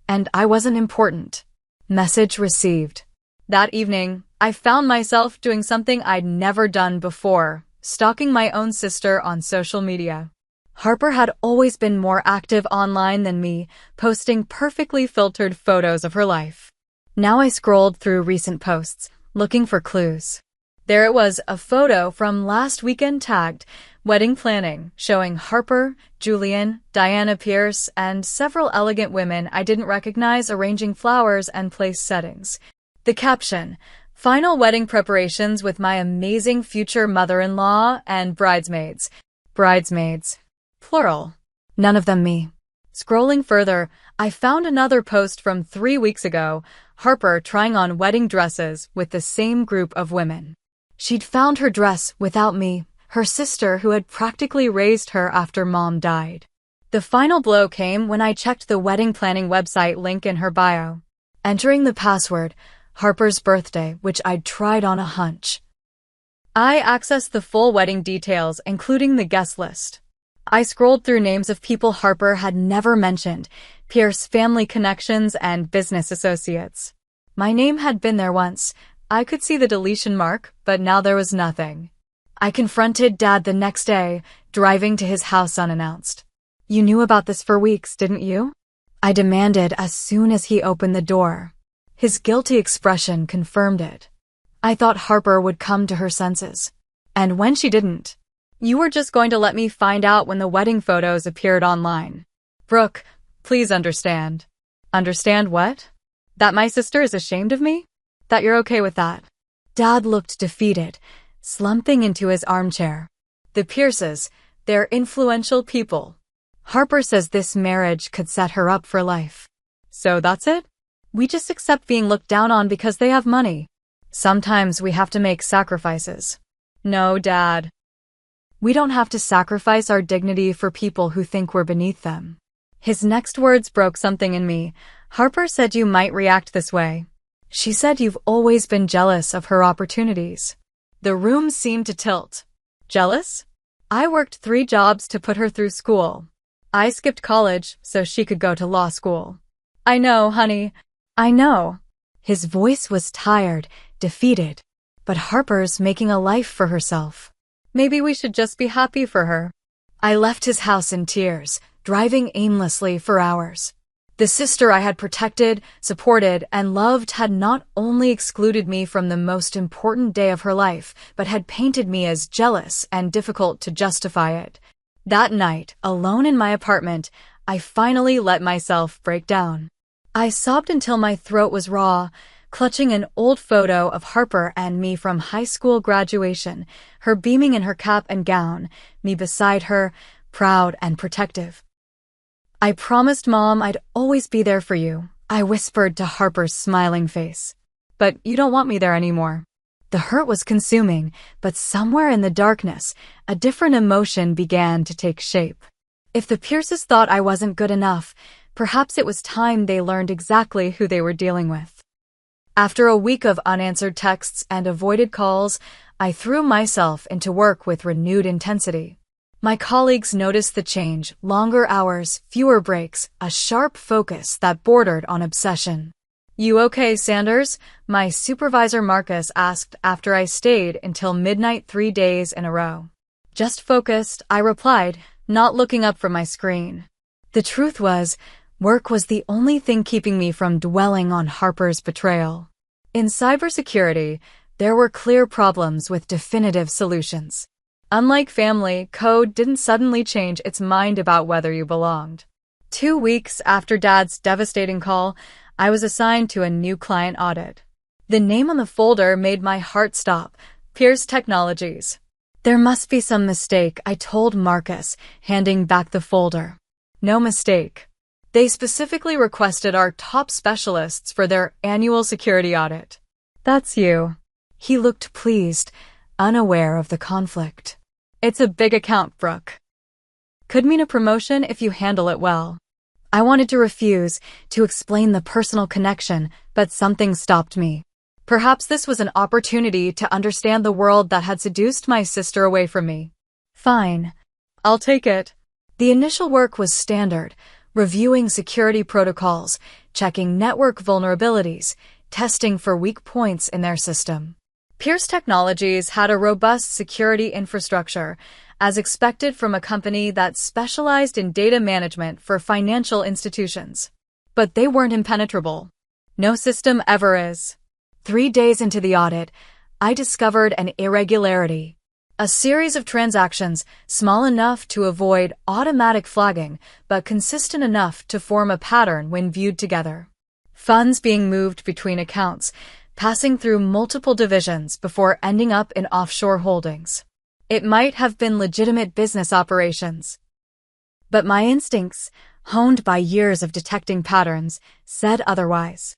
And I wasn't important. Message received. That evening, I found myself doing something I'd never done before, stalking my own sister on social media. Harper had always been more active online than me, posting perfectly filtered photos of her life. Now I scrolled through recent posts, looking for clues. There it was, a photo from last weekend tagged wedding planning, showing Harper, Julian, Diana Pierce, and several elegant women I didn't recognize arranging flowers and place settings. The caption, final wedding preparations with my amazing future mother-in-law and bridesmaids. Bridesmaids. Plural. None of them me. Scrolling further, I found another post from 3 weeks ago, Harper trying on wedding dresses with the same group of women. She'd found her dress without me, her sister who had practically raised her after mom died. The final blow came when I checked the wedding planning website link in her bio. Entering the password, Harper's birthday, which I'd tried on a hunch. I accessed the full wedding details, including the guest list. I scrolled through names of people Harper had never mentioned, Pierce family connections and business associates. My name had been there once. I could see the deletion mark, but now there was nothing. I confronted Dad the next day, driving to his house unannounced. You knew about this for weeks, didn't you? I demanded as soon as he opened the door. His guilty expression confirmed it. I thought Harper would come to her senses. And when she didn't, you were just going to let me find out when the wedding photos appeared online. Brooke, please understand. Understand what? That my sister is ashamed of me? That you're okay with that? Dad looked defeated, slumping into his armchair. The Pierces, they're influential people. Harper says this marriage could set her up for life. So that's it? We just accept being looked down on because they have money. Sometimes we have to make sacrifices. No, Dad. We don't have to sacrifice our dignity for people who think we're beneath them. His next words broke something in me. Harper said you might react this way. She said you've always been jealous of her opportunities. The room seemed to tilt. Jealous? I worked 3 jobs to put her through school. I skipped college so she could go to law school. I know, honey. I know. His voice was tired, defeated. But Harper's making a life for herself. Maybe we should just be happy for her. I left his house in tears, driving aimlessly for hours. The sister I had protected, supported, and loved had not only excluded me from the most important day of her life, but had painted me as jealous and difficult to justify it. That night, alone in my apartment, I finally let myself break down. I sobbed until my throat was raw, clutching an old photo of Harper and me from high school graduation, her beaming in her cap and gown, me beside her, proud and protective. I promised Mom I'd always be there for you, I whispered to Harper's smiling face. But you don't want me there anymore. The hurt was consuming, but somewhere in the darkness, a different emotion began to take shape. If the Pierces thought I wasn't good enough, perhaps it was time they learned exactly who they were dealing with. After a week of unanswered texts and avoided calls, I threw myself into work with renewed intensity. My colleagues noticed the change: longer hours, fewer breaks, a sharp focus that bordered on obsession. "You okay, Sanders?" my supervisor Marcus asked after I stayed until midnight 3 days in a row. "Just focused," I replied, not looking up from my screen. The truth was, work was the only thing keeping me from dwelling on Harper's betrayal. In cybersecurity, there were clear problems with definitive solutions. Unlike family, code didn't suddenly change its mind about whether you belonged. 2 weeks after Dad's devastating call, I was assigned to a new client audit. The name on the folder made my heart stop: Pierce Technologies. "There must be some mistake," I told Marcus, handing back the folder. "No mistake. They specifically requested our top specialists for their annual security audit." "That's you." He looked pleased, unaware of the conflict. "It's a big account, Brooke. Could mean a promotion if you handle it well." I wanted to refuse, to explain the personal connection, but something stopped me. Perhaps this was an opportunity to understand the world that had seduced my sister away from me. "Fine. I'll take it." The initial work was standard: reviewing security protocols, checking network vulnerabilities, testing for weak points in their system. Pierce Technologies had a robust security infrastructure, as expected from a company that specialized in data management for financial institutions. But they weren't impenetrable. No system ever is. 3 days into the audit, I discovered an irregularity. A series of transactions, small enough to avoid automatic flagging, but consistent enough to form a pattern when viewed together. Funds being moved between accounts, passing through multiple divisions before ending up in offshore holdings. It might have been legitimate business operations. But my instincts, honed by years of detecting patterns, said otherwise.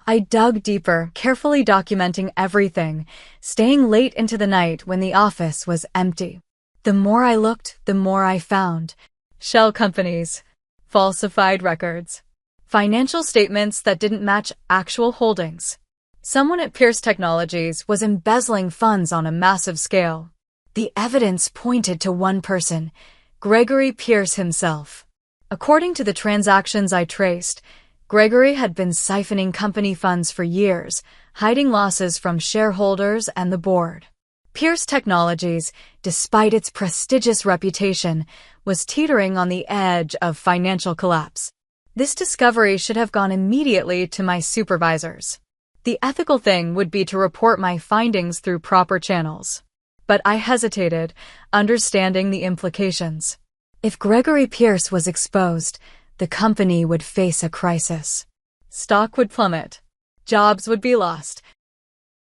I dug deeper, carefully documenting everything, staying late into the night when the office was empty. The more I looked, the more I found. Shell companies, falsified records, financial statements that didn't match actual holdings. Someone at Pierce Technologies was embezzling funds on a massive scale. The evidence pointed to one person: Gregory Pierce himself. According to the transactions I traced, Gregory had been siphoning company funds for years, hiding losses from shareholders and the board. Pierce Technologies, despite its prestigious reputation, was teetering on the edge of financial collapse. This discovery should have gone immediately to my supervisors. The ethical thing would be to report my findings through proper channels. But I hesitated, understanding the implications. If Gregory Pierce was exposed, the company would face a crisis. Stock would plummet, jobs would be lost,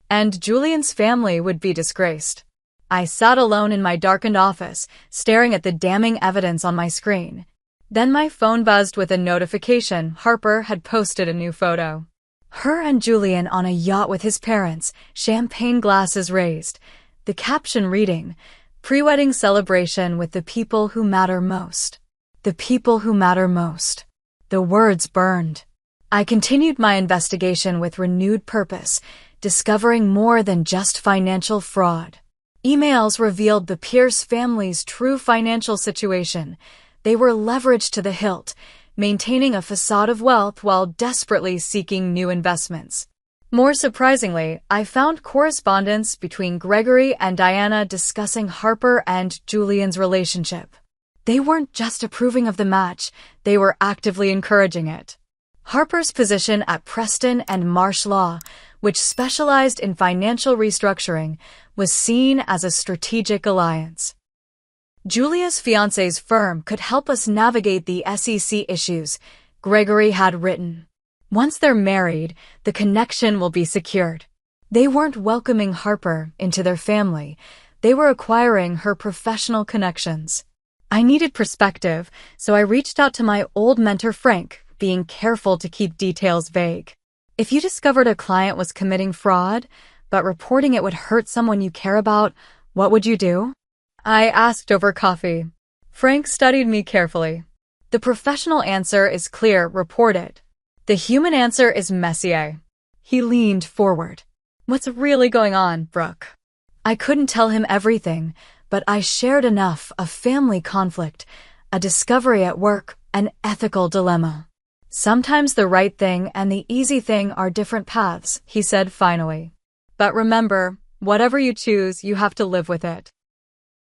and Julian's family would be disgraced. I sat alone in my darkened office, staring at the damning evidence on my screen. Then my phone buzzed with a notification: Harper had posted a new photo. Her and Julian on a yacht with his parents, champagne glasses raised. The caption reading, "Pre-wedding celebration with the people who matter most." The people who matter most. The words burned. I continued my investigation with renewed purpose, discovering more than just financial fraud. Emails revealed the Pierce family's true financial situation. They were leveraged to the hilt, maintaining a facade of wealth while desperately seeking new investments. More surprisingly, I found correspondence between Gregory and Diana discussing Harper and Julian's relationship. They weren't just approving of the match, they were actively encouraging it. Harper's position at Preston and Marsh Law, which specialized in financial restructuring, was seen as a strategic alliance. Julia's fiancé's firm could help us navigate the SEC issues, Gregory had written. Once they're married, the connection will be secured. They weren't welcoming Harper into their family, they were acquiring her professional connections. I needed perspective, so I reached out to my old mentor Frank, being careful to keep details vague. If you discovered a client was committing fraud, but reporting it would hurt someone you care about, what would you do? I asked over coffee. Frank studied me carefully. The professional answer is clear, report it. The human answer is messier. He leaned forward. What's really going on, Brooke? I couldn't tell him everything, but I shared enough: a family conflict, a discovery at work, an ethical dilemma. Sometimes the right thing and the easy thing are different paths, he said finally. But remember, whatever you choose, you have to live with it.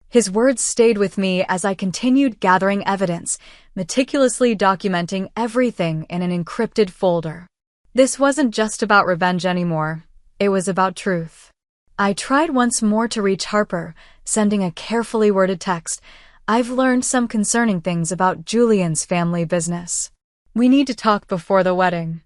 His words stayed with me as I continued gathering evidence, meticulously documenting everything in an encrypted folder. This wasn't just about revenge anymore. It was about truth. I tried once more to reach Harper, sending a carefully worded text. I've learned some concerning things about Julian's family business. We need to talk before the wedding.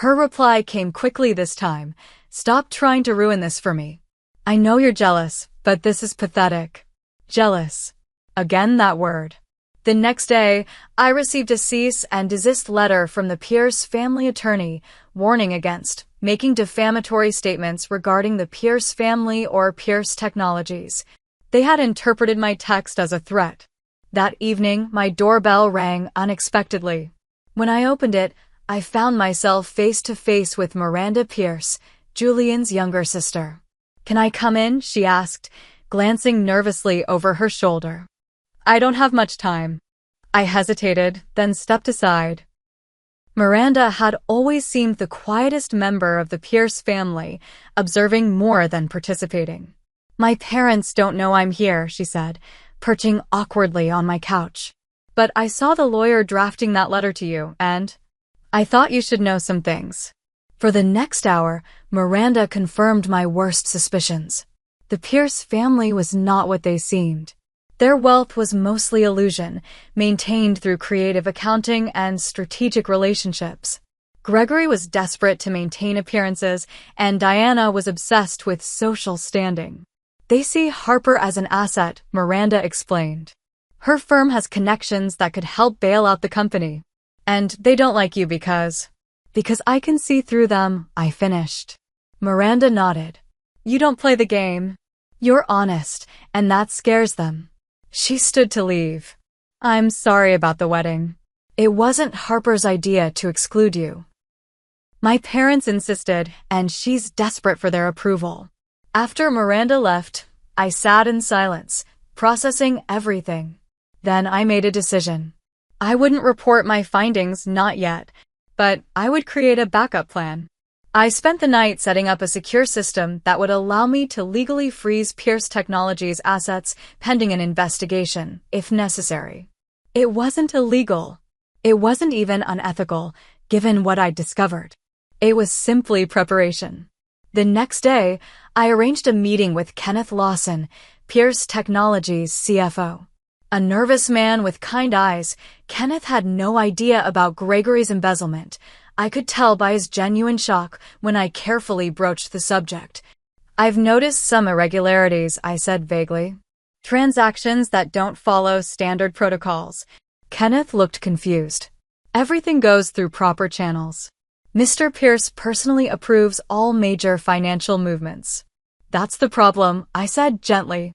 Her reply came quickly this time. Stop trying to ruin this for me. I know you're jealous, but this is pathetic. Jealous. Again that word. The next day, I received a cease and desist letter from the Pierce family attorney, warning against making defamatory statements regarding the Pierce family or Pierce Technologies. They had interpreted my text as a threat. That evening, my doorbell rang unexpectedly. When I opened it, I found myself face to face with Miranda Pierce, Julian's younger sister. Can I come in? She asked, glancing nervously over her shoulder. I don't have much time. I hesitated, then stepped aside. Miranda had always seemed the quietest member of the Pierce family, observing more than participating. My parents don't know I'm here, she said, perching awkwardly on my couch. But I saw the lawyer drafting that letter to you, and I thought you should know some things. For the next hour, Miranda confirmed my worst suspicions. The Pierce family was not what they seemed. Their wealth was mostly illusion, maintained through creative accounting and strategic relationships. Gregory was desperate to maintain appearances, and Diana was obsessed with social standing. They see Harper as an asset, Miranda explained. Her firm has connections that could help bail out the company. And they don't like you because I can see through them, I finished. Miranda nodded. You don't play the game. You're honest, and that scares them. She stood to leave. I'm sorry about the wedding. It wasn't Harper's idea to exclude you. My parents insisted, and she's desperate for their approval. After Miranda left, I sat in silence, processing everything. Then I made a decision. I wouldn't report my findings, not yet, but I would create a backup plan. I spent the night setting up a secure system that would allow me to legally freeze Pierce Technologies' assets pending an investigation, if necessary. It wasn't illegal. It wasn't even unethical, given what I'd discovered. It was simply preparation. The next day, I arranged a meeting with Kenneth Lawson, Pierce Technologies' CFO. A nervous man with kind eyes, Kenneth had no idea about Gregory's embezzlement. I could tell by his genuine shock when I carefully broached the subject. I've noticed some irregularities, I said vaguely. Transactions that don't follow standard protocols. Kenneth looked confused. Everything goes through proper channels. Mr. Pierce personally approves all major financial movements. That's the problem, I said gently.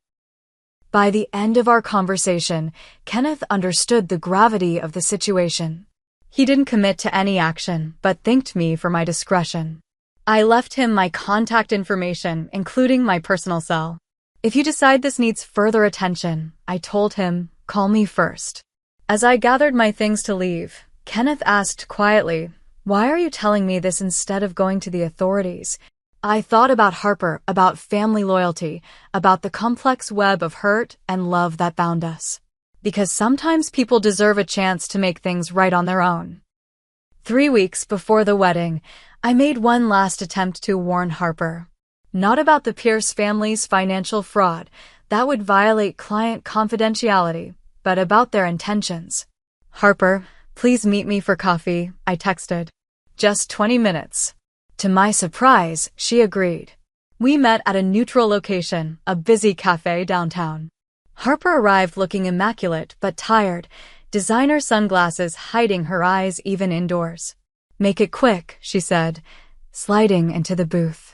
By the end of our conversation, Kenneth understood the gravity of the situation. He didn't commit to any action, but thanked me for my discretion. I left him my contact information, including my personal cell. If you decide this needs further attention, I told him, call me first. As I gathered my things to leave, Kenneth asked quietly, why are you telling me this instead of going to the authorities? I thought about Harper, about family loyalty, about the complex web of hurt and love that bound us. Because sometimes people deserve a chance to make things right on their own. 3 weeks before the wedding, I made one last attempt to warn Harper. Not about the Pierce family's financial fraud, that would violate client confidentiality, but about their intentions. Harper, please meet me for coffee, I texted. Just 20 minutes. To my surprise, she agreed. We met at a neutral location, a busy cafe downtown. Harper arrived looking immaculate but tired, designer sunglasses hiding her eyes even indoors. Make it quick, she said, sliding into the booth.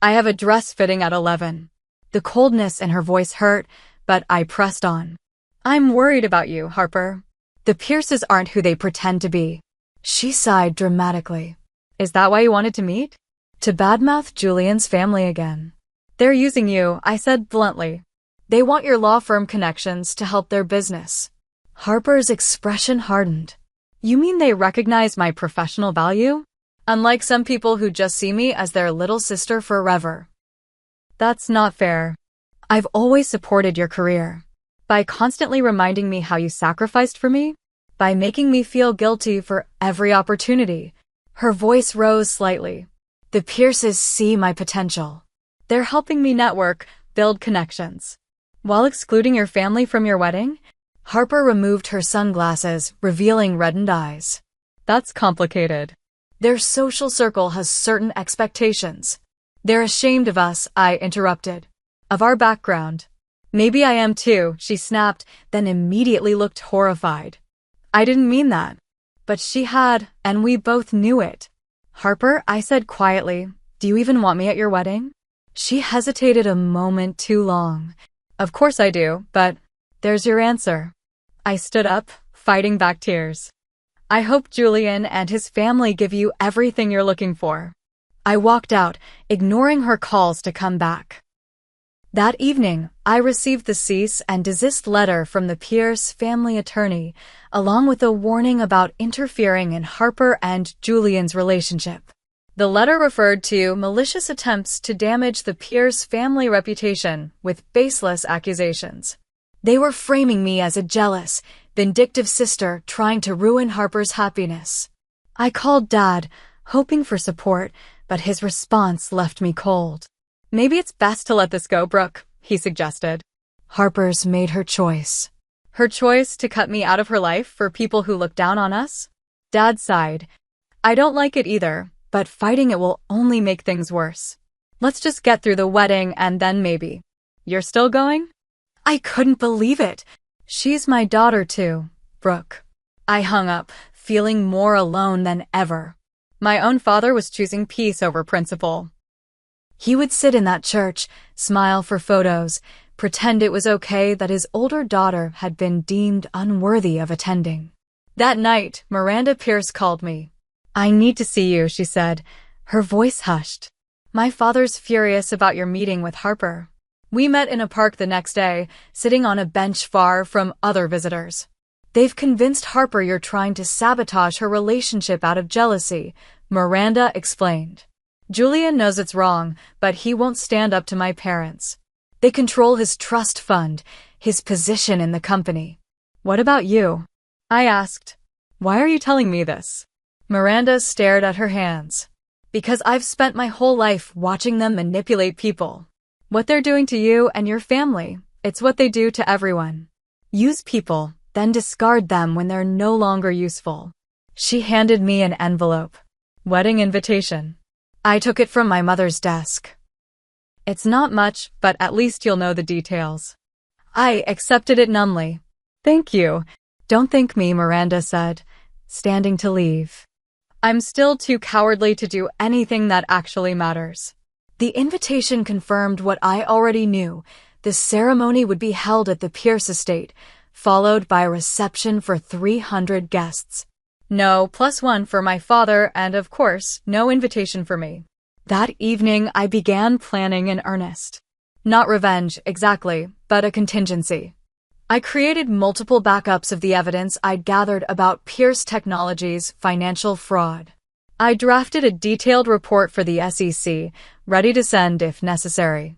I have a dress fitting at 11. The coldness in her voice hurt, but I pressed on. I'm worried about you, Harper. The Pierces aren't who they pretend to be. She sighed dramatically. Is that why you wanted to meet? To badmouth Julian's family again. They're using you, I said bluntly. They want your law firm connections to help their business. Harper's expression hardened. You mean they recognize my professional value? Unlike some people who just see me as their little sister forever. That's not fair. I've always supported your career. By constantly reminding me how you sacrificed for me, by making me feel guilty for every opportunity. Her voice rose slightly. The Pierces see my potential. They're helping me network, build connections. While excluding your family from your wedding? Harper removed her sunglasses, revealing reddened eyes. That's complicated. Their social circle has certain expectations. They're ashamed of us, I interrupted. Of our background. Maybe I am too, she snapped, then immediately looked horrified. I didn't mean that. But she had, and we both knew it. Harper, I said quietly, do you even want me at your wedding? She hesitated a moment too long. Of course I do, but there's your answer. I stood up, fighting back tears. I hope Julian and his family give you everything you're looking for. I walked out, ignoring her calls to come back. That evening, I received the cease and desist letter from the Pierce family attorney, along with a warning about interfering in Harper and Julian's relationship. The letter referred to malicious attempts to damage the Pierce family reputation with baseless accusations. They were framing me as a jealous, vindictive sister trying to ruin Harper's happiness. I called Dad, hoping for support, but his response left me cold. Maybe it's best to let this go, Brooke, he suggested. Harper's made her choice. Her choice to cut me out of her life for people who look down on us? Dad sighed. I don't like it either, but fighting it will only make things worse. Let's just get through the wedding and then maybe. You're still going? I couldn't believe it. She's my daughter too, Brooke. I hung up, feeling more alone than ever. My own father was choosing peace over principle. He would sit in that church, smile for photos, pretend it was okay that his older daughter had been deemed unworthy of attending. That night, Miranda Pierce called me. I need to see you, she said, her voice hushed. My father's furious about your meeting with Harper. We met in a park the next day, sitting on a bench far from other visitors. They've convinced Harper you're trying to sabotage her relationship out of jealousy, Miranda explained. Julian knows it's wrong, but he won't stand up to my parents. They control his trust fund, his position in the company. What about you? I asked. Why are you telling me this? Miranda stared at her hands. Because I've spent my whole life watching them manipulate people. What they're doing to you and your family, it's what they do to everyone. Use people, then discard them when they're no longer useful. She handed me an envelope. Wedding invitation. I took it from my mother's desk. It's not much, but at least you'll know the details. I accepted it numbly. Thank you. Don't thank me, Miranda said, standing to leave. I'm still too cowardly to do anything that actually matters. The invitation confirmed what I already knew. The ceremony would be held at the Pierce estate, followed by a reception for 300 guests. No +1 for my father, and of course, no invitation for me. That evening, I began planning in earnest. Not revenge, exactly, but a contingency. I created multiple backups of the evidence I'd gathered about Pierce Technologies' financial fraud. I drafted a detailed report for the SEC, ready to send if necessary.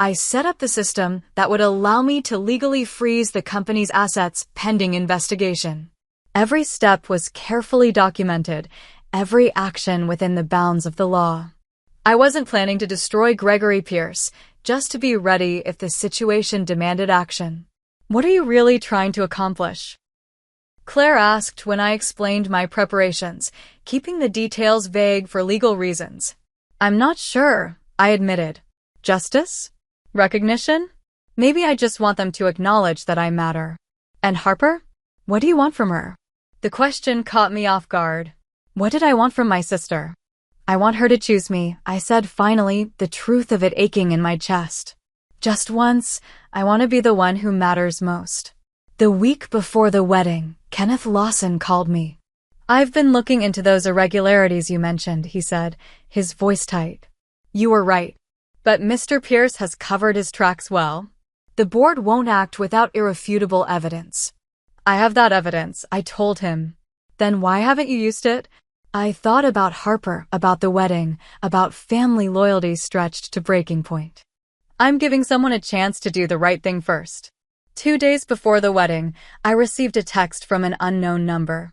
I set up the system that would allow me to legally freeze the company's assets pending investigation. Every step was carefully documented, every action within the bounds of the law. I wasn't planning to destroy Gregory Pierce, just to be ready if the situation demanded action. What are you really trying to accomplish? Claire asked when I explained my preparations, keeping the details vague for legal reasons. I'm not sure, I admitted. Justice? Recognition? Maybe I just want them to acknowledge that I matter. And Harper? What do you want from her? The question caught me off guard. What did I want from my sister? I want her to choose me, I said finally, the truth of it aching in my chest. Just once, I want to be the one who matters most. The week before the wedding, Kenneth Lawson called me. I've been looking into those irregularities you mentioned, he said, his voice tight. You were right. But Mr. Pierce has covered his tracks well. The board won't act without irrefutable evidence. I have that evidence, I told him. Then why haven't you used it? I thought about Harper, about the wedding, about family loyalty stretched to breaking point. I'm giving someone a chance to do the right thing first. 2 days before the wedding, I received a text from an unknown number.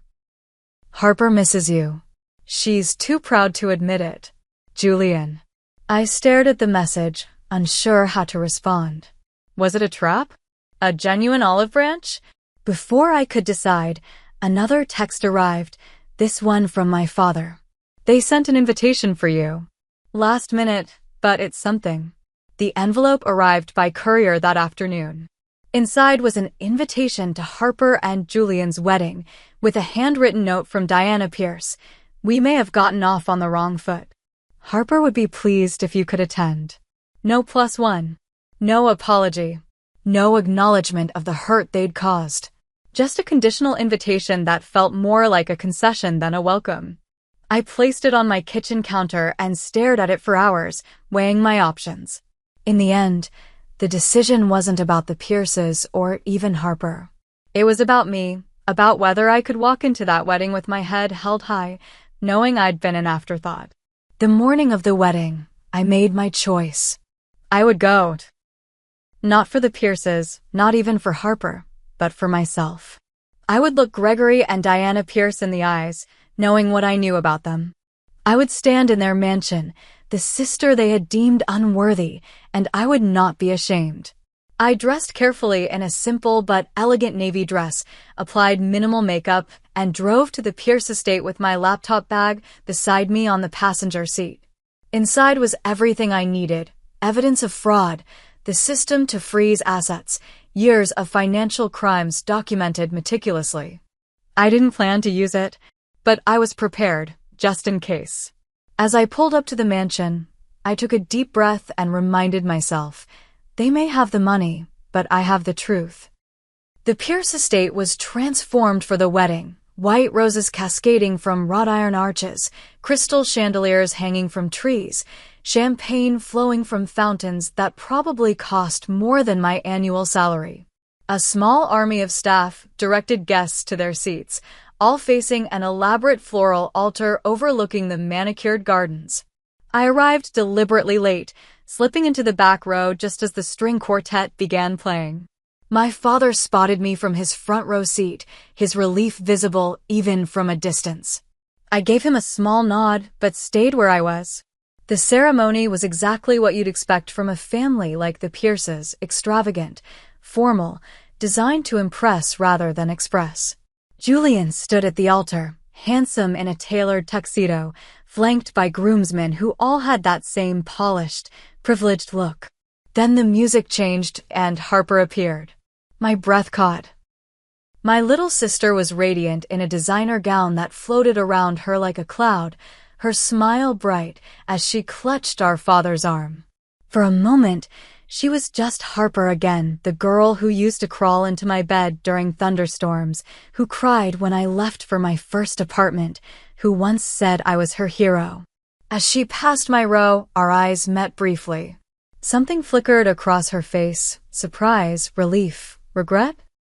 Harper misses you. She's too proud to admit it. Julian. I stared at the message, unsure how to respond. Was it a trap? A genuine olive branch? Before I could decide, another text arrived, this one from my father. They sent an invitation for you. Last minute, but it's something. The envelope arrived by courier that afternoon. Inside was an invitation to Harper and Julian's wedding, with a handwritten note from Diana Pierce. We may have gotten off on the wrong foot. Harper would be pleased if you could attend. No +1. No apology. No acknowledgement of the hurt they'd caused. Just a conditional invitation that felt more like a concession than a welcome. I placed it on my kitchen counter and stared at it for hours, weighing my options. In the end, the decision wasn't about the Pierces or even Harper. It was about me, about whether I could walk into that wedding with my head held high, knowing I'd been an afterthought. The morning of the wedding, I made my choice. I would go. Not for the Pierces, not even for Harper, but for myself. I would look Gregory and Diana Pierce in the eyes, knowing what I knew about them. I would stand in their mansion, the sister they had deemed unworthy, and I would not be ashamed. I dressed carefully in a simple but elegant navy dress, applied minimal makeup, and drove to the Pierce estate with my laptop bag beside me on the passenger seat. Inside was everything I needed: evidence of fraud, the system to freeze assets, years of financial crimes documented meticulously. I didn't plan to use it, but I was prepared, just in case. As I pulled up to the mansion, I took a deep breath and reminded myself, they may have the money, but I have the truth. The Pierce estate was transformed for the wedding, white roses cascading from wrought iron arches, crystal chandeliers hanging from trees, champagne flowing from fountains that probably cost more than my annual salary. A small army of staff directed guests to their seats, all facing an elaborate floral altar overlooking the manicured gardens. I arrived deliberately late, slipping into the back row just as the string quartet began playing. My father spotted me from his front row seat, his relief visible even from a distance. I gave him a small nod, but stayed where I was. The ceremony was exactly what you'd expect from a family like the Pierces, extravagant, formal, designed to impress rather than express. Julian stood at the altar, handsome in a tailored tuxedo, flanked by groomsmen who all had that same polished, privileged look. Then the music changed and Harper appeared. My breath caught. My little sister was radiant in a designer gown that floated around her like a cloud, her smile bright as she clutched our father's arm. For a moment, she was just Harper again, the girl who used to crawl into my bed during thunderstorms, who cried when I left for my first apartment, who once said I was her hero. As she passed my row, our eyes met briefly. Something flickered across her face: surprise, relief, regret?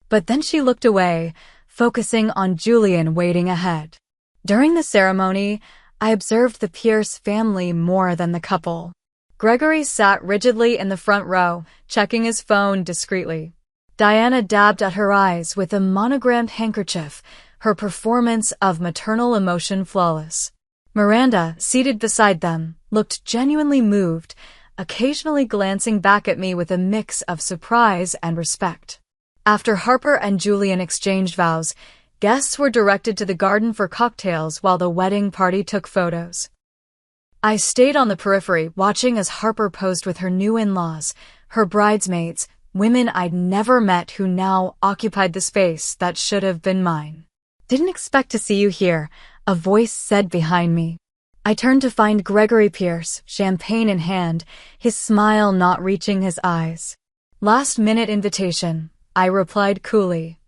But then she looked away, focusing on Julian waiting ahead. During the ceremony, I observed the Pierce family more than the couple. Gregory sat rigidly in the front row, checking his phone discreetly. Diana dabbed at her eyes with a monogrammed handkerchief, her performance of maternal emotion flawless. Miranda, seated beside them, looked genuinely moved, occasionally glancing back at me with a mix of surprise and respect. After Harper and Julian exchanged vows, guests were directed to the garden for cocktails while the wedding party took photos. I stayed on the periphery, watching as Harper posed with her new in-laws, her bridesmaids, women I'd never met who now occupied the space that should have been mine. Didn't expect to see you here, a voice said behind me. I turned to find Gregory Pierce, champagne in hand, his smile not reaching his eyes. Last-minute invitation, I replied coolly.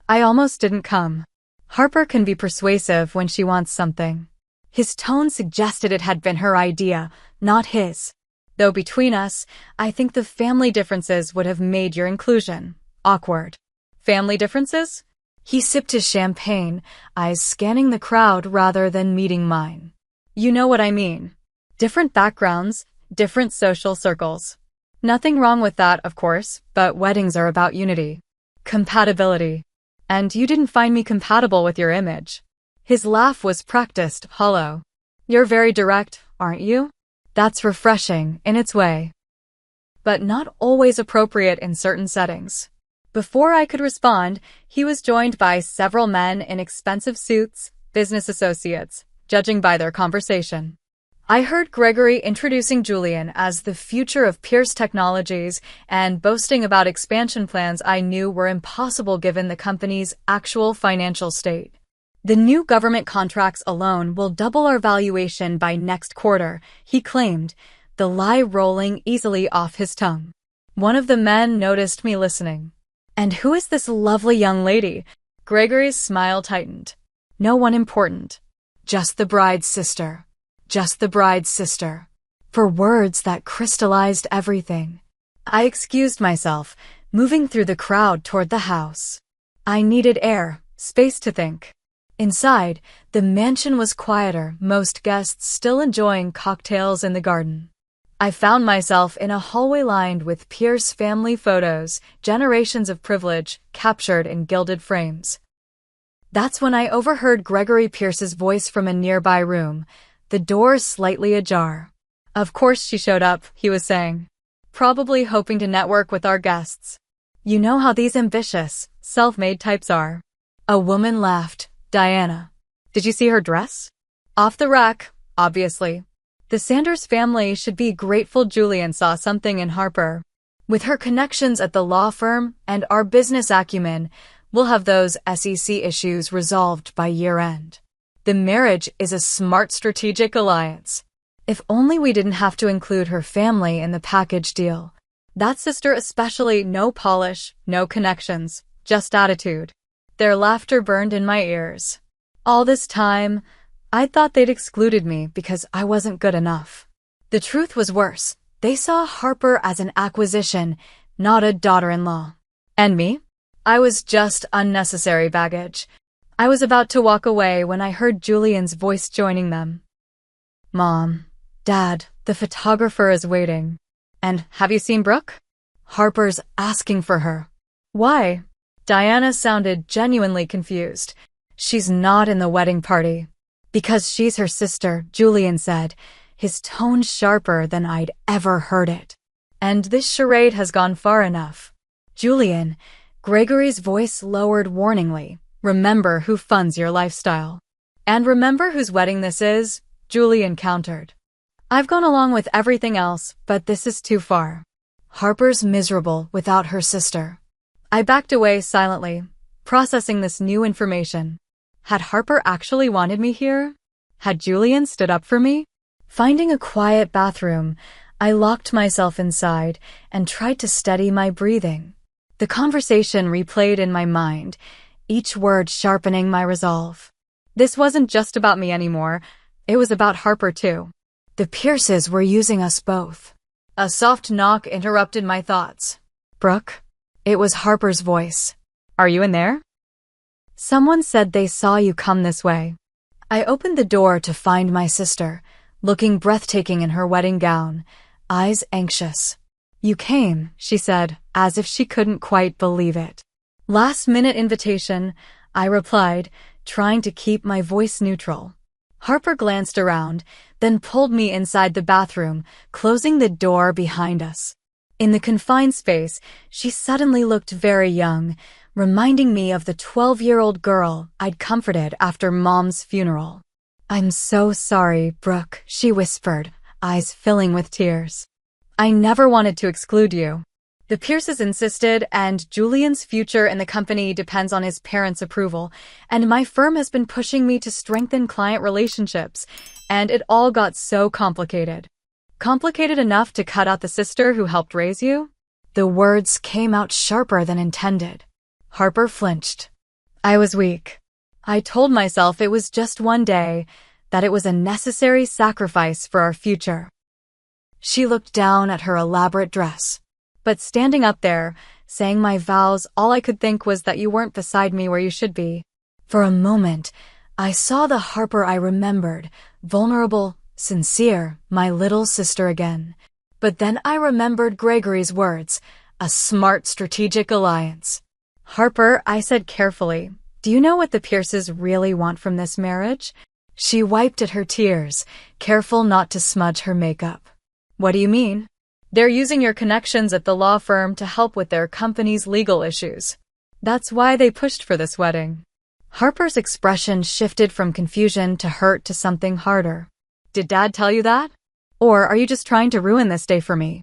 I almost didn't come. Harper can be persuasive when she wants something. His tone suggested it had been her idea, not his. Though between us, I think the family differences would have made your inclusion awkward. Family differences? He sipped his champagne, eyes scanning the crowd rather than meeting mine. You know what I mean. Different backgrounds, different social circles. Nothing wrong with that, of course, but weddings are about unity. Compatibility. And you didn't find me compatible with your image. His laugh was practiced, hollow. You're very direct, aren't you? That's refreshing, in its way. But not always appropriate in certain settings. Before I could respond, he was joined by several men in expensive suits, business associates, judging by their conversation. I heard Gregory introducing Julian as the future of Pierce Technologies and boasting about expansion plans I knew were impossible given the company's actual financial state. The new government contracts alone will double our valuation by next quarter, he claimed, the lie rolling easily off his tongue. One of the men noticed me listening. And who is this lovely young lady? Gregory's smile tightened. No one important. Just the bride's sister. Just the bride's sister. For words that crystallized everything. I excused myself, moving through the crowd toward the house. I needed air, space to think. Inside, the mansion was quieter, most guests still enjoying cocktails in the garden. I found myself in a hallway lined with Pierce family photos, generations of privilege, captured in gilded frames. That's when I overheard Gregory Pierce's voice from a nearby room, the door slightly ajar. Of course she showed up, he was saying. Probably hoping to network with our guests. You know how these ambitious, self-made types are. A woman laughed. Diana. Did you see her dress? Off the rack, obviously. The Sanders family should be grateful Julian saw something in Harper. With her connections at the law firm and our business acumen, we'll have those SEC issues resolved by year-end. The marriage is a smart strategic alliance. If only we didn't have to include her family in the package deal. That sister especially, no polish, no connections, just attitude. Their laughter burned in my ears. All this time, I thought they'd excluded me because I wasn't good enough. The truth was worse. They saw Harper as an acquisition, not a daughter-in-law. And me? I was just unnecessary baggage. I was about to walk away when I heard Julian's voice joining them. Mom, Dad, the photographer is waiting. And have you seen Brooke? Harper's asking for her. Why? Diana sounded genuinely confused. She's not in the wedding party. Because she's her sister, Julian said, his tone sharper than I'd ever heard it. And this charade has gone far enough. Julian, Gregory's voice lowered warningly. Remember who funds your lifestyle. And remember whose wedding this is, Julian countered. I've gone along with everything else, but this is too far. Harper's miserable without her sister. I backed away silently, processing this new information. Had Harper actually wanted me here? Had Julian stood up for me? Finding a quiet bathroom, I locked myself inside and tried to steady my breathing. The conversation replayed in my mind, each word sharpening my resolve. This wasn't just about me anymore. It was about Harper too. The Pierces were using us both. A soft knock interrupted my thoughts. Brooke? It was Harper's voice. Are you in there? Someone said they saw you come this way. I opened the door to find my sister, looking breathtaking in her wedding gown, eyes anxious. You came, she said, as if she couldn't quite believe it. Last-minute invitation, I replied, trying to keep my voice neutral. Harper glanced around, then pulled me inside the bathroom, closing the door behind us. In the confined space, she suddenly looked very young, reminding me of the 12-year-old girl I'd comforted after Mom's funeral. I'm so sorry, Brooke, she whispered, eyes filling with tears. I never wanted to exclude you. The Pierces insisted, and Julian's future in the company depends on his parents' approval, and my firm has been pushing me to strengthen client relationships, And it all got so complicated. Complicated enough to cut out the sister who helped raise you? The words came out sharper than intended. Harper flinched. I was weak. I told myself it was just one day, that it was a necessary sacrifice for our future. She looked down at her elaborate dress. But standing up there, saying my vows, all I could think was that you weren't beside me where you should be. For a moment, I saw the Harper I remembered, vulnerable, sincere, my little sister again. But then I remembered Gregory's words, a smart strategic alliance. Harper, I said carefully, do you know what the Pierces really want from this marriage? She wiped at her tears, careful not to smudge her makeup. What do you mean? They're using your connections at the law firm to help with their company's legal issues. That's why they pushed for this wedding. Harper's expression shifted from confusion to hurt to something harder. Did Dad tell you that? Or are you just trying to ruin this day for me?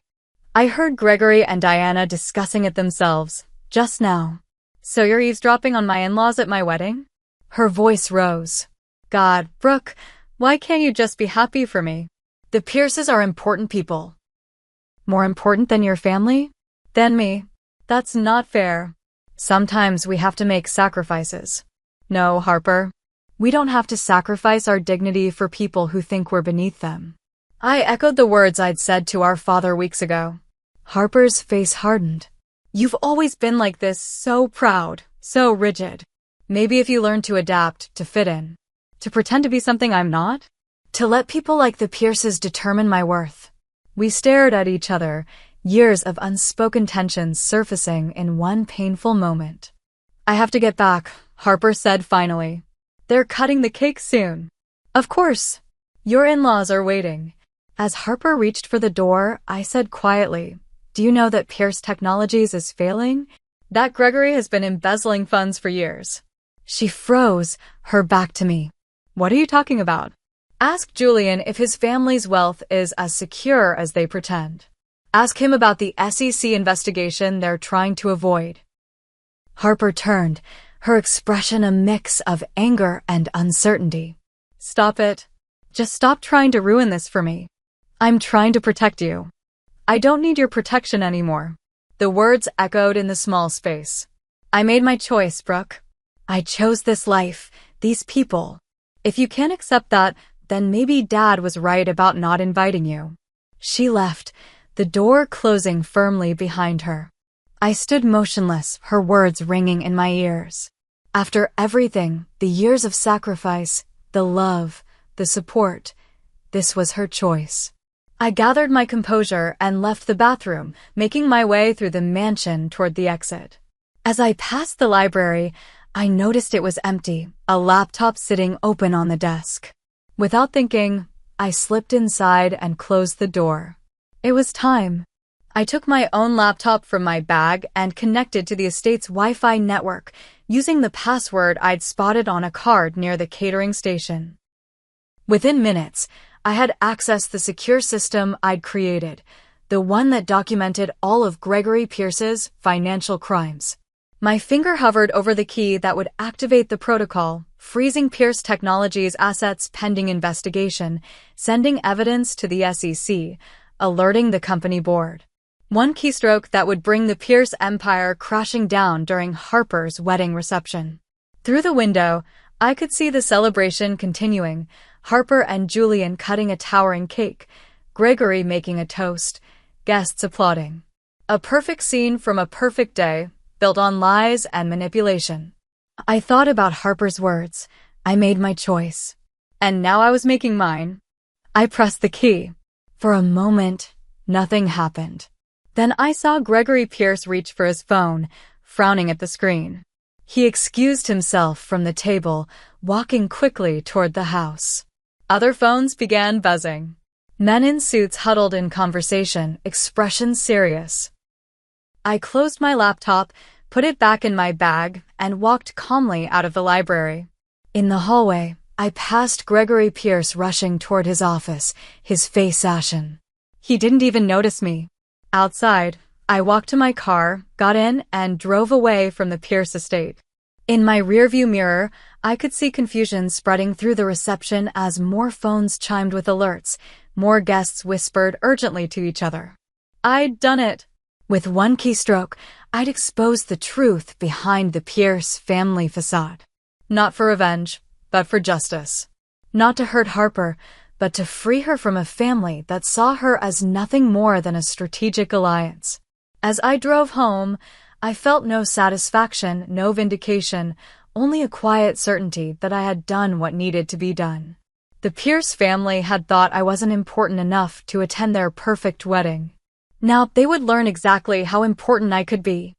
I heard Gregory and Diana discussing it themselves, just now. So you're eavesdropping on my in-laws at my wedding? Her voice rose. God, Brooke, why can't you just be happy for me? The Pierces are important people. More important than your family? Than me. That's not fair. Sometimes we have to make sacrifices. No, Harper. We don't have to sacrifice our dignity for people who think we're beneath them. I echoed the words I'd said to our father weeks ago. Harper's face hardened. You've always been like this, so proud, so rigid. Maybe if you learn to adapt, to fit in, to pretend to be something I'm not, to let people like the Pierces determine my worth. We stared at each other, years of unspoken tensions surfacing in one painful moment. I have to get back, Harper said finally. They're cutting the cake soon. Of course. Your in-laws are waiting. As Harper reached for the door, I said quietly, do you know that Pierce Technologies is failing? That Gregory has been embezzling funds for years. She froze, her back to me. What are you talking about? Ask Julian if his family's wealth is as secure as they pretend. Ask him about the SEC investigation they're trying to avoid. Harper turned, her expression a mix of anger and uncertainty. Stop it. Just stop trying to ruin this for me. I'm trying to protect you. I don't need your protection anymore. The words echoed in the small space. I made my choice, Brooke. I chose this life, these people. If you can't accept that, then maybe Dad was right about not inviting you. She left, the door closing firmly behind her. I stood motionless, her words ringing in my ears. After everything, the years of sacrifice, the love, the support, this was her choice. I gathered my composure and left the bathroom, making my way through the mansion toward the exit. As I passed the library, I noticed it was empty, a laptop sitting open on the desk. Without thinking, I slipped inside and closed the door. It was time. I took my own laptop from my bag and connected to the estate's Wi-Fi network, using the password I'd spotted on a card near the catering station. Within minutes, I had accessed the secure system I'd created, the one that documented all of Gregory Pierce's financial crimes. My finger hovered over the key that would activate the protocol, freezing Pierce Technologies' assets pending investigation, sending evidence to the SEC, alerting the company board. One keystroke that would bring the Pierce empire crashing down during Harper's wedding reception. Through the window, I could see the celebration continuing, Harper and Julian cutting a towering cake, Gregory making a toast, guests applauding. A perfect scene from a perfect day, built on lies and manipulation. I thought about Harper's words. I made my choice. And now I was making mine. I pressed the key. For a moment, nothing happened. Then I saw Gregory Pierce reach for his phone, frowning at the screen. He excused himself from the table, walking quickly toward the house. Other phones began buzzing. Men in suits huddled in conversation, expressions serious. I closed my laptop, put it back in my bag, and walked calmly out of the library. In the hallway, I passed Gregory Pierce rushing toward his office, his face ashen. He didn't even notice me. Outside, I walked to my car, got in, and drove away from the Pierce estate. In my rearview mirror, I could see confusion spreading through the reception as more phones chimed with alerts, more guests whispered urgently to each other. I'd done it. With one keystroke, I'd exposed the truth behind the Pierce family facade. Not for revenge, but for justice. Not to hurt Harper, but to free her from a family that saw her as nothing more than a strategic alliance. As I drove home, I felt no satisfaction, no vindication, only a quiet certainty that I had done what needed to be done. The Pierce family had thought I wasn't important enough to attend their perfect wedding. Now they would learn exactly how important I could be.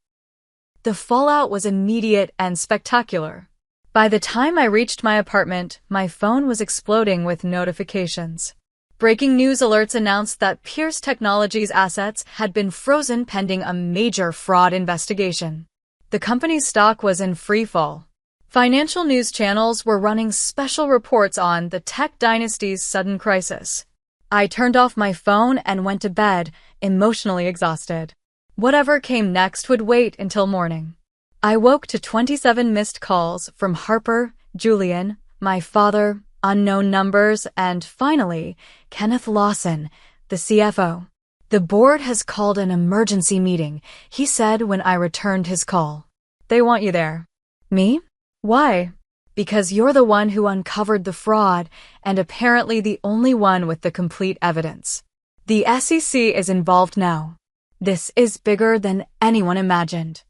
The fallout was immediate and spectacular. By the time I reached my apartment, my phone was exploding with notifications. Breaking news alerts announced that Pierce Technologies' assets had been frozen pending a major fraud investigation. The company's stock was in free fall. Financial news channels were running special reports on the tech dynasty's sudden crisis. I turned off my phone and went to bed, emotionally exhausted. Whatever came next would wait until morning. I woke to 27 missed calls from Harper, Julian, my father, unknown numbers, and finally, Kenneth Lawson, the CFO. The board has called an emergency meeting, he said when I returned his call. They want you there. Me? Why? Because you're the one who uncovered the fraud and apparently the only one with the complete evidence. The SEC is involved now. This is bigger than anyone imagined.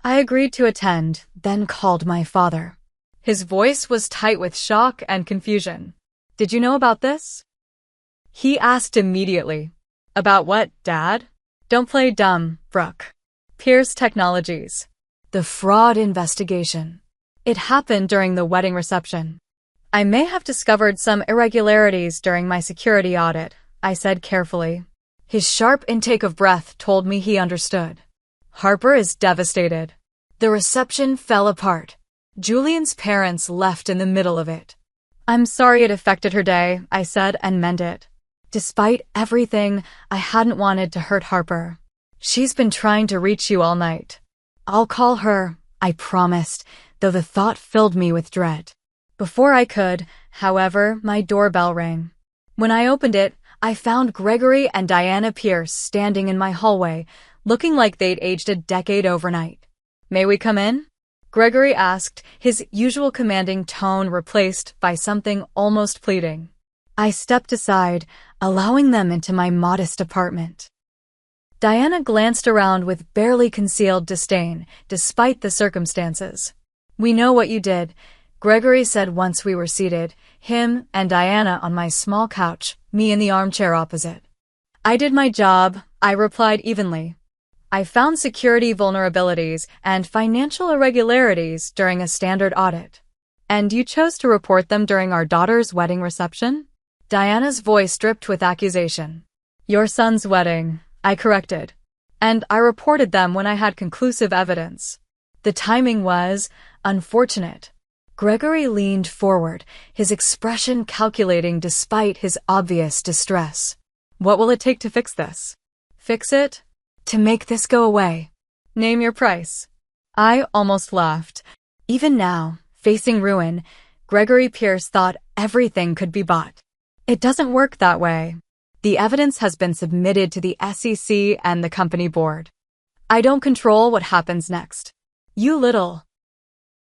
I agreed to attend, then called my father. His voice was tight with shock and confusion. Did you know about this? He asked immediately. About what, Dad? Don't play dumb, Brooke. Pierce Technologies. The fraud investigation. It happened during the wedding reception. I may have discovered some irregularities during my security audit, I said carefully. His sharp intake of breath told me he understood. Harper is devastated. The reception fell apart. Julian's parents left in the middle of it. I'm sorry it affected her day, I said and meant it. Despite everything, I hadn't wanted to hurt Harper. She's been trying to reach you all night. I'll call her, I promised, though the thought filled me with dread. Before I could, however, my doorbell rang. When I opened it, I found Gregory and Diana Pierce standing in my hallway, looking like they'd aged a decade overnight. May we come in? Gregory asked, his usual commanding tone replaced by something almost pleading. I stepped aside, allowing them into my modest apartment. Diana glanced around with barely concealed disdain, despite the circumstances. We know what you did, Gregory said once we were seated, him and Diana on my small couch, me in the armchair opposite. I did my job, I replied evenly. I found security vulnerabilities and financial irregularities during a standard audit. And you chose to report them during our daughter's wedding reception? Diana's voice dripped with accusation. Your son's wedding, I corrected. And I reported them when I had conclusive evidence. The timing was unfortunate. Gregory leaned forward, his expression calculating despite his obvious distress. What will it take to fix this? Fix it? To make this go away. Name your price. I almost laughed. Even now, facing ruin, Gregory Pierce thought everything could be bought. It doesn't work that way. The evidence has been submitted to the SEC and the company board. I don't control what happens next. You little.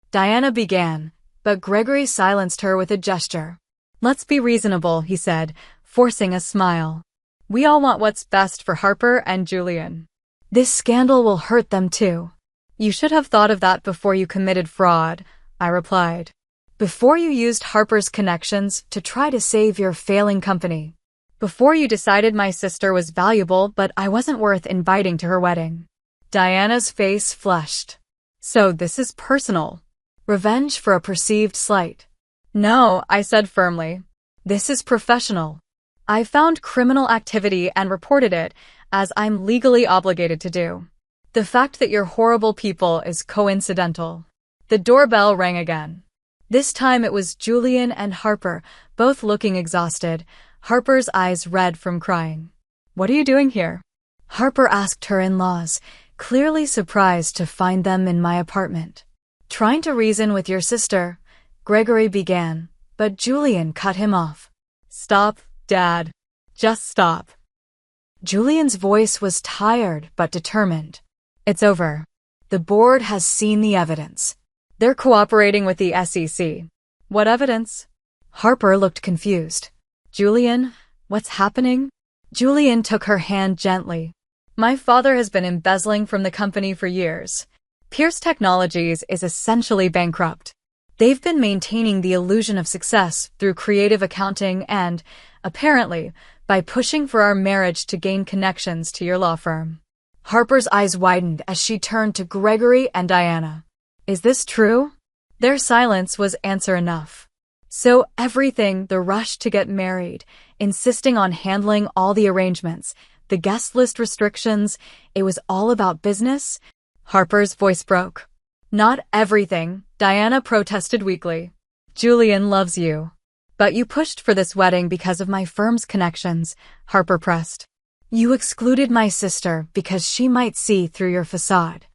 Diana began, but Gregory silenced her with a gesture. Let's be reasonable, he said, forcing a smile. We all want what's best for Harper and Julian. This scandal will hurt them too. You should have thought of that before you committed fraud, I replied. Before you used Harper's connections to try to save your failing company. Before you decided my sister was valuable but I wasn't worth inviting to her wedding. Diana's face flushed. So this is personal. Revenge for a perceived slight. No, I said firmly. This is professional. I found criminal activity and reported it, as I'm legally obligated to do. The fact that you're horrible people is coincidental. The doorbell rang again. This time it was Julian and Harper, both looking exhausted, Harper's eyes red from crying. What are you doing here? Harper asked her in-laws, clearly surprised to find them in my apartment. Trying to reason with your sister, Gregory began, but Julian cut him off. Stop, Dad. Just stop. Julian's voice was tired but determined. It's over. The board has seen the evidence. They're cooperating with the SEC. What evidence? Harper looked confused. Julian, what's happening? Julian took her hand gently. My father has been embezzling from the company for years. Pierce Technologies is essentially bankrupt. They've been maintaining the illusion of success through creative accounting and, apparently, by pushing for our marriage to gain connections to your law firm. Harper's eyes widened as she turned to Gregory and Diana. Is this true? Their silence was answer enough. So everything, the rush to get married, insisting on handling all the arrangements, the guest list restrictions, it was all about business? Harper's voice broke. Not everything, Diana protested weakly. Julian loves you. But you pushed for this wedding because of my firm's connections, Harper pressed. You excluded my sister because she might see through your facade.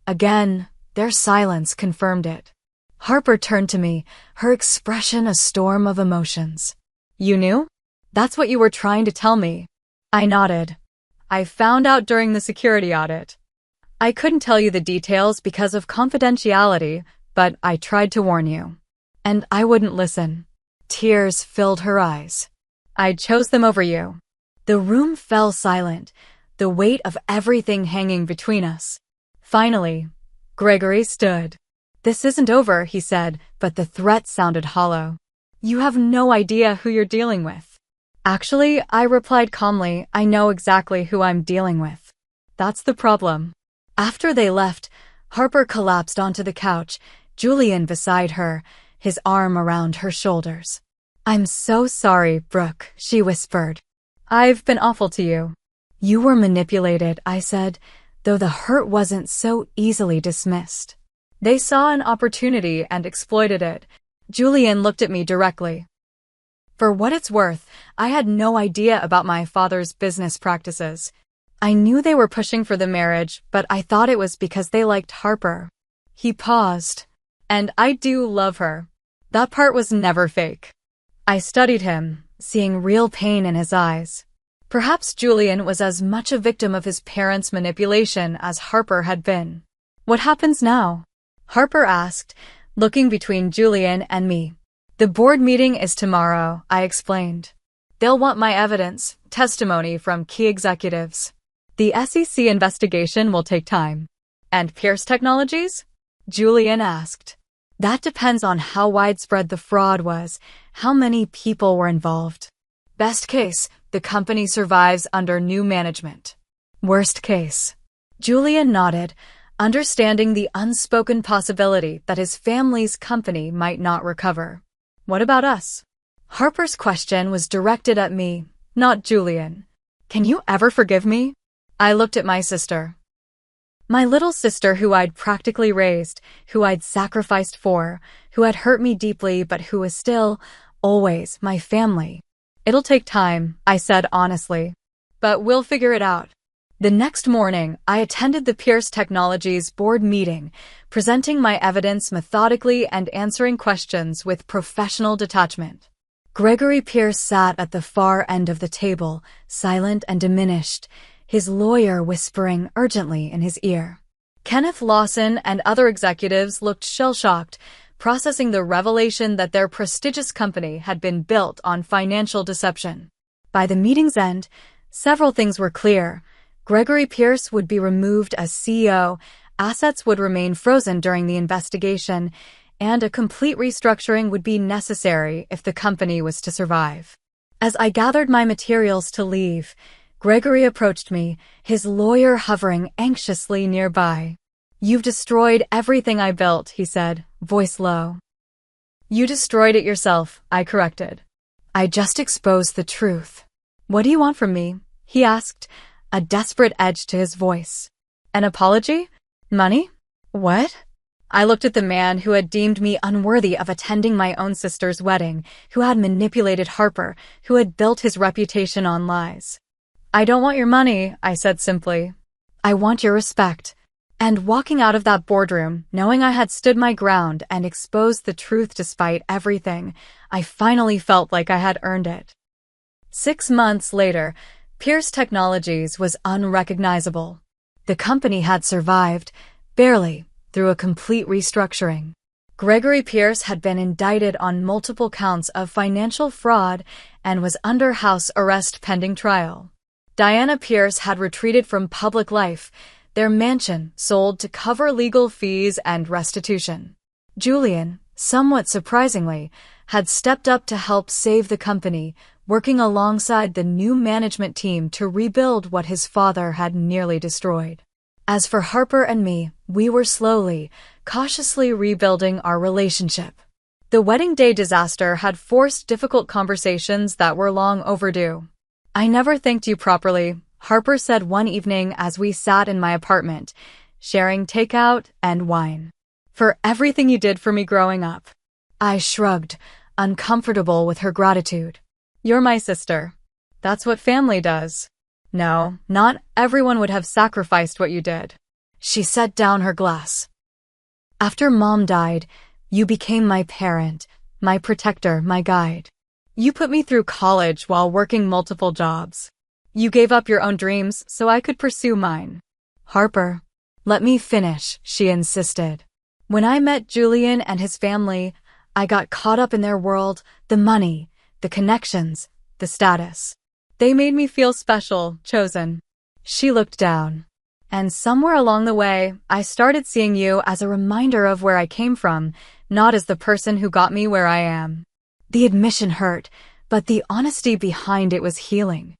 Again, their silence confirmed it. Harper turned to me, her expression a storm of emotions. You knew? That's what you were trying to tell me. I nodded. I found out during the security audit. I couldn't tell you the details because of confidentiality, but I tried to warn you. And I wouldn't listen. Tears filled her eyes. I chose them over you. The room fell silent, the weight of everything hanging between us. Finally, Gregory stood. This isn't over, he said, but the threat sounded hollow. You have no idea who you're dealing with. Actually, I replied calmly, I know exactly who I'm dealing with. That's the problem. After they left, Harper collapsed onto the couch, Julian beside her, his arm around her shoulders. I'm so sorry, Brooke, she whispered. I've been awful to you. You were manipulated, I said, though the hurt wasn't so easily dismissed. They saw an opportunity and exploited it. Julian looked at me directly. For what it's worth, I had no idea about my father's business practices. I knew they were pushing for the marriage, but I thought it was because they liked Harper. He paused. And I do love her. That part was never fake. I studied him, seeing real pain in his eyes. Perhaps Julian was as much a victim of his parents' manipulation as Harper had been. What happens now? Harper asked, looking between Julian and me. The board meeting is tomorrow, I explained. They'll want my evidence, testimony from key executives. The SEC investigation will take time. And Pierce Technologies? Julian asked. That depends on how widespread the fraud was, how many people were involved. Best case, the company survives under new management. Worst case. Julian nodded, understanding the unspoken possibility that his family's company might not recover. What about us? Harper's question was directed at me, not Julian. Can you ever forgive me? I looked at my sister. My little sister who I'd practically raised, who I'd sacrificed for, who had hurt me deeply but who was still, always, my family. It'll take time, I said honestly. But we'll figure it out. The next morning, I attended the Pierce Technologies board meeting, presenting my evidence methodically and answering questions with professional detachment. Gregory Pierce sat at the far end of the table, silent and diminished, his lawyer whispering urgently in his ear. Kenneth Lawson and other executives looked shell-shocked, processing the revelation that their prestigious company had been built on financial deception. By the meeting's end, several things were clear. Gregory Pierce would be removed as CEO, assets would remain frozen during the investigation, and a complete restructuring would be necessary if the company was to survive. As I gathered my materials to leave, Gregory approached me, his lawyer hovering anxiously nearby. You've destroyed everything I built, he said, voice low. You destroyed it yourself, I corrected. I just exposed the truth. What do you want from me? He asked, a desperate edge to his voice. An apology? Money? What? I looked at the man who had deemed me unworthy of attending my own sister's wedding, who had manipulated Harper, who had built his reputation on lies. I don't want your money, I said simply. I want your respect. And walking out of that boardroom, knowing I had stood my ground and exposed the truth despite everything, I finally felt like I had earned it. 6 months later, Pierce Technologies was unrecognizable. The company had survived, barely, through a complete restructuring. Gregory Pierce had been indicted on multiple counts of financial fraud and was under house arrest pending trial. Diana Pierce had retreated from public life, their mansion sold to cover legal fees and restitution. Julian, somewhat surprisingly, had stepped up to help save the company, working alongside the new management team to rebuild what his father had nearly destroyed. As for Harper and me, we were slowly, cautiously rebuilding our relationship. The wedding day disaster had forced difficult conversations that were long overdue. "I never thanked you properly," Harper said one evening as we sat in my apartment, sharing takeout and wine. "For everything you did for me growing up." I shrugged, uncomfortable with her gratitude. "You're my sister. That's what family does." "No, not everyone would have sacrificed what you did." She set down her glass. "After Mom died, you became my parent, my protector, my guide. You put me through college while working multiple jobs. You gave up your own dreams so I could pursue mine." "Harper, let me finish," she insisted. "When I met Julian and his family, I got caught up in their world, the money, the connections, the status. They made me feel special, chosen." She looked down. "And somewhere along the way, I started seeing you as a reminder of where I came from, not as the person who got me where I am." The admission hurt, but the honesty behind it was healing.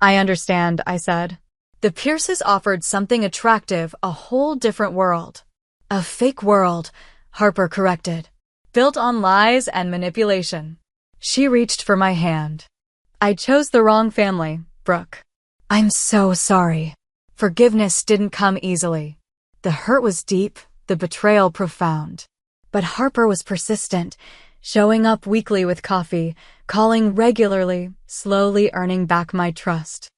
"I understand," I said. "The Pierces offered something attractive, a whole different world." "A fake world," Harper corrected. "Built on lies and manipulation." She reached for my hand. "I chose the wrong family, Brooke." "I'm so sorry." Forgiveness didn't come easily. The hurt was deep, the betrayal profound. But Harper was persistent, showing up weekly with coffee, calling regularly, slowly earning back my trust.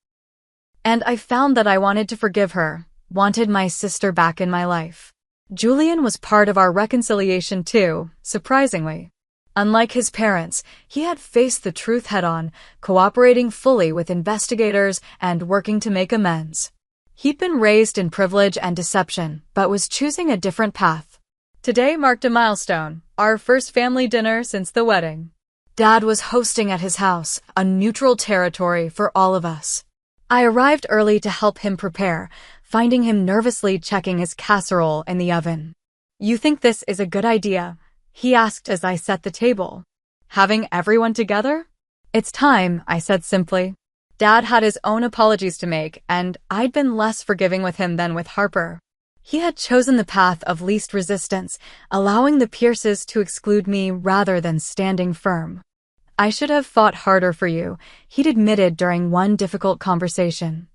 And I found that I wanted to forgive her, wanted my sister back in my life. Julian was part of our reconciliation too, surprisingly. Unlike his parents, he had faced the truth head-on, cooperating fully with investigators and working to make amends. He'd been raised in privilege and deception, but was choosing a different path. Today marked a milestone, our first family dinner since the wedding. Dad was hosting at his house, a neutral territory for all of us. I arrived early to help him prepare, finding him nervously checking his casserole in the oven. "You think this is a good idea?" he asked as I set the table. "Having everyone together?" "It's time," I said simply. Dad had his own apologies to make, and I'd been less forgiving with him than with Harper. He had chosen the path of least resistance, allowing the Pierces to exclude me rather than standing firm. "I should have fought harder for you," he'd admitted during one difficult conversation.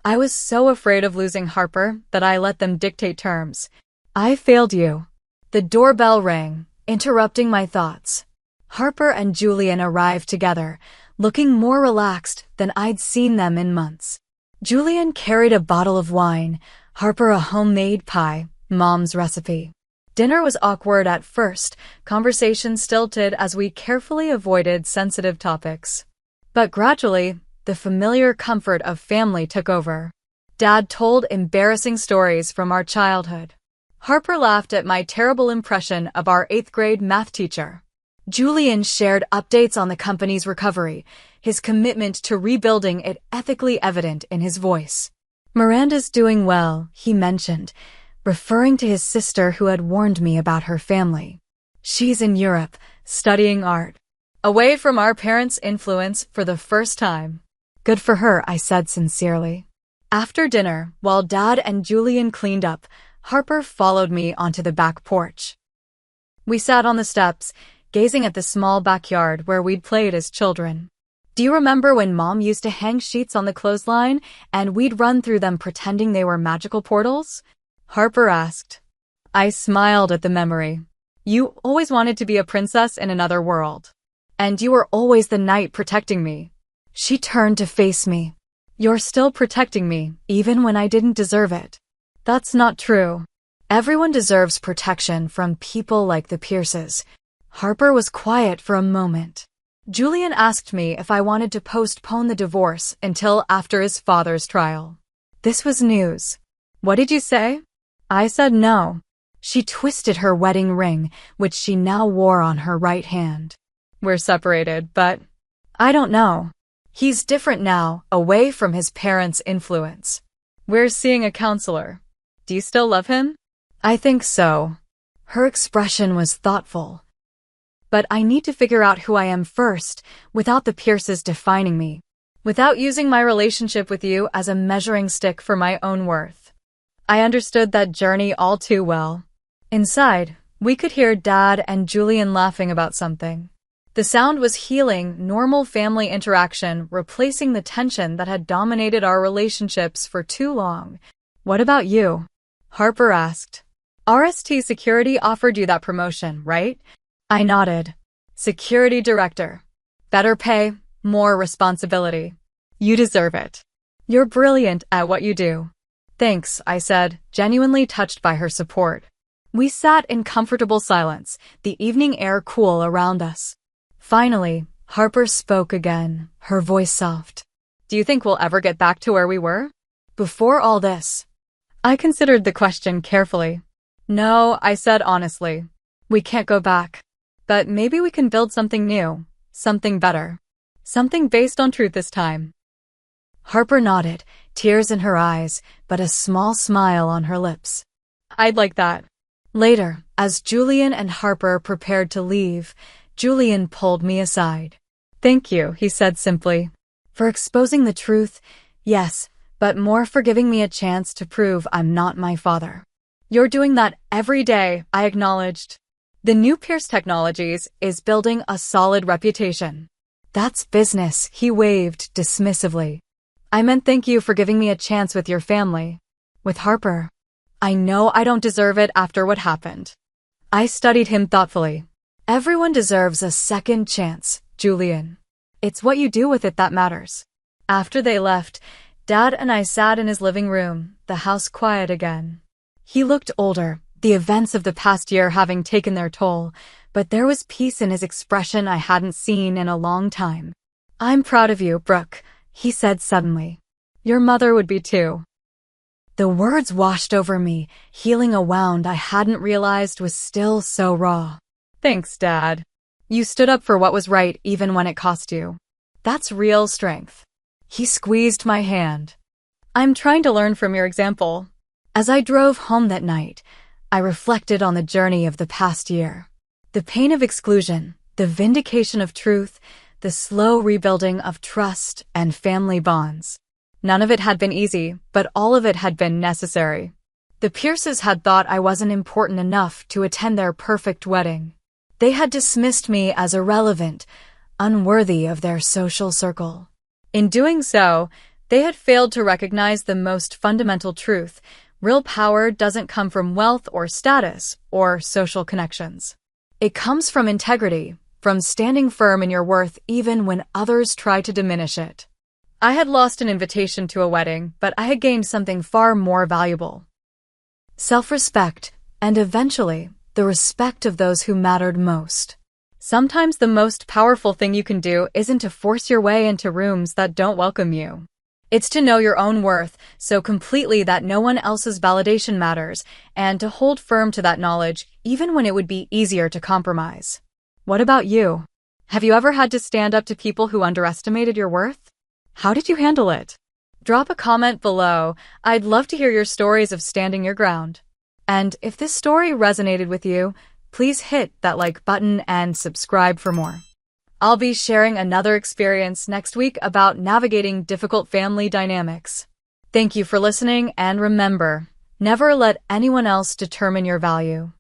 I was so afraid of losing Harper that I let them dictate terms. "I failed you." The doorbell rang, interrupting my thoughts. Harper and Julian arrived together, looking more relaxed than I'd seen them in months. Julian carried a bottle of wine, Harper a homemade pie, Mom's recipe. Dinner was awkward at first, conversation stilted as we carefully avoided sensitive topics. But gradually, the familiar comfort of family took over. Dad told embarrassing stories from our childhood. Harper laughed at my terrible impression of our 8th grade math teacher. Julian shared updates on the company's recovery, his commitment to rebuilding it ethically evident in his voice. "Miranda's doing well," he mentioned, referring to his sister who had warned me about her family. "She's in Europe, studying art. Away from our parents' influence for the first time." "Good for her," I said sincerely. After dinner, while Dad and Julian cleaned up, Harper followed me onto the back porch. We sat on the steps, gazing at the small backyard where we'd played as children. "Do you remember when Mom used to hang sheets on the clothesline and we'd run through them pretending they were magical portals?" Harper asked. I smiled at the memory. "You always wanted to be a princess in another world. And you were always the knight protecting me." She turned to face me. "You're still protecting me, even when I didn't deserve it." That's not true. Everyone deserves protection from people like the Pierces. Harper was quiet for a moment. Julian asked me if I wanted to postpone the divorce until after his father's trial. This was news. What did you say? I said no. She twisted her wedding ring, which she now wore on her right hand. We're separated, but I don't know. He's different now, away from his parents' influence. We're seeing a counselor. Do you still love him? I think so. Her expression was thoughtful. But I need to figure out who I am first, without the Pierces defining me, without using my relationship with you as a measuring stick for my own worth. I understood that journey all too well. Inside, we could hear Dad and Julian laughing about something. The sound was healing, normal family interaction, replacing the tension that had dominated our relationships for too long. What about you? Harper asked. RST Security offered you that promotion, right? I nodded. Security director. Better pay, more responsibility. You deserve it. You're brilliant at what you do. Thanks, I said, genuinely touched by her support. We sat in comfortable silence, the evening air cool around us. Finally, Harper spoke again, her voice soft. Do you think we'll ever get back to where we were? Before all this. I considered the question carefully. No, I said honestly. We can't go back. But maybe we can build something new, something better. Something based on truth this time. Harper nodded, tears in her eyes, but a small smile on her lips. I'd like that. Later, as Julian and Harper prepared to leave, Julian pulled me aside. Thank you, he said simply. For exposing the truth, yes, but more for giving me a chance to prove I'm not my father. You're doing that every day, I acknowledged. The new Pierce Technologies is building a solid reputation. That's business, he waved dismissively. I meant thank you for giving me a chance with your family. With Harper. I know I don't deserve it after what happened. I studied him thoughtfully. Everyone deserves a second chance, Julian. It's what you do with it that matters. After they left, Dad and I sat in his living room, the house quiet again. He looked older, the events of the past year having taken their toll, but there was peace in his expression I hadn't seen in a long time. I'm proud of you, Brooke, he said suddenly. Your mother would be too. The words washed over me, healing a wound I hadn't realized was still so raw. Thanks, Dad. You stood up for what was right even when it cost you. That's real strength. He squeezed my hand. I'm trying to learn from your example. As I drove home that night, I reflected on the journey of the past year. The pain of exclusion, the vindication of truth, the slow rebuilding of trust and family bonds. None of it had been easy, but all of it had been necessary. The Pierces had thought I wasn't important enough to attend their perfect wedding. They had dismissed me as irrelevant, unworthy of their social circle. In doing so, they had failed to recognize the most fundamental truth. Real power doesn't come from wealth or status or social connections. It comes from integrity, from standing firm in your worth even when others try to diminish it. I had lost an invitation to a wedding, but I had gained something far more valuable. Self-respect, and eventually, the respect of those who mattered most. Sometimes the most powerful thing you can do isn't to force your way into rooms that don't welcome you. It's to know your own worth so completely that no one else's validation matters, and to hold firm to that knowledge even when it would be easier to compromise. What about you? Have you ever had to stand up to people who underestimated your worth? How did you handle it? Drop a comment below. I'd love to hear your stories of standing your ground. And if this story resonated with you, please hit that like button and subscribe for more. I'll be sharing another experience next week about navigating difficult family dynamics. Thank you for listening, and remember, never let anyone else determine your value.